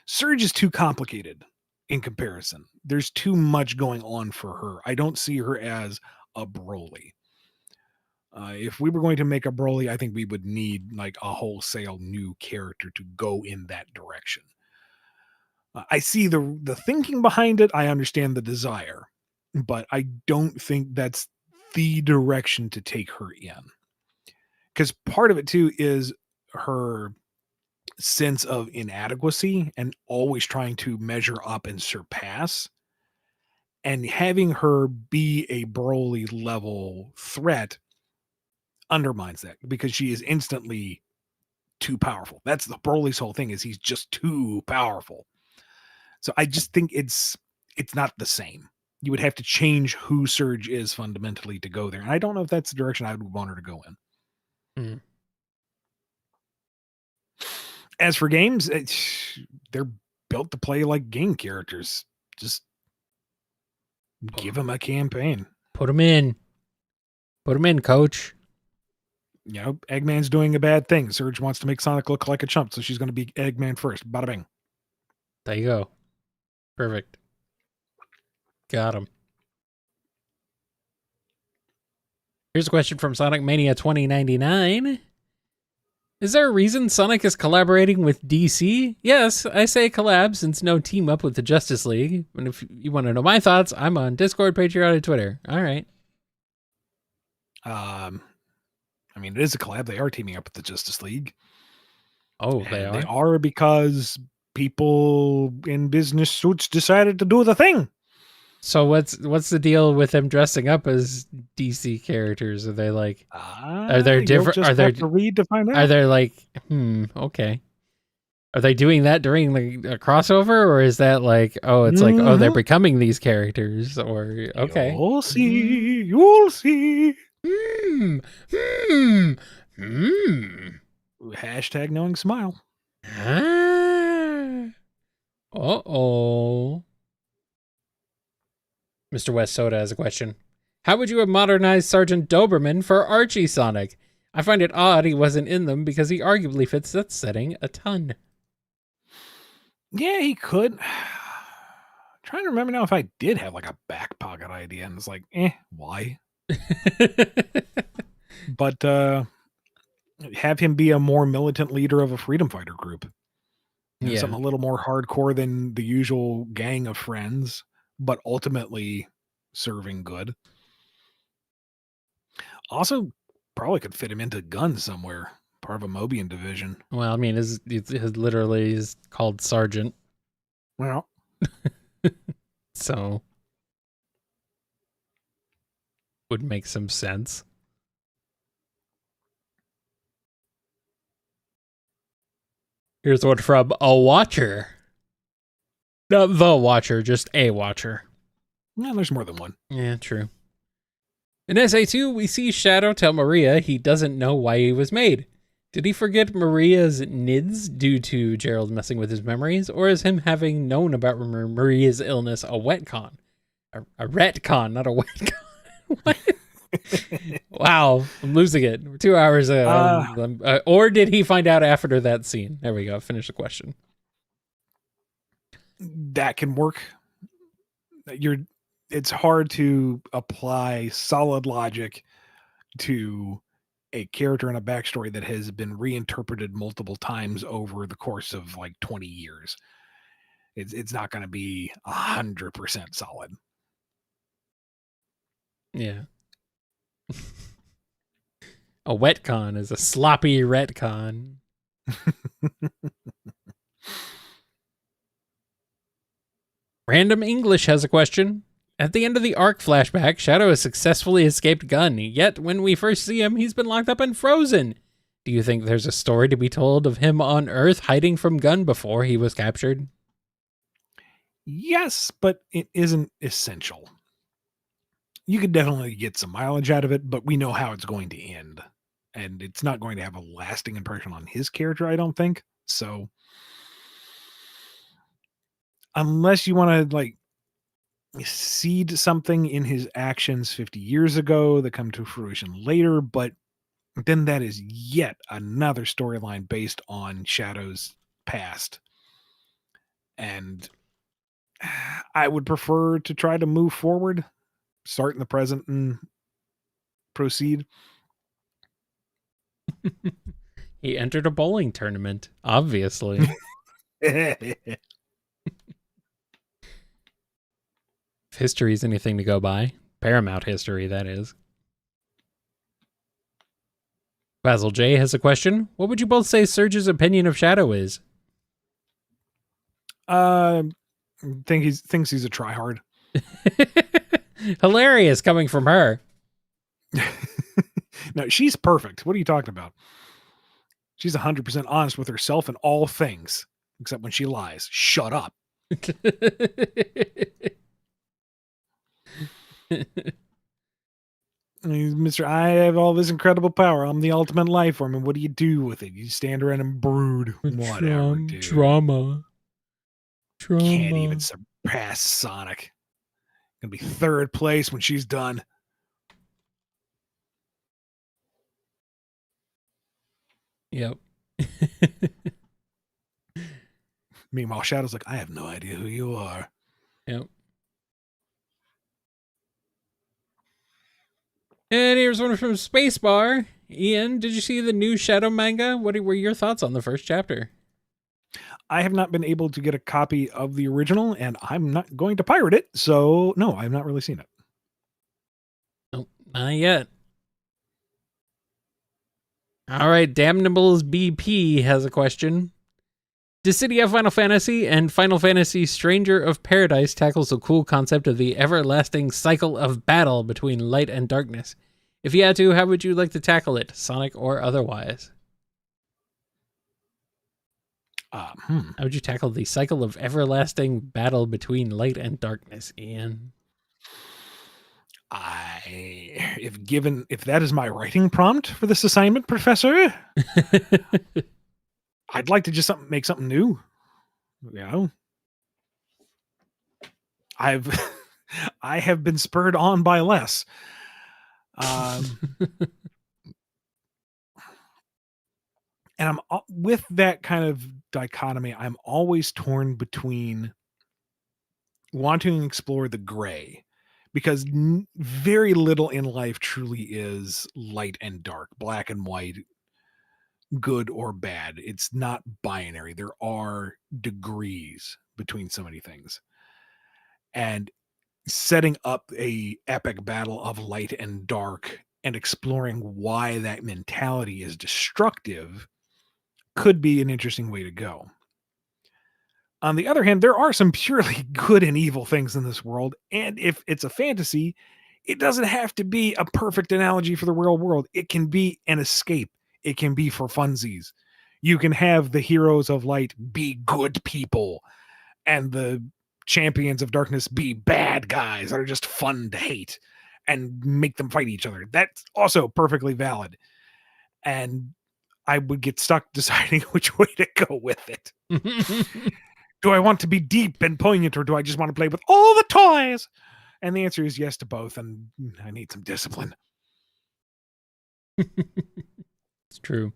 Surge is too complicated in comparison. There's too much going on for her. I don't see her as a Broly. If we were going to make a Broly, I think we would need like a wholesale new character to go in that direction. I see the thinking behind it. I understand the desire, but I don't think that's the direction to take her in. Because part of it too is her sense of inadequacy and always trying to measure up and surpass. And having her be a Broly level threat undermines that, because she is instantly too powerful. That's the Broly's whole thing, is he's just too powerful. So I just think it's not the same. You would have to change who Surge is fundamentally to go there. And I don't know if that's the direction I would want her to go in. Mm. As for games, they're built to play like game characters. Just give them a campaign. Put them in. Put them in, coach. Eggman's doing a bad thing. Surge wants to make Sonic look like a chump, so she's going to be Eggman first. Bada bing. There you go. Perfect. Got him. Here's a question from Sonic Mania 2099. Is there a reason Sonic is collaborating with DC? Yes, I say collab since no team up with the Justice League. And if you want to know my thoughts, I'm on Discord, Patreon, and Twitter. All right. I mean, it is a collab. They are teaming up with the Justice League. Oh, they are? They are because people in business suits decided to do the thing. So what's the deal with them dressing up as DC characters? Are they like, are there different? Are there to read to find out? Are there like, okay? Are they doing that during a crossover, or is that like, oh, it's like, oh, they're becoming these characters, or okay? You'll see. You'll see. Hashtag knowing smile. Uh-oh. Mr. West Soda has a question. How would you have modernized Sergeant Doberman for Archie Sonic? I find it odd he wasn't in them because he arguably fits that setting a ton. Yeah, he could. Trying to remember now if I did have like a back pocket idea, and it's like, why? But have him be a more militant leader of a freedom fighter group. Yeah. Something a little more hardcore than the usual gang of friends, but ultimately serving good. Also, probably could fit him into guns somewhere, part of a Mobian division. Well, I mean, his literally is called Sergeant, Well, so would make some sense. Here's one from a watcher. Not the watcher, just a watcher. yeah, there's more than one. Yeah, true. In SA2, we see Shadow tell Maria he doesn't know why he was made. Did he forget Maria's NIDS due to Gerald messing with his memories, or is him having known about Maria's illness a wetcon? A retcon, not a wetcon. What? Wow, I'm losing it. We're 2 hours in. Or did he find out after that scene? There we go. Finish the question. That can work. It's hard to apply solid logic to a character and a backstory that has been reinterpreted multiple times over the course of like 20 years. It's not going to be 100% solid. Yeah. A wetcon is a sloppy retcon. Random English has a question. At the end of the arc flashback, Shadow has successfully escaped Gun, yet when we first see him, he's been locked up and frozen. Do you think there's a story to be told of him on Earth hiding from Gun before he was captured? Yes, but it isn't essential. You could definitely get some mileage out of it, but we know how it's going to end. And it's not going to have a lasting impression on his character, I don't think. So unless you want to like seed something in his actions 50 years ago that come to fruition later, but then that is yet another storyline based on Shadow's past. And I would prefer to try to move forward, start in the present and proceed. He entered a bowling tournament, obviously. If history is anything to go by, Paramount history, that is. Basil J has a question. What would you both say Serge's opinion of Shadow is? Thinks he's a tryhard. Hilarious coming from her. No, she's perfect. What are you talking about? She's 100% honest with herself in all things, except when she lies. Shut up. Mr. I have all this incredible power. I'm the ultimate life form. And what do you do with it? You stand around and brood. Whatever, dude. Drama. Can't even surpass Sonic. Gonna be third place when she's done. Yep. Meanwhile, Shadow's like, I have no idea who you are. Yep. And here's one from Spacebar. Ian, did you see the new Shadow manga? What were your thoughts on the first chapter? I have not been able to get a copy of the original, and I'm not going to pirate it. So, no, I've not really seen it. Nope, not yet. All right, Damnables BP has a question. Dissidia Final Fantasy and Final Fantasy Stranger of Paradise tackles the cool concept of the everlasting cycle of battle between light and darkness. If you had to, how would you like to tackle it, Sonic or otherwise? How would you tackle the cycle of everlasting battle between light and darkness, Ian? If that is my writing prompt for this assignment, Professor, I'd like to just make something new. You know, I have been spurred on by less. And with that kind of dichotomy, I'm always torn between wanting to explore the gray, because very little in life truly is light and dark, black and white, good or bad. It's not binary. There are degrees between so many things. And setting up a epic battle of light and dark and exploring why that mentality is destructive could be an interesting way to go. On the other hand, there are some purely good and evil things in this world, and if it's a fantasy, it doesn't have to be a perfect analogy for the real world. It can be an escape. It can be for funsies. You can have the heroes of light be good people, and the champions of darkness be bad guys that are just fun to hate, and make them fight each other. That's also perfectly valid. And I would get stuck deciding which way to go with it. Do I want to be deep and poignant, or do I just want to play with all the toys? And the answer is yes to both, and I need some discipline. It's true.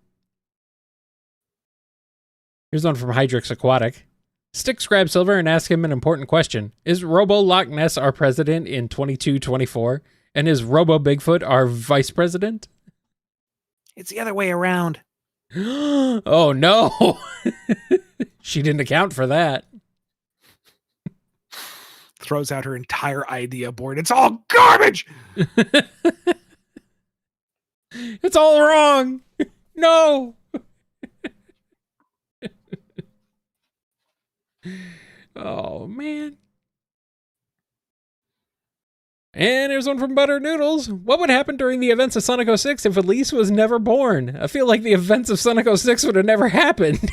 Here's one from Hydrix Aquatic. Styx grab Silver and ask him an important question. Is Robo Loch Ness our president in 2224? And is Robo Bigfoot our vice president? It's the other way around. Oh, no. She didn't account for that. Throws out her entire idea board. It's all garbage! It's all wrong! No! Oh, man. And here's one from Butter Noodles. What would happen during the events of Sonic 06 if Elise was never born? I feel like the events of Sonic 06 would have never happened.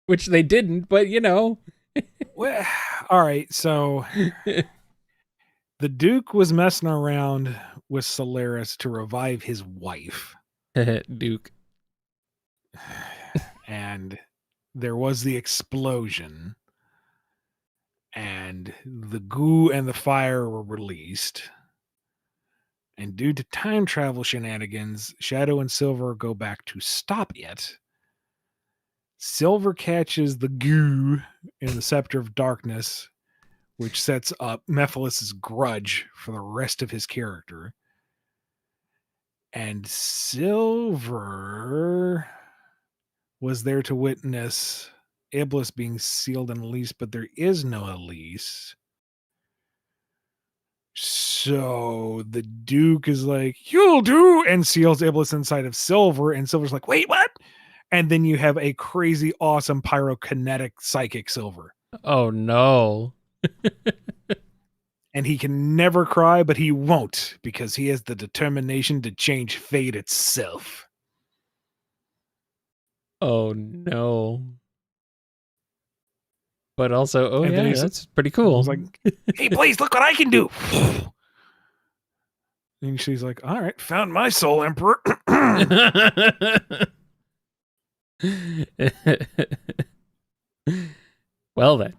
Which they didn't, but you know. Well, all right, so the Duke was messing around with Solaris to revive his wife. Duke. And there was the explosion. And the goo and the fire were released. And due to time travel shenanigans, Shadow and Silver go back to stop it. Silver catches the goo in the Scepter of Darkness, which sets up Mephiles' grudge for the rest of his character. And Silver was there to witness Iblis being sealed and Elise, but there is no Elise. So the Duke is like, "You'll do," and seals Iblis inside of Silver, and Silver's like, "Wait, what?" And then you have a crazy, awesome pyrokinetic psychic Silver. Oh, no. And he can never cry, but he won't, because he has the determination to change fate itself. Oh, no. But also, oh, And then yeah, that's pretty cool. I was like, "Hey, please, look what I can do." And she's like, "All right, found my soul, Emperor." Well, then.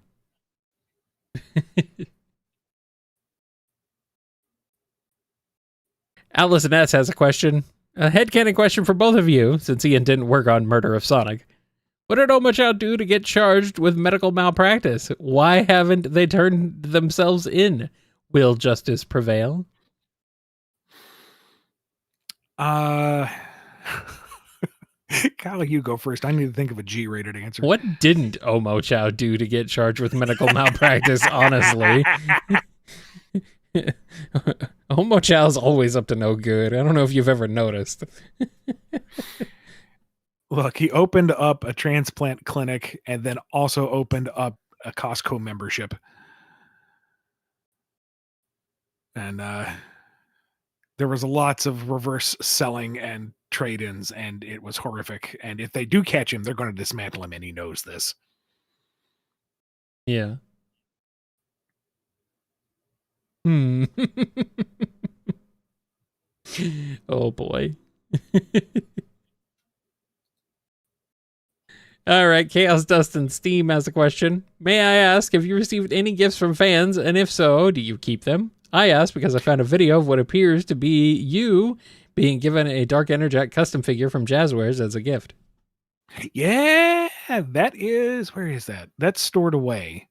Atlas and S has a question. A headcanon question for both of you, since Ian didn't work on Murder of Sonic. What did Omochao do to get charged with medical malpractice? Why haven't they turned themselves in? Will justice prevail? Kyle, you go first. I need to think of a G-rated answer. What didn't Omochao do to get charged with medical malpractice, honestly? Omochao's always up to no good. I don't know if you've ever noticed. Look, he opened up a transplant clinic and then also opened up a Costco membership. And there was lots of reverse selling and trade-ins, and it was horrific. And if they do catch him, they're going to dismantle him, and he knows this. Yeah. Oh, boy. All right, Chaos Dust and Steam has a question. May I ask, have you received any gifts from fans? And if so, do you keep them? I ask because I found a video of what appears to be you being given a Dark Enerjet custom figure from Jazzwares as a gift. Yeah, that is, where is that? That's stored away.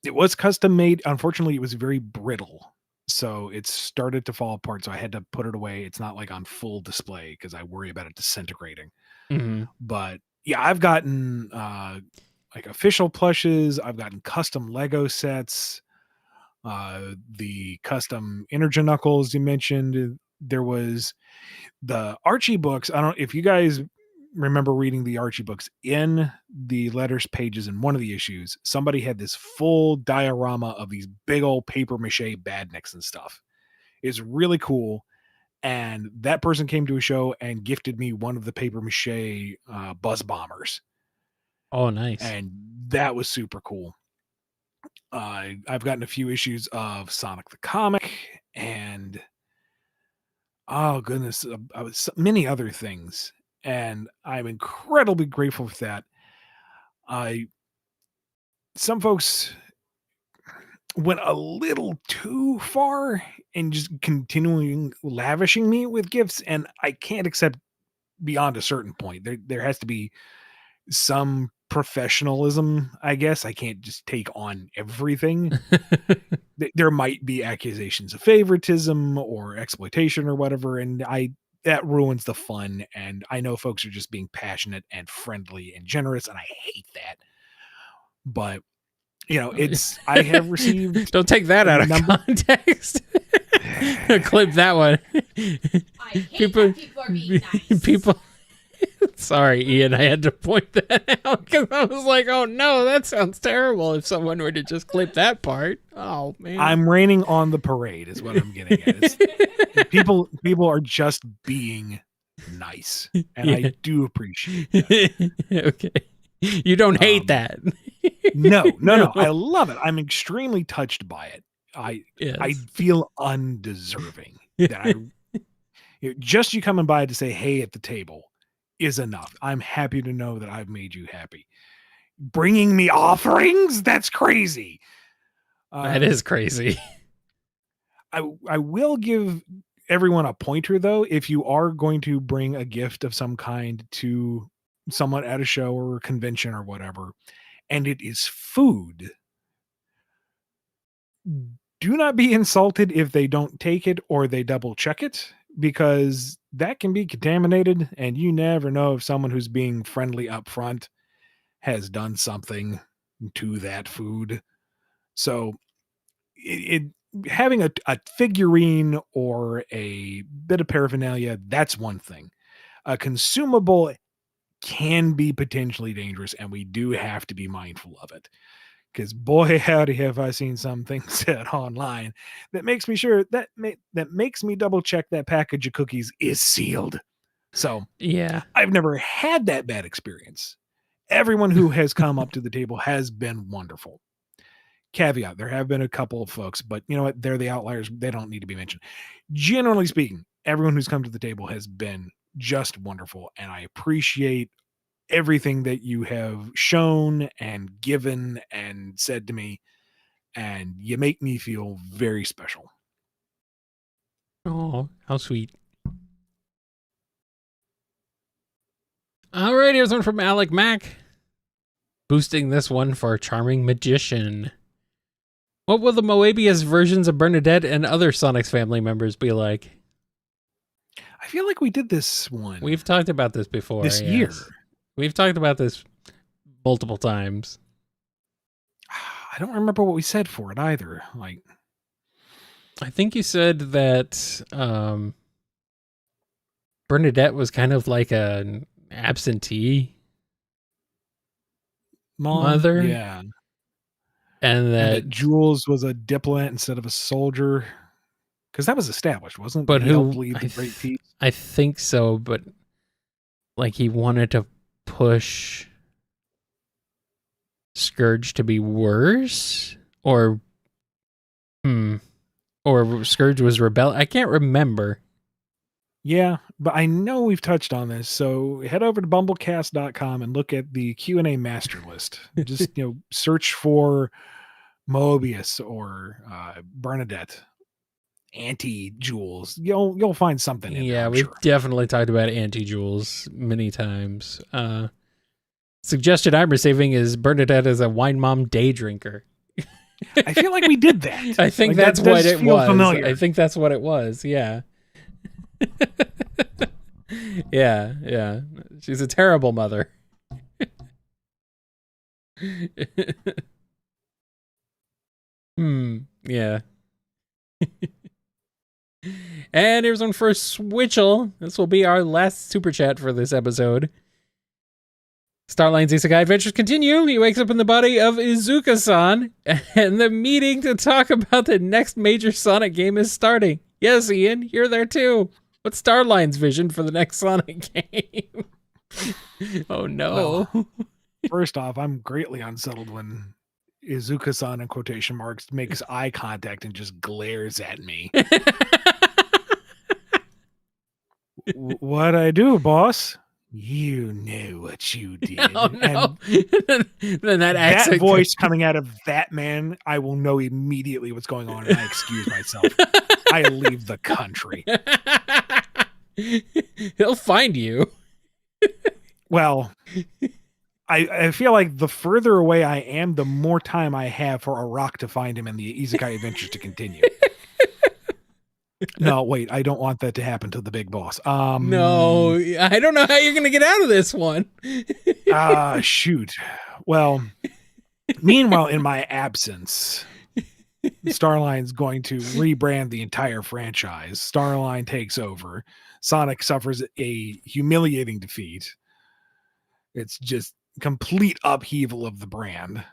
It was custom made. Unfortunately, it was very brittle. So it started to fall apart. So I had to put it away. It's not like on full display because I worry about it disintegrating. Mm-hmm. But yeah, I've gotten like official plushes. I've gotten custom Lego sets. The custom Energy Knuckles you mentioned. There was the Archie books. I don't, if you guys remember reading the Archie books, in the letters pages in one of the issues, somebody had this full diorama of these big old paper mache badniks and stuff. It's really cool. And that person came to a show and gifted me one of the paper mache buzz bombers. Oh, nice. And that was super cool. I've gotten a few issues of Sonic the Comic and oh goodness, many other things. And I'm incredibly grateful for that. Some folks went a little too far and just continuing lavishing me with gifts, and I can't accept beyond a certain point. There has to be some professionalism, I guess. I can't just take on everything. There might be accusations of favoritism or exploitation or whatever, and that ruins the fun. And I know folks are just being passionate and friendly and generous, and I hate that. But I have received. Don't take that out of context. Clip that one. I hate that people are being nice. People. Sorry, Ian. I had to point that out because I was like, "Oh no, that sounds terrible." If someone were to just clip that part, oh man. I'm raining on the parade, is what I'm getting at. People are just being nice, and Yeah. I do appreciate that. Okay, you don't hate that. No. I love it. I'm extremely touched by it. I feel undeserving that just you coming by to say hey at the table is enough. I'm happy to know that I've made you happy. Bringing me offerings? That's crazy. That is crazy. I will give everyone a pointer though. If you are going to bring a gift of some kind to someone at a show or a convention or whatever, and it is food, do not be insulted if they don't take it or they double check it, because that can be contaminated and you never know if someone who's being friendly up front has done something to that food. So having a figurine or a bit of paraphernalia, that's one thing. A consumable can be potentially dangerous, and we do have to be mindful of it. Because boy, howdy, have I seen some things said online that makes me sure that makes me double check that package of cookies is sealed. So yeah, I've never had that bad experience. Everyone who has come up to the table has been wonderful. Caveat, there have been a couple of folks, but you know what? They're the outliers. They don't need to be mentioned. Generally speaking, everyone who's come to the table has been just wonderful, and I appreciate everything that you have shown and given and said to me, and you make me feel very special. Oh, how sweet. All right, here's one from Alec Mack. Boosting this one for Charming Magician. What will the Moebius versions of Bernadette and other Sonic's family members be like? I feel like we did this one. We've talked about this before. This year. We've talked about this multiple times. I don't remember what we said for it either. Like, I think you said that Bernadette was kind of like an absentee mother. Yeah. And that Jules was a diplomat instead of a soldier. Because that was established, wasn't it? But he helped who lead the Great Peace? I think so, but like he wanted to push Scourge to be worse, or Scourge was rebel. I can't remember. Yeah, but I know we've touched on this. So head over to BumbleKast.com and look at the Q&A master list. Just search for Moebius or Bernadette, anti-jewels. You'll find something in there, Yeah, I'm we've sure. definitely talked about anti-jewels many times. Suggestion I'm receiving is Bernadette as a wine mom day drinker. I feel like we did that. I think Like, that's that what does it feel was. familiar. I think that's what it was. Yeah. Yeah. She's a terrible mother. Yeah. And here's one for Switchel. This will be our last super chat for this episode. Starline's Isekai adventures continue. He wakes up in the body of Izuka-san, and the meeting to talk about the next major Sonic game is starting. Yes, Ian, you're there too. What's Starline's vision for the next Sonic game? Oh no. Well, first off, I'm greatly unsettled when Izuka-san in quotation marks makes eye contact and just glares at me. What I do, boss? You knew what you did. Oh no. And Then that accent voice coming out of that man, I will know immediately what's going on, and I excuse myself. I leave the country. He'll find you. Well, I feel like the further away I am, the more time I have for a rock to find him and the Isekai adventures to continue. No, wait, I don't want that to happen to the big boss. No, I don't know how you're going to get out of this one. Shoot. Well, meanwhile, in my absence, Starline's going to rebrand the entire franchise. Starline takes over. Sonic suffers a humiliating defeat. It's just complete upheaval of the brand.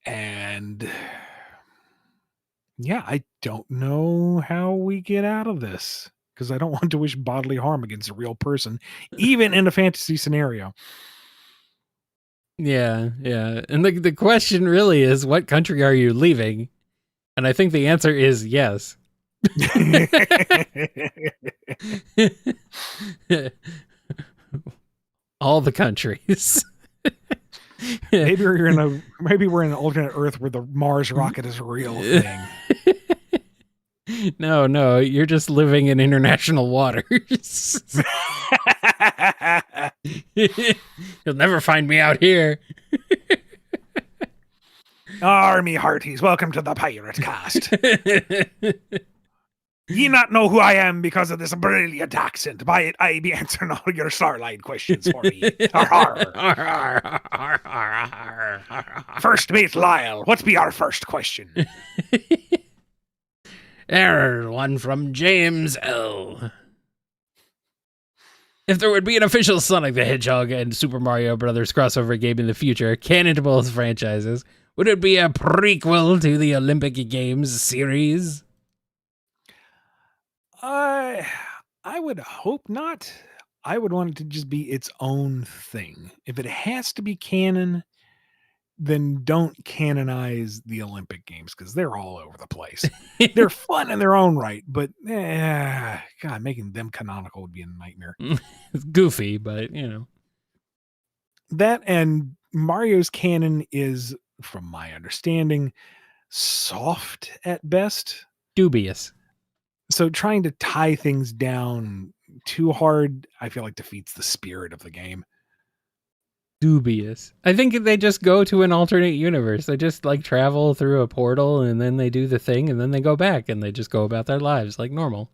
And yeah, I don't know how we get out of this, because I don't want to wish bodily harm against a real person, even in a fantasy scenario. Yeah. And the question really is, what country are you leaving? And I think the answer is yes. All the countries. Maybe we're in an alternate Earth where the Mars rocket is a real thing. No, you're just living in international waters. You'll never find me out here. Army hearties, welcome to the Pirate Cast. Ye not know who I am because of this brilliant accent. By it, I be answering all your Starlight questions for me. First mate Lyle, what be our first question? Error, one from James L. If there would be an official Sonic the Hedgehog and Super Mario Brothers crossover game in the future, canon to both franchises, would it be a prequel to the Olympic Games series? I would hope not. I would want it to just be its own thing. If it has to be canon, then don't canonize the Olympic Games, because they're all over the place. They're fun in their own right, but God, making them canonical would be a nightmare. It's goofy, but you know. That and Mario's canon is, from my understanding, soft at best. Dubious. So trying to tie things down too hard, I feel like defeats the spirit of the game. Dubious. I think they just go to an alternate universe. They just like travel through a portal and then they do the thing and then they go back and they just go about their lives like normal.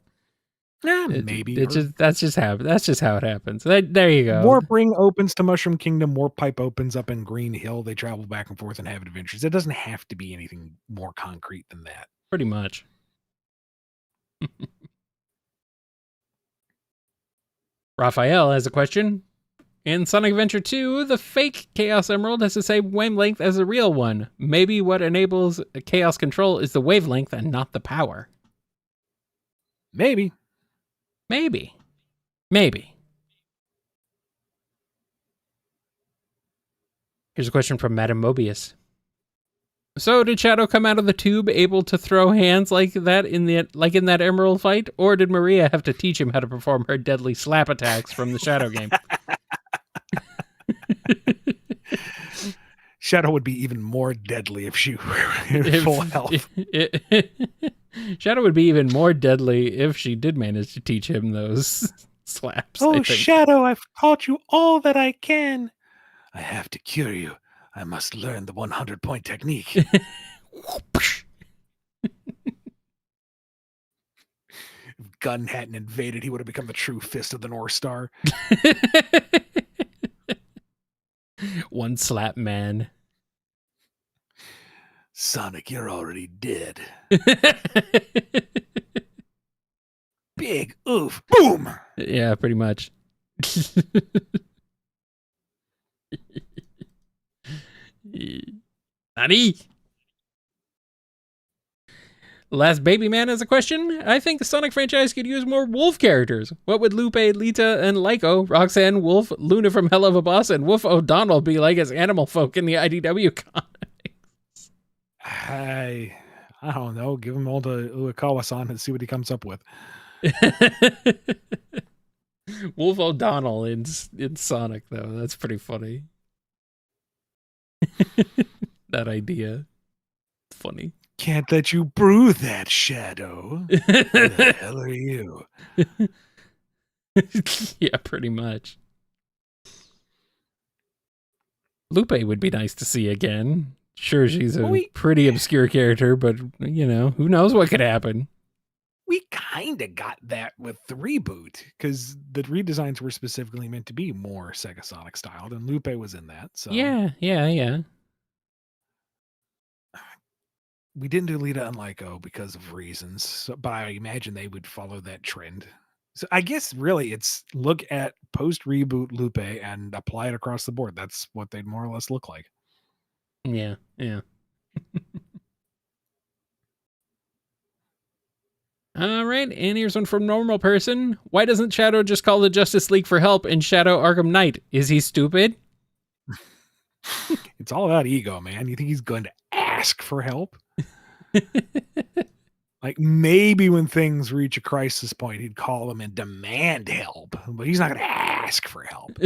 Yeah, maybe. That's just how it happens. There you go. Warp Ring opens to Mushroom Kingdom. Warp Pipe opens up in Green Hill. They travel back and forth and have adventures. It doesn't have to be anything more concrete than that. Pretty much. Raphael has a question. In Sonic Adventure 2, the fake Chaos Emerald has the same wavelength as the real one. Maybe what enables Chaos control is the wavelength and not the power. Maybe. Here's a question from Madame Mobius. So did Shadow come out of the tube able to throw hands like that in that Emerald fight, or did Maria have to teach him how to perform her deadly slap attacks from the Shadow game? Shadow would be even more deadly if she were in full health. Shadow would be even more deadly if she did manage to teach him those slaps. I Oh, think. Shadow, I've taught you all that I can. I have to cure you. I must learn the 100-point technique. If Gunn hadn't invaded, he would have become the true fist of the North Star. One slap man. Sonic, you're already dead. Big oof. Boom. Yeah, pretty much. Nani? Last Baby Man has a question. I think the Sonic franchise could use more wolf characters. What would Lupe, Lita, and Lyco, Roxanne, Wolf, Luna from Hell of a Boss, and Wolf O'Donnell be like as animal folk in the IDW comics? I don't know. Give him all to Uekawa-san and see what he comes up with. Wolf O'Donnell in Sonic, though. That's pretty funny. That idea. Funny. Can't let you brew that, Shadow. Who the hell are you? Yeah, pretty much. Lupe would be nice to see again. Sure, she's a pretty obscure character, but, you know, who knows what could happen. We kind of got that with the reboot, because the redesigns were specifically meant to be more Sega Sonic styled, and Lupe was in that. So Yeah. we didn't do Lita and Lyco because of reasons, but I imagine they would follow that trend. So I guess really it's look at post-reboot Lupe and apply it across the board. That's what they'd more or less look like. Yeah. All right, and here's one from Normal Person. Why doesn't Shadow just call the Justice League for help in Shadow Arkham Knight? Is he stupid? It's all about ego, man. You think he's going to ask for help? Like maybe when things reach a crisis point, he'd call them and demand help, but he's not going to ask for help.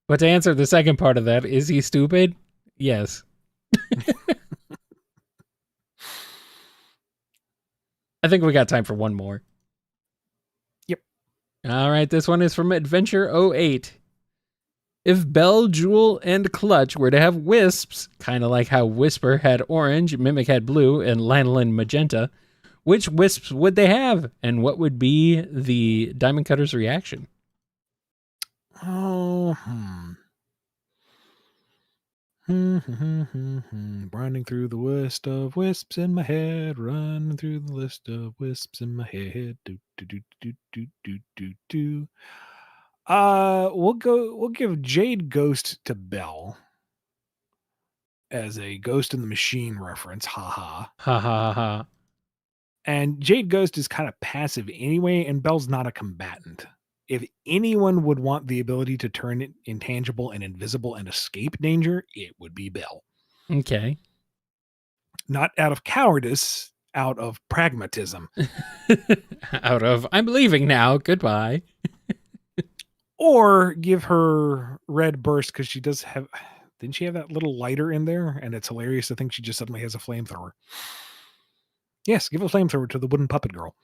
But to answer the second part of that, is he stupid? Yes. I think we got time for one more. Yep. All right, this one is from Adventure 08. If Belle, Jewel, and Clutch were to have wisps, kind of like how Whisper had orange, Mimic had blue, and Lanolin magenta, which wisps would they have? And what would be the Diamond Cutter's reaction? Oh, running through the list of wisps in my head, running through the list of wisps in my head. We'll give Jade Ghost to Belle as a Ghost in the Machine reference. Ha ha. And Jade Ghost is kind of passive anyway, and Belle's not a combatant. If anyone would want the ability to turn it intangible and invisible and escape danger, it would be Belle. Okay. Not out of cowardice, out of pragmatism. Out of, I'm leaving now, goodbye. Or give her red burst, because she does have, didn't she have that little lighter in there? And it's hilarious to think she just suddenly has a flamethrower. Yes, give a flamethrower to the wooden puppet girl.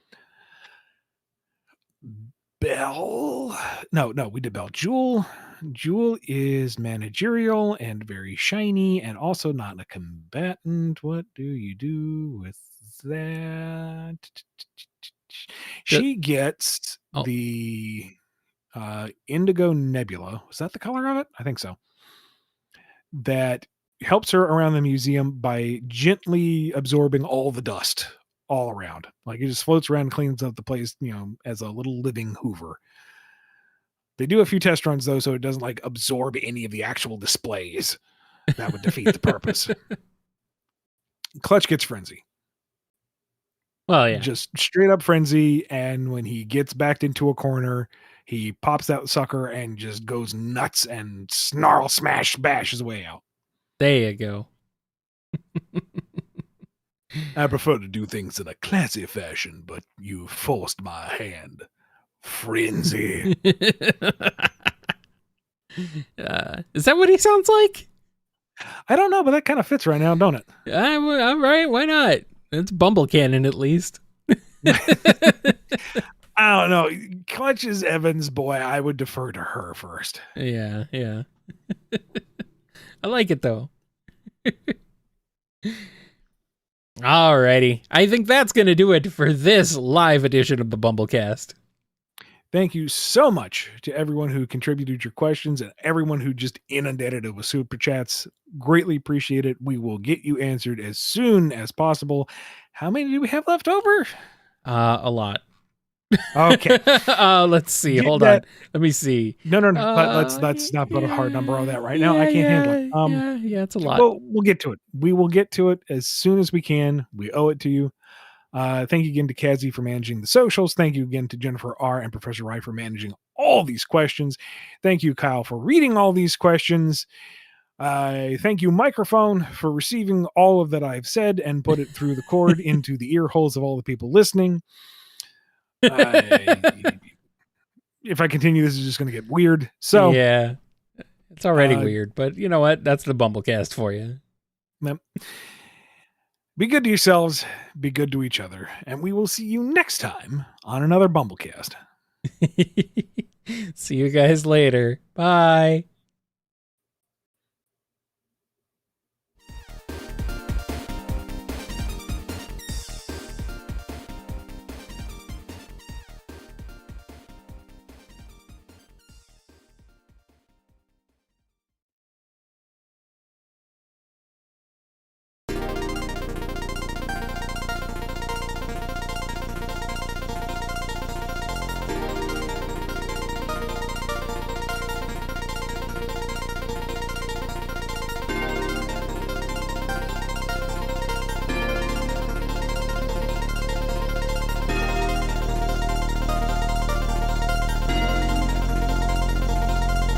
Belle. No, we did Belle. Jewel is managerial and very shiny and also not a combatant. What do you do with that? She gets the Indigo Nebula. Was that the color of it? I think so. That helps her around the museum by gently absorbing all the dust all around. Like it just floats around and cleans up the place, as a little living Hoover. They do a few test runs though, so it doesn't like absorb any of the actual displays. That would defeat the purpose. Clutch gets frenzy. Well, yeah. Just straight up frenzy, and when he gets backed into a corner, he pops that sucker and just goes nuts and snarl, smash, bash his way out. There you go. I prefer to do things in a classy fashion, but you forced my hand. Frenzy. Is that what he sounds like? I don't know, but that kind of fits right now, don't it? All right, why not? It's Bumble canon at least. I don't know. Clutch is Evan's boy. I would defer to her first. Yeah. I like it though. Alrighty. I think that's going to do it for this live edition of the BumbleKast. Thank you so much to everyone who contributed your questions and everyone who just inundated it with super chats. Greatly appreciate it. We will get you answered as soon as possible. How many do we have left over? A lot. Okay. Let's see. Get Hold that- on. Let me see. No. Let's not put a hard number on that right now. I can't handle it. Yeah, it's a lot. We'll get to it. We will get to it as soon as we can. We owe it to you. Thank you again to Kazi for managing the socials. Thank you again to Jennifer R. and Professor Wright for managing all these questions. Thank you, Kyle, for reading all these questions. Thank you, Microphone, for receiving all of that I've said and put it through the cord into the ear holes of all the people listening. If I continue, this is just going to get weird. So yeah, it's already weird, but you know what? That's the BumbleKast for you. Be good to yourselves, be good to each other, and we will see you next time on another BumbleKast. See you guys later. Bye.